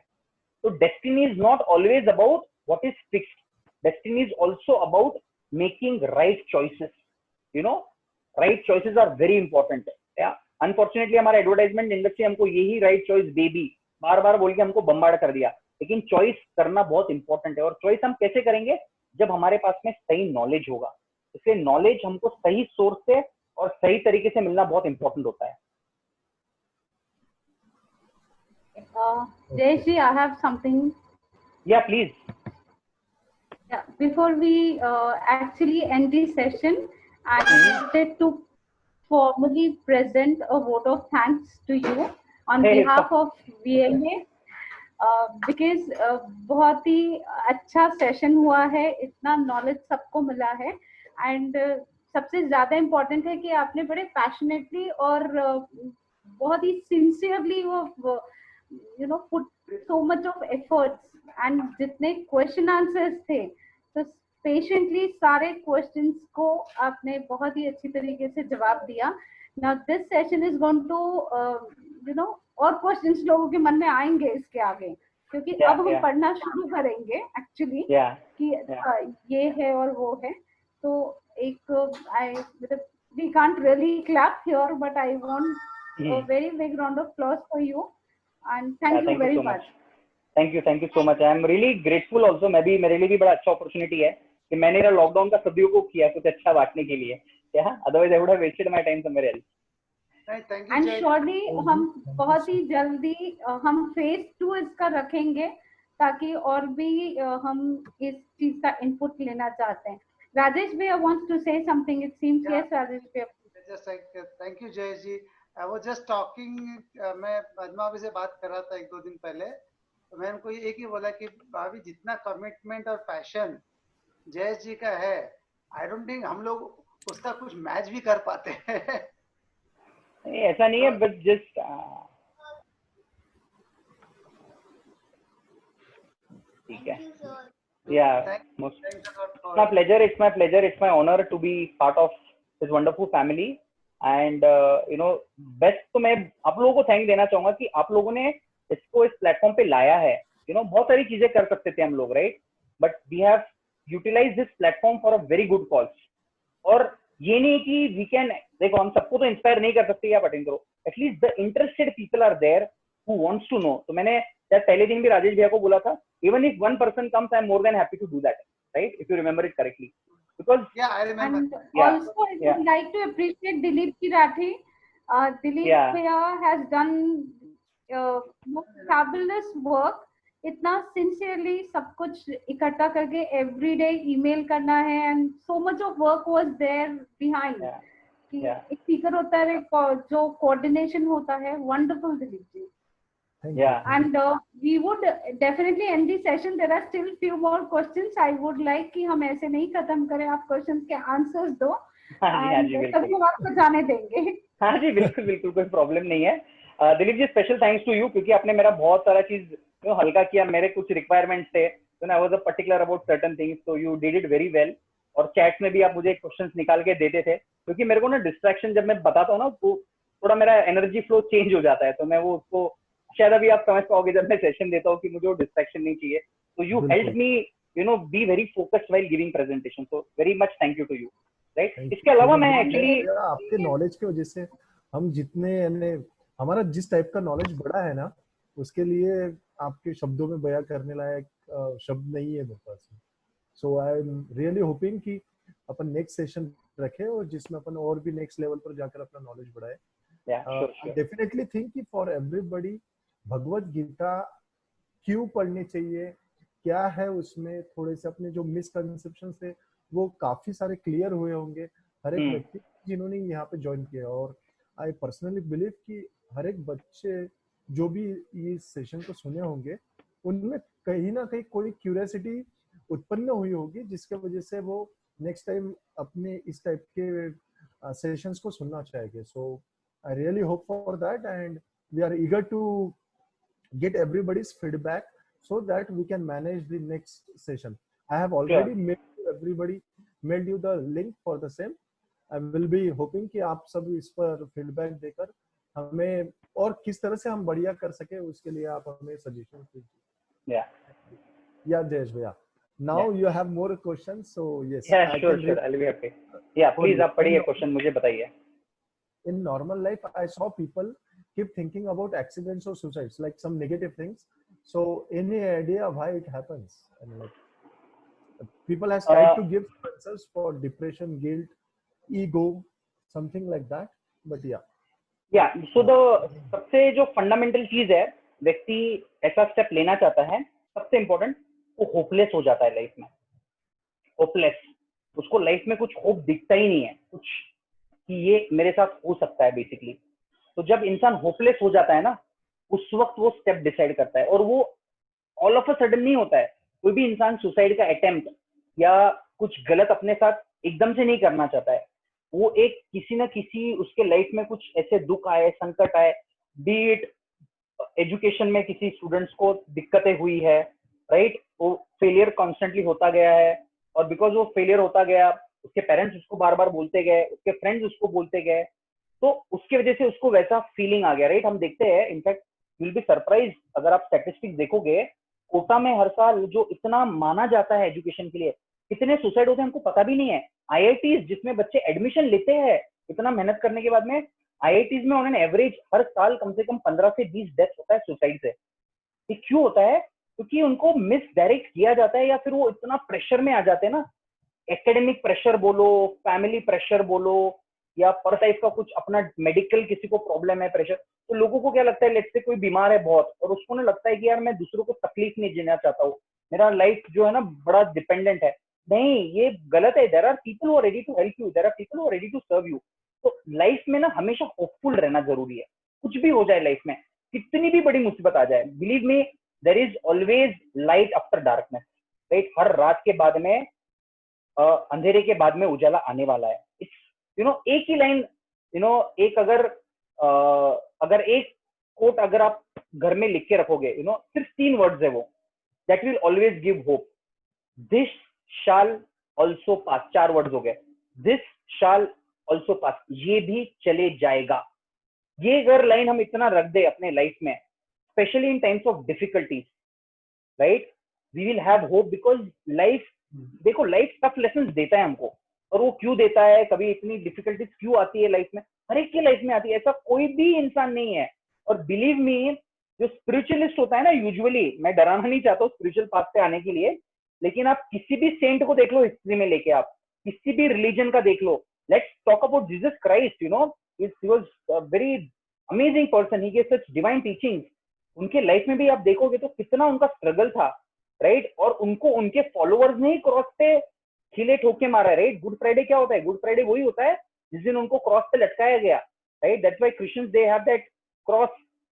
तो destiny is not always about what is fixed, destiny is also about making right choices, right choices are very important. या अनफॉर्चुनेटली हमारा एडवर्टाइजमेंट इंडस्ट्री हमको यही राइट चॉइस बेबी बार बार बोल के हमको बम्बार्ड कर दिया, लेकिन चॉइस करना बहुत इंपॉर्टेंट है। और चॉइस हम कैसे करेंगे, जब हमारे पास में सही नॉलेज होगा। इसलिए नॉलेज हमको सही सोर्स से और सही तरीके से मिलना बहुत इंपॉर्टेंट होता है। Jayesh, I have something. Yeah, please. Yeah, before we actually end this session, I wanted to formally present a vote of thanks to you on behalf of VMA, because बहुत ही अच्छा सेशन हुआ है, इतना knowledge सबको मिला है, and सबसे ज्यादा इम्पोर्टेंट है कि आपने बड़े पैशनेटली और बहुत ही सिंसियरली वो put so much of efforts, and जितने क्वेश्चन आंसर्स थे तो पेशेंटली सारे क्वेश्चंस को आपने बहुत ही अच्छी तरीके से जवाब दिया। Now this session is going to और क्वेश्चंस लोगों के मन में आएंगे इसके आगे, क्योंकि अब हम पढ़ना शुरू करेंगे एक्चुअली कि ये है और वो है। तो एक मतलब we can't really clap here, but I want a very big round of applause for you, and thank you very much. Thank you so much. I am really grateful also. मेरे लिए भी बड़ा अच्छा अपॉर्चुनिटी है कि मैंने lockdown का सदुपयोग किया कुछ अच्छा बांटने के लिए, otherwise I would have wasted my time somewhere else. And surely हम बहुत ही जल्दी हम फेज 2 इसका रखेंगे, ताकि और भी हम इस चीज का इनपुट लेना चाहते हैं। Rajesh bhaiya wants to say something, it seems. Yes Rajesh bhaiya. Just thank you Jayesh ji. I was just talking, मैं पद्मा से बात कर रहा था 1-2 दिन पहले, तो मैंने उनको एक ही बोला कि भाभी जितना कमिटमेंट और पैशन जयेश जी का है, आई डोंट थिंक हम लोग उसका कुछ मैच भी कर पाते हैं। नहीं ऐसा नहीं है, बट जस्ट ठीक है। Yeah, Thanks a lot for my pleasure. It's my pleasure. It's my honor to be part of this wonderful family. And best तो मैं आप लोगों को थैंक देना चाहूंगा कि आप लोगों ने इसको इस प्लेटफॉर्म पे लाया है. बहुत सारी चीजें कर सकते थे हम लोग, right, but we have utilize this platform for a very good cause. और ये नहीं कि वी कैन, देखो हम सबको तो इंस्पायर नहीं कर सकते या अटेंड करो, at least the interested people are there who wants to know. तो मैंने शायद पहले दिन भी राजेश भैया को बोला था, even if one person comes I am more than happy to do that, right, if you remember it correctly. Because yeah, I remember. And also, I would like to appreciate Dilip Kirathi. Dilip Bhaiya has done fabulous work. इतना sincerely सब कुछ इकट्ठा करके every day email करना है, and so much of work was there behind. कि एक speaker होता है, जो coordination होता है, wonderful Dilip ji. And we would definitely end the session. There are still few more questions. I would like कि हम ऐसे नहीं खत्म करें, आप questions के answers दो. हाँ जी, तभी हम आपको जाने देंगे. हाँ जी, बिल्कुल बिल्कुल, कोई प्रॉब्लम नहीं है. Dilip ji, special thanks to you, क्योंकि आपने मेरा बहुत सारा चीज हल्का किया. मेरे कुछ रिक्वायरमेंट्स थे, तो I was a particular about certain things, so you did it very well. और चैट्स में भी आप मुझे क्वेश्चंस निकाल के देते थे, क्योंकि मेरे को ना डिस्ट्रैक्शन जब मैं बताता हूँ ना, तो थोड़ा मेरा एनर्जी फ्लो चेंज हो जाता है. तो मैं वो उसको शायद अभी आप समझ पाओगे जब मैं सेशन देता हूँ कि मुझे वो डिस्ट्रैक्शन नहीं चाहिए. तो you help me be very focused while giving presentation. So very much thank you to you, right. इसके अलावा मैं एक्चुअली आपके नॉलेज की वजह से हम जितने हमारा जिस टाइप का नॉलेज बढ़ा है ना, उसके लिए आपके शब्दों में बयां करने लायक शब्द नहीं है मेरे पास. सो आई एम रियली होपिंग कि अपन नेक्स्ट सेशन रखें और जिसमें अपन और भी नेक्स्ट लेवल पर जाकर अपना नॉलेज बढ़ाए. I definitely think कि for everybody भगवत गीता क्यों पढ़नी चाहिए, क्या है उसमें, थोड़े से अपने जो मिसकंसेप्शन थे वो काफी सारे क्लियर हुए होंगे हर एक व्यक्ति जिन्होंने यहाँ पे ज्वाइन किया. और आई पर्सनली बिलीव कि हर एक बच्चे जो भी इस सेशन को सुने होंगे, उनमें कहीं ना कहीं कोई क्यूरियोसिटी उत्पन्न हुई होगी, जिसके वजह से वो नेक्स्ट टाइम अपने इस टाइप के सेशंस को सुनना चाहेंगे. सो I really hope for that, and we are eager to get everybody's feedback so that we can manage the next session. I have already mailed you the link for the same. I will be hoping कि आप सब इस पर feedback देकर हमें और किस तरह से हम बढ़िया कर सके, उसके लिए आप हमें suggestions दीजिए. Yeah, Jayesh भैया. Now you have more questions, so yes. Yeah, sure. I'll be happy. Yeah, please आप पढ़िए question, मुझे बताइए. In normal life, I saw people keep thinking about accidents or suicides, like some negative things. So, any idea why it happens? I mean, like, people have tried to give answers for depression, guilt, ego, something like that. But yeah. So the सबसे जो fundamental चीज है, व्यक्ति ऐसा step लेना चाहता है, सबसे important, वो होपलेस हो जाता है लाइफ में. होपलेस, उसको लाइफ में कुछ होप दिखता ही नहीं है, कुछ कि ये मेरे साथ हो सकता है बेसिकली. तो जब इंसान होपलेस हो जाता है ना, उस वक्त वो स्टेप डिसाइड करता है. और वो ऑल ऑफ अ सडन नहीं होता है. कोई भी इंसान सुसाइड का अटेम्प्ट या कुछ गलत अपने साथ एकदम से नहीं करना चाहता है. वो एक किसी ना किसी उसके लाइफ में कुछ ऐसे दुख आए, संकट आए, बी इट एजुकेशन में किसी स्टूडेंट्स को दिक्कतें हुई है, राइट, वो फेलियर कॉन्स्टेंटली होता गया है, और बिकॉज वो फेलियर होता गया, उसके पेरेंट्स उसको बार बार बोलते गए, उसके फ्रेंड्स उसको बोलते गए, तो उसकी वजह से उसको वैसा फीलिंग आ गया, राइट. हम देखते हैं, इनफैक्ट विल बी सरप्राइज अगर आप स्टैटिस्टिक्स देखोगे, कोटा में हर साल जो इतना माना जाता है एजुकेशन के लिए, कितने सुसाइड होते हैं हमको पता भी नहीं है. IITs जिसमें बच्चे एडमिशन लेते हैं इतना मेहनत करने के बाद में, IITs में उन्होंने एवरेज हर साल कम से कम 15 से 20 डेथ होता है सुसाइड से. ये क्यों होता है? क्योंकि उनको मिसडायरेक्ट किया जाता है, या फिर वो इतना प्रेशर में आ जाते हैं ना, एकेडमिक प्रेशर बोलो, फैमिली प्रेशर बोलो, या पर टाइप का कुछ अपना मेडिकल किसी को प्रॉब्लम है, प्रेशर. तो लोगों को क्या लगता है, लेट्स से कोई बीमार है बहुत, और उसको ना लगता है कि यार मैं दूसरों को तकलीफ नहीं देना चाहता हूँ, मेरा लाइफ जो है ना बड़ा डिपेंडेंट है. नहीं, ये गलत है. There are people who are ready to help you, there are people who are ready to serve you. तो लाइफ में ना हमेशा होपफुल रहना जरूरी है. कुछ भी हो जाए लाइफ में, कितनी भी बड़ी मुसीबत आ जाए, believe me, there is always light after darkness, right. हर रात के बाद में अंधेरे के बाद में उजाला आने वाला है. एक ही लाइन, एक अगर एक कोट अगर आप घर में लिख के रखोगे, सिर्फ 3 वर्ड्स है वो, that will always give hope. This shall also pass, 4 words हो गए, दिस शाल ऑल्सो पास, ये भी चले जाएगा। ये अगर लाइन हम इतना रख दे अपने लाइफ में, specially in times of difficulties, right, we will have hope, because life, देखो लाइफ टफ लेसन देता है हमको, और वो क्यों देता है, कभी इतनी डिफिकल्टीज क्यों आती है लाइफ में, हर एक की लाइफ में आती है, ऐसा कोई भी इंसान नहीं है। और बिलीव मी, जो स्पिरिचुअलिस्ट होता है ना, यूजुअली, मैं डराना नहीं चाहता हूँ स्पिरिचुअल पाथ पे आने के लिए, लेकिन आप किसी भी सेंट को देख लो हिस्ट्री में लेके, आप किसी भी रिलीजन का देख लो, let's talk about Jesus Christ, you know, he was a very amazing person, he gave such divine teachings. उनके लाइफ में भी आप देखोगे तो कितना उनका स्ट्रगल था, राइट, और उनको उनके फॉलोअर्स ने ही क्रॉस पे खिले ठोके मारा है, राइट। गुड फ्राइडे क्या होता है? गुड फ्राइडे वही होता है जिस दिन उनको क्रॉस पे लटकाया गया, right. That's why Christians they have that cross.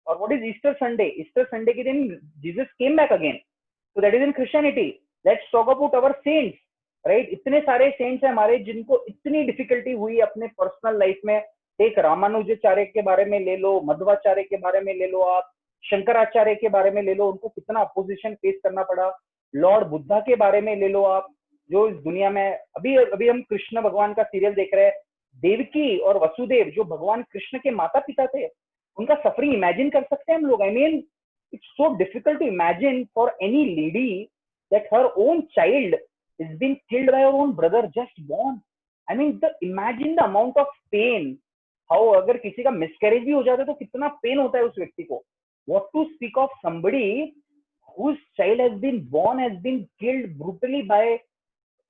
और what is Easter Sunday? Easter Sunday के दिन Jesus came back again, so that is in Christianity. Let's talk about our saints, right. इतने सारे सेंट्स हैं हमारे जिनको इतनी डिफिकल्टी हुई अपने पर्सनल लाइफ में। एक रामानुजाचार्य के बारे में ले लो, मध्वाचार्य के बारे में ले लो, आप शंकराचार्य के बारे में ले लो, उनको कितना अपोजिशन फेस करना पड़ा। लॉर्ड बुद्धा के बारे में ले लो आप, जो इस दुनिया में अभी अभी हम कृष्ण भगवान का सीरियल देख रहे हैं, देवकी और वसुदेव जो भगवान कृष्ण के माता पिता थे, उनका सफरिंग इमेजिन कर सकते हैं हम लोग? I mean it's so difficult to imagine for any lady that her own child is being killed by her own brother just born. I mean, imagine the amount of pain. How अगर किसी का miscarriage भी हो जाता है तो कितना pen होता है उस व्यक्ति को. What to speak of somebody whose child has been born, has been killed brutally by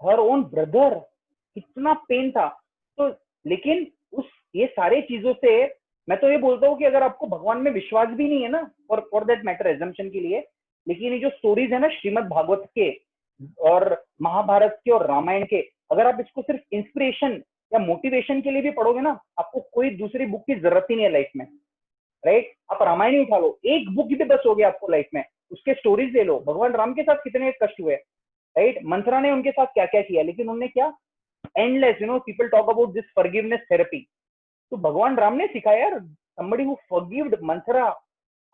her own brother. कितना पेन था. तो लेकिन उस ये सारे चीजों से मैं तो ये बोलता हूँ कि अगर आपको भगवान में विश्वास भी नहीं है ना, फॉर दैट मैटर एजम्पशन के लिए, लेकिन ये जो स्टोरीज है ना श्रीमद् भागवत के और महाभारत के और रामायण के, अगर आप इसको सिर्फ इंस्पिरेशन या मोटिवेशन के लिए भी पढ़ोगे ना, आपको कोई दूसरी बुक की जरूरत ही नहीं है लाइफ में, राइट। आप रामायण ही उठा लो, एक बुक भी बस हो गया आपको लाइफ में, उसके स्टोरीज ले लो। भगवान राम के साथ कितने कष्ट हुए, राइट। मंथरा ने उनके साथ क्या क्या किया, लेकिन उन्होंने क्या, endless, you know, people talk about this forgiveness therapy. तो भगवान राम ने सिखाया यार, somebody who forgived Manthara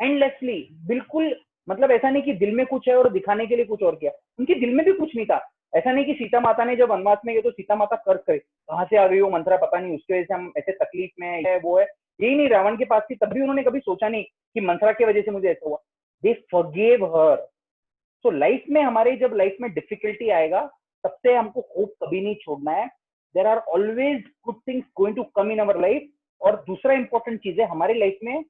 endlessly, बिल्कुल, मतलब ऐसा नहीं कि दिल में कुछ है और दिखाने के लिए कुछ और किया, उनके दिल में भी कुछ नहीं था। ऐसा नहीं कि सीता माता ने जब वनवास में गए तो सीता माता कर्ज करे, कहाँ से आ गई वो मंथरा, पता नहीं, उसकी वजह से हम ऐसे तकलीफ में है, वो है, यही नहीं, रावण के पास थी तब भी उन्होंने कभी सोचा नहीं कि मंथरा की वजह से मुझे ऐसा हुआ। दे फॉरगिव हर। सो लाइफ में हमारे जब लाइफ में डिफिकल्टी आएगा, तब से हमको होप कभी नहीं छोड़ना है। There are always good things going to come in our life. और दूसरा इंपॉर्टेंट चीज है, हमारी लाइफ में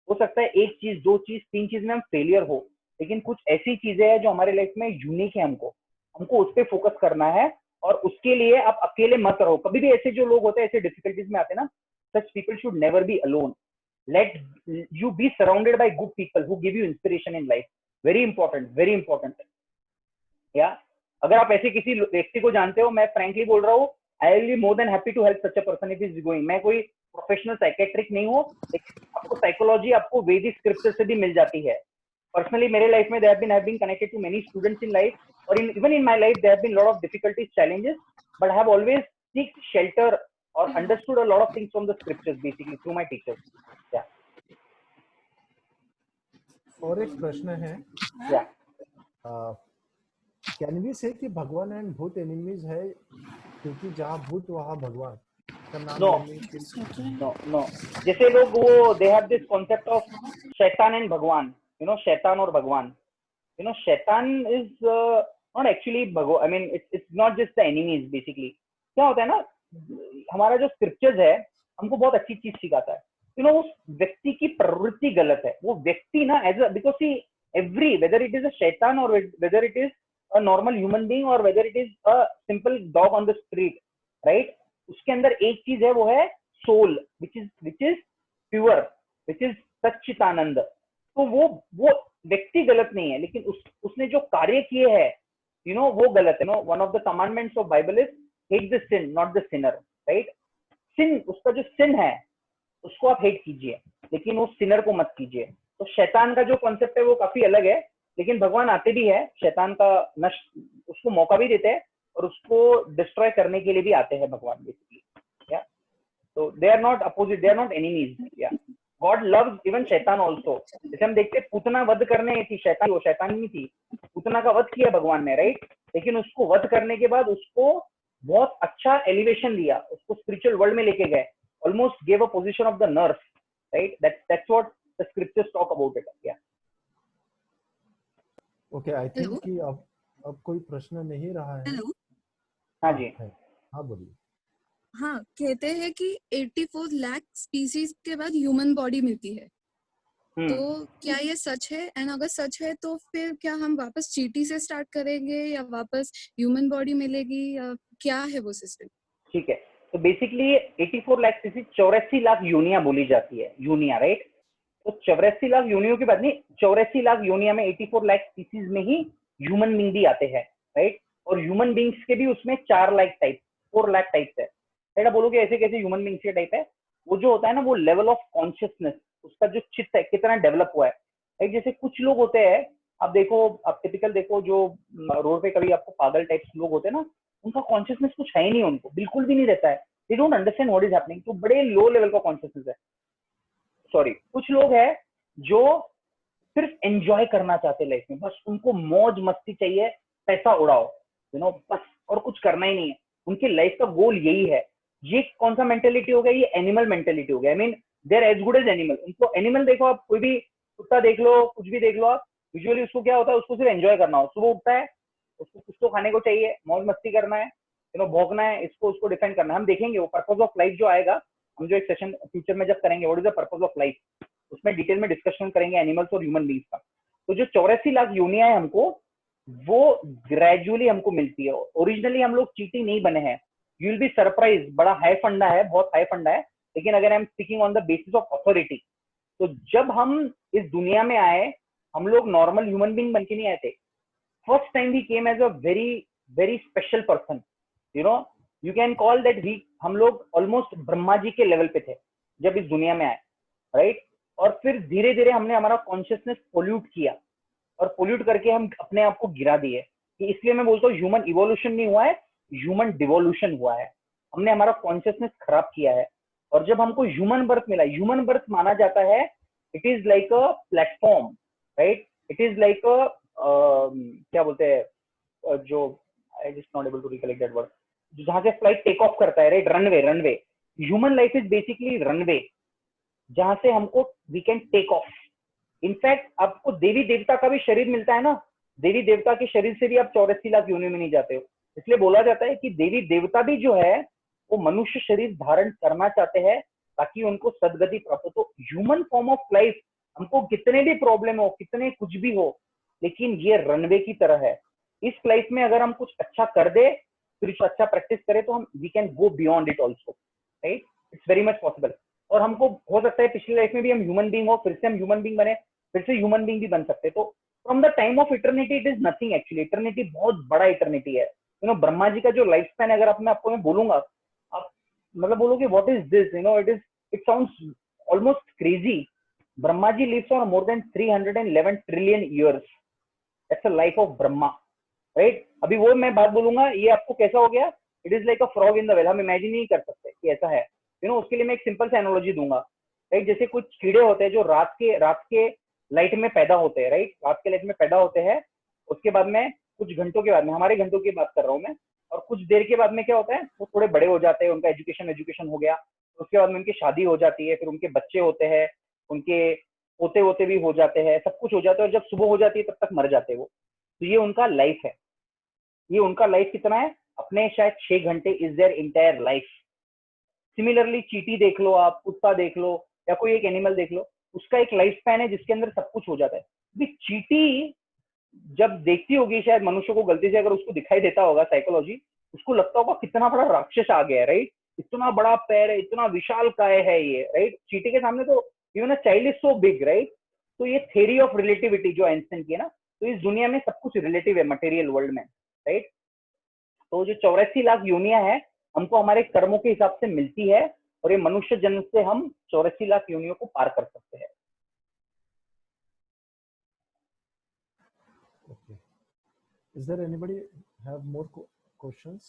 हो सकता है 1 चीज, 2 चीज, 3 चीज में हम फेलियर हो, लेकिन कुछ ऐसी चीजें हैं जो हमारे लाइफ में यूनिक है, हमको उस पर फोकस करना है। और उसके लिए आप अकेले मत रहो कभी भी। ऐसे जो लोग होते हैं ऐसे डिफिकल्टीज में आते हैं ना, such people should never be alone. Let you be surrounded by good people who give you inspiration in life. Very important, very important. या अगर आप ऐसे किसी व्यक्ति को जानते हो, मैं फ्रैंकली बोल रहा हूँ, I will be more than happy to help such a person if is going. मैं कोई प्रोफेशनल साइकेट्रिक नहीं हूँ, लेकिन आपको साइकोलॉजी आपको वैदिक स्क्रिप्चर से भी मिल जाती है। पर्सनली मेरे लाइफ में there have been connected to many students in life, or even in my life there have been lot of difficulties, challenges, but I have always seek shelter or understood a lot of things from the scriptures basically through my teachers. Yeah. और एक प्रश्न है, can we से कि भगवान and भूत enemies है, क्योंकि जहाँ भूत वहाँ भगवान का नाम No. जैसे लोग वो they have this concept of शैतान एंड भगवान, you know, शैतान और भगवान, you know, शैतान is not actually भगवान, I mean it's not just the enemies basically. क्या होता है ना, हमारा जो स्क्रिप्चर्स है हमको बहुत अच्छी चीज सिखाता है, you know, उस व्यक्ति की प्रवृत्ति गलत है। वो व्यक्ति ना as because see every whether it is a शैतान or whether it is a normal human being or whether it is a simple dog on the street, right, उसके अंदर एक चीज है, वो है soul, which is pure, which is Sachchidananda. तो वो व्यक्ति गलत नहीं है, लेकिन उसने जो कार्य किए हैं, you know, वो गलत है। No, one of the commandments of Bible is hate the sin not the sinner, right. Sin, उसका जो सिन है उसको आप हेट कीजिए, लेकिन उस सिनर को मत कीजिए। तो शैतान का जो कॉन्सेप्ट है वो काफी अलग है, लेकिन भगवान आते भी है, शैतान का नष्ट, उसको मौका भी देते हैं और उसको डिस्ट्रॉय करने के लिए भी आते हैं भगवान बेसिकली। या तो they are not opposite, they are not enemies. या God loves even Shaitan also. जैसे हम देखते हैं पूतना वध करने थी, शैतान, वो शैतान नहीं थी, पूतना का वध किया भगवान ने, राइट। लेकिन उसको वध करने के बाद उसको बहुत अच्छा एलिवेशन दिया, उसको स्पिरिचुअल वर्ल्ड में लेके गए, almost gave a position of the nurse, right? That's what the scriptures talk about it. या ओके, आई थिंक कि अब कोई प्रश्न नहीं रहा है। हेलो। हाँ जी, हाँ बोलिए। हाँ, कहते हैं कि 84 लाख स्पीसीज के बाद ह्यूमन बॉडी मिलती है, तो क्या ये सच है? एंड अगर सच है तो फिर क्या हम वापस चींटी से स्टार्ट करेंगे या वापस ह्यूमन बॉडी मिलेगी, या क्या है वो सिस्टम? ठीक है, तो बेसिकली 84 लाख स्पीसीज 84 लाख यूनिया बोली जाती है, यूनिया, राइट? तो 84 लाख यूनियों के बाद नहीं, 84 लाख यूनिया में 84 लाख स्पीसीज में ही ह्यूमन बींग भी आते हैं, राइट? और ह्यूमन बींग्स के भी उसमें 4 लाख टाइप, 4 लाख टाइप्स है, राइट? आप बोलोगे ऐसे कैसे ह्यूमन बींग्स के टाइप है? वो जो होता है ना, वो लेवल ऑफ कॉन्शियसनेस, उसका जो चित्त है कितना डेवलप हुआ है, राइट? जैसे कुछ लोग होते हैं, आप देखो, आप टिपिकल देखो, जो रोड पे कभी आपको पागल टाइप्स लोग होते हैं ना, उनका कॉन्शियसनेस कुछ है ही नहीं, उनको बिल्कुल भी नहीं रहता है, they don't understand what is happening, तो बड़े लो लेवल का कॉन्शियसनेस है। सॉरी, कुछ लोग हैं जो सिर्फ एंजॉय करना चाहते लाइफ में, बस उनको मौज मस्ती चाहिए, पैसा उड़ाओ, बस, और कुछ करना ही नहीं है, उनकी लाइफ का गोल यही है। ये कौन सा मेंटेलिटी हो गया? ये एनिमल मेंटेलिटी हो गया। I mean they are as good as animal. उनको एनिमल देखो आप, कोई भी कुत्ता देख लो, कुछ भी देख लो आप, यूजुअली उसको क्या होता है, उसको सिर्फ एंजॉय करना हो, सुबह उठता है, उसको कुछ तो खाने को चाहिए, मौज मस्ती करना है, भौंकना है, इसको उसको डिफेंड करना है। हम देखेंगे वो पर्पज ऑफ लाइफ जो आएगा, हम जो एक सेशन फ्यूचर में जब करेंगे, what is the purpose of life, उसमें डिटेल में डिस्कशन करेंगे एनिमल्स और ह्यूमन बींग्स का। तो जो 84 लाख यूनिया है हमको, वो ग्रेजुअली हमको मिलती है। ओरिजिनली हम लोग चीटी नहीं बने हैं, यू विल बी सरप्राइज, बड़ा हाई फंडा है, बहुत हाई फंडा है, लेकिन अगर I am speaking on the basis of authority, तो जब हम इस दुनिया में आए, हम लोग नॉर्मल ह्यूमन बींग बन के नहीं आए थे। First time we came as a very very special person, you can call that we, हम लोग ऑलमोस्ट ब्रह्मा जी के लेवल पे थे जब इस दुनिया में आए, राइट? और फिर धीरे धीरे हमने हमारा कॉन्शियसनेस पोल्यूट किया, और पोल्यूट करके हम अपने आप को गिरा दिए। कि इसलिए मैं बोलता हूँ ह्यूमन इवोल्यूशन नहीं हुआ है, ह्यूमन डिवोल्यूशन हुआ है। हमने हमारा कॉन्शियसनेस खराब किया है, और जब हमको ह्यूमन बर्थ मिला, ह्यूमन बर्थ माना जाता है, it is like a platform, right? It is like a क्या बोलते हैं, जो I just not able to recollect that word, जहां से फ्लाइट टेक ऑफ करता है, right? Runway, runway. Human life is basically runway, जहां से हमको we can take off. In fact आपको देवी देवता का भी शरीर मिलता है ना, देवी देवता के शरीर से भी आप 84 लाख योनि में नहीं जाते हो। इसलिए बोला जाता है कि देवी देवता भी जो है वो मनुष्य शरीर धारण करना चाहते हैं ताकि उनको सदगति प्राप्त हो। तो ह्यूमन फॉर्म ऑफ लाइफ, हमको कितने भी प्रॉब्लम हो, कितने कुछ भी हो, लेकिन ये रनवे की तरह है। इस लाइफ में अगर हम कुछ अच्छा कर दे, फिर अच्छा प्रैक्टिस करें, तो हम we can go beyond it also, right? It's very much possible. और हमको हो सकता है पिछली लाइफ में भी हम ह्यूमन बींग हो, फिर से हम ह्यूमन बींग बने, फिर से ह्यूमन बींग भी बन सकते हैं। तो from the time of eternity it is nothing actually. Eternity बहुत बड़ा इटर्निटी है। ब्रह्मा जी का जो लाइफ स्पैन, अगर आप, मैं आपको मैं बोलूंगा, आप मतलब बोलोगे what is this, it sounds almost crazy. Brahma ji lives for more than 311 trillion years. That's a life of Brahma, right? अभी वो मैं बात बोलूंगा, ये आपको कैसा हो गया, it is like a frog in the well. हम इमेजिन नहीं कर सकते कि ऐसा है। उसके लिए मैं एक सिंपल सा एनालॉजी दूंगा, राइट? जैसे कुछ कीड़े होते हैं जो रात के लाइट में पैदा होते हैं, राइट? रात के लाइट में पैदा होते हैं, उसके बाद में कुछ घंटों के बाद में, हमारे घंटों की बात कर रहा हूँ मैं, और कुछ देर के बाद में क्या होता है, वो थोड़े बड़े हो जाते हैं, उनका एजुकेशन हो गया, उसके बाद में उनकी शादी हो जाती है, फिर उनके बच्चे होते हैं, उनके पोते होते भी हो जाते हैं, सब कुछ हो जाता है, और जब सुबह हो जाती है तब तक मर जाते हैं वो। तो ये उनका लाइफ है। ये उनका लाइफ कितना है? अपने शायद 6 घंटे is their entire life. Similarly चींटी देख लो आप, कुत्ता देख लो, या कोई एक एनिमल देख लो, उसका एक लाइफ स्पैन है जिसके अंदर सब कुछ हो जाता है। अभी चींटी जब देखती होगी, शायद मनुष्य को गलती से अगर उसको दिखाई देता होगा, साइकोलॉजी, उसको लगता होगा कितना बड़ा राक्षस आ गया है, राइट? इतना बड़ा पैर है, इतना विशाल काय है ये, राइट? चींटी के सामने तो even a child is so big, right? तो ये थ्योरी ऑफ रिलेटिविटी जो आइंस्टाइन की है ना, तो इस दुनिया में सब कुछ रिलेटिव है, मटेरियल वर्ल्ड में, राइट? तो जो 84 लाख योनियां है, हमको हमारे कर्मों के हिसाब से मिलती है, और ये मनुष्य जन्म से हम 84 लाख योनियों को पार कर सकते हैं। Okay. Is there anybody have more questions?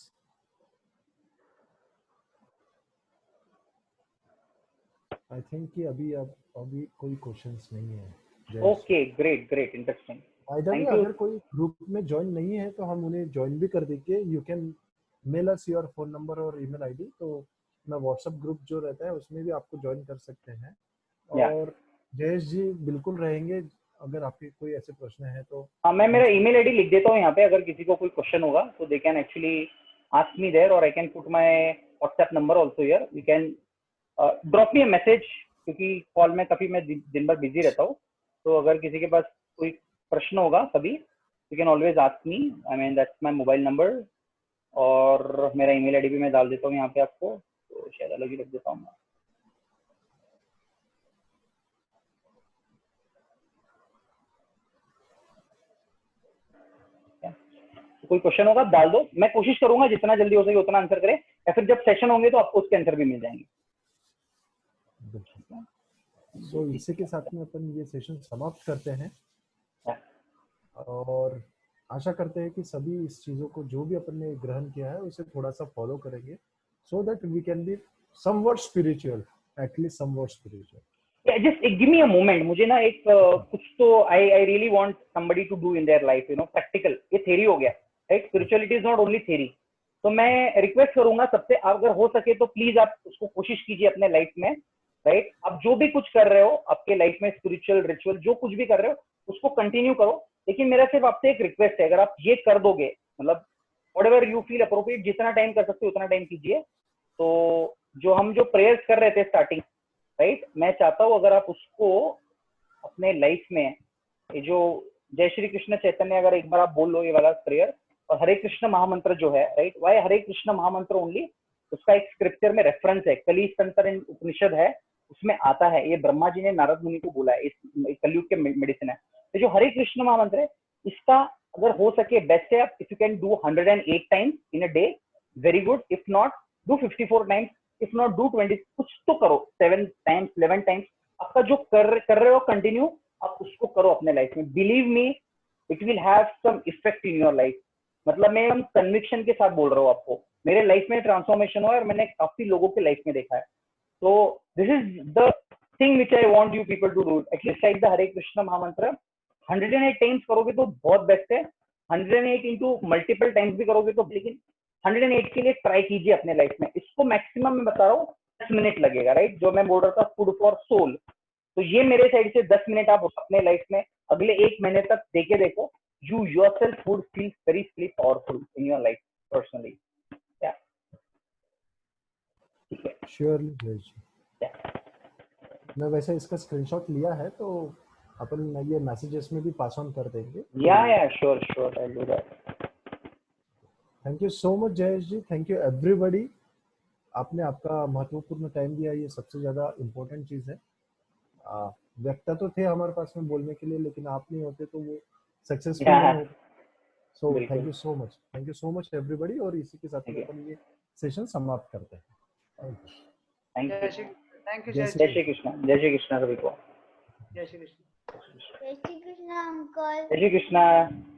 I think कि अभी कोई questions नहीं है। Okay, great, interesting. By the way Thank you. अगर कोई ग्रुप में ज्वाइन नहीं है तो हम उन्हें ज्वाइन भी कर देंगे. You can mail us your phone number और ईमेल आईडी. तो मैं व्हाट्सएप ग्रुप जो रहता है उसमें भी आपको ज्वाइन कर सकते हैं. Yeah. और जयेश जी बिल्कुल रहेंगे अगर आपके कोई ऐसे प्रश्न है तो. हाँ, मैं मेरा ईमेल आईडी लिख देता हूँ यहाँ पे. अगर किसी को कोई क्वेश्चन होगा तो they can actually ask me there, और I can put my WhatsApp number also here. You can drop me a message, क्योंकि कॉल में काफी मैं दिन भर बिजी रहता हूँ. तो अगर किसी के पास कोई प्रश्न होगा कभी, you can always ask me. I mean that's my mobile number, और मेरा ईमेल आईडी भी मैं डाल देता हूँ यहाँ पे आपको. तो शायद अलग ही लिख देता हूँ मैं. कोई क्वेश्चन होगा डाल दो, मैं कोशिश करूंगा जितना जल्दी हो सके उतना आंसर करें, या फिर जब सेशन होंगे तो आपको उसके आंसर भी मिल जाएंगे. तो इसी के साथ में अपन ये सेशन समाप्त करते हैं, और आशा करते हैं कि सभी इस चीजों को जो भी अपन ने ग्रहण किया है उसे थोड़ा सा फॉलो करेंगे, so that we can be somewhat spiritual, at least somewhat spiritual. Just give me a moment. मुझे ना एक कुछ तो I really want somebody to do in their life, you know, practical. ये theory हो गया, right? Spirituality is not only theory. तो मैं रिक्वेस्ट करूंगा सबसे, अगर हो सके तो प्लीज आप उसको कोशिश कीजिए अपने लाइफ में, राइट? आप जो भी कुछ कर रहे हो आपके लाइफ में, स्पिरिचुअल रिचुअल जो कुछ भी कर रहे हो उसको कंटिन्यू करो. लेकिन मेरा सिर्फ आपसे एक रिक्वेस्ट है, अगर आप ये कर दोगे, मतलब व्हाटएवर यू फील अप्रोप्रिएट, जितना टाइम कर सकते हो उतना टाइम कीजिए. तो जो प्रेयर्स कर रहे थे स्टार्टिंग, राइट, मैं चाहता हूँ अगर आप उसको अपने लाइफ में, ये जो जय श्री कृष्ण चैतन्य, अगर एक बार आप बोल लो ये वाला प्रेयर, और हरे कृष्ण महामंत्र जो है, राइट, वाई हरे कृष्ण महामंत्र ओनली, उसका एक स्क्रिप्चर में रेफरेंस है, कली संतर उपनिषद है, उसमें आता है, ये ब्रह्मा जी ने नारद मुनि को बोला है, इस कलयुग के मेडिसिन है. तो जो हरे कृष्ण महामंत्र है, इसका अगर हो सके बेस्ट है, आप if you can do 108 times in a day, very good. If not, do 54 times. If not, do 20. कुछ तो करो, 7 टाइम्स, 11 टाइम्स. आपका जो कर रहे हो कंटिन्यू, आप उसको करो अपने लाइफ में. Believe me, it will have some effect in your life. मतलब मैं कन्विक्शन के साथ बोल रहा हूँ आपको, मेरे लाइफ में ट्रांसफॉर्मेशन हुआ है और मैंने काफी लोगों के लाइफ में देखा है. तो this is the thing which I want you people to do. At least like the Hare Krishna mahamantra 108 times करोगे तो बहुत बेस्ट है. 108 इंटू मल्टीपल टाइम्स भी करोगे तो, लेकिन 108 के लिए ट्राई कीजिए अपने लाइफ में. इसको मैक्सिमम मैं बता रहा हूँ 10 मिनट लगेगा, राइट? जो मैं बोल रहा था फूड फॉर सोल, तो ये मेरे साइड से 10 मिनट आप अपने लाइफ में अगले 1 महीने तक देके देखो. You yourself would feel very powerful in your life personally. Surely Jayesh ji. मैं वैसे इसका स्क्रीनशॉट लिया है, तो अपन ये मैसेजेस में भी पास ऑन कर देंगे. या sure I do that. Thank you so much Jayesh ji. Thank you everybody. आपने आपका महत्वपूर्ण टाइम दिया, ये सबसे ज्यादा इम्पोर्टेंट चीज है. व्यक्ता तो थे हमारे पास में बोलने के लिए, लेकिन आप नहीं होते तो वो सक्सेसफुल नहीं होते. So thank you so much. Thank you so much everybody. और इसी के साथ में अपन ये सेशन समाप्त करते हैं. Thank you. Thank you. जय श्री कृष्ण सभी को. जय श्री कृष्ण. जय श्री कृष्ण अंकल. जय श्री कृष्ण.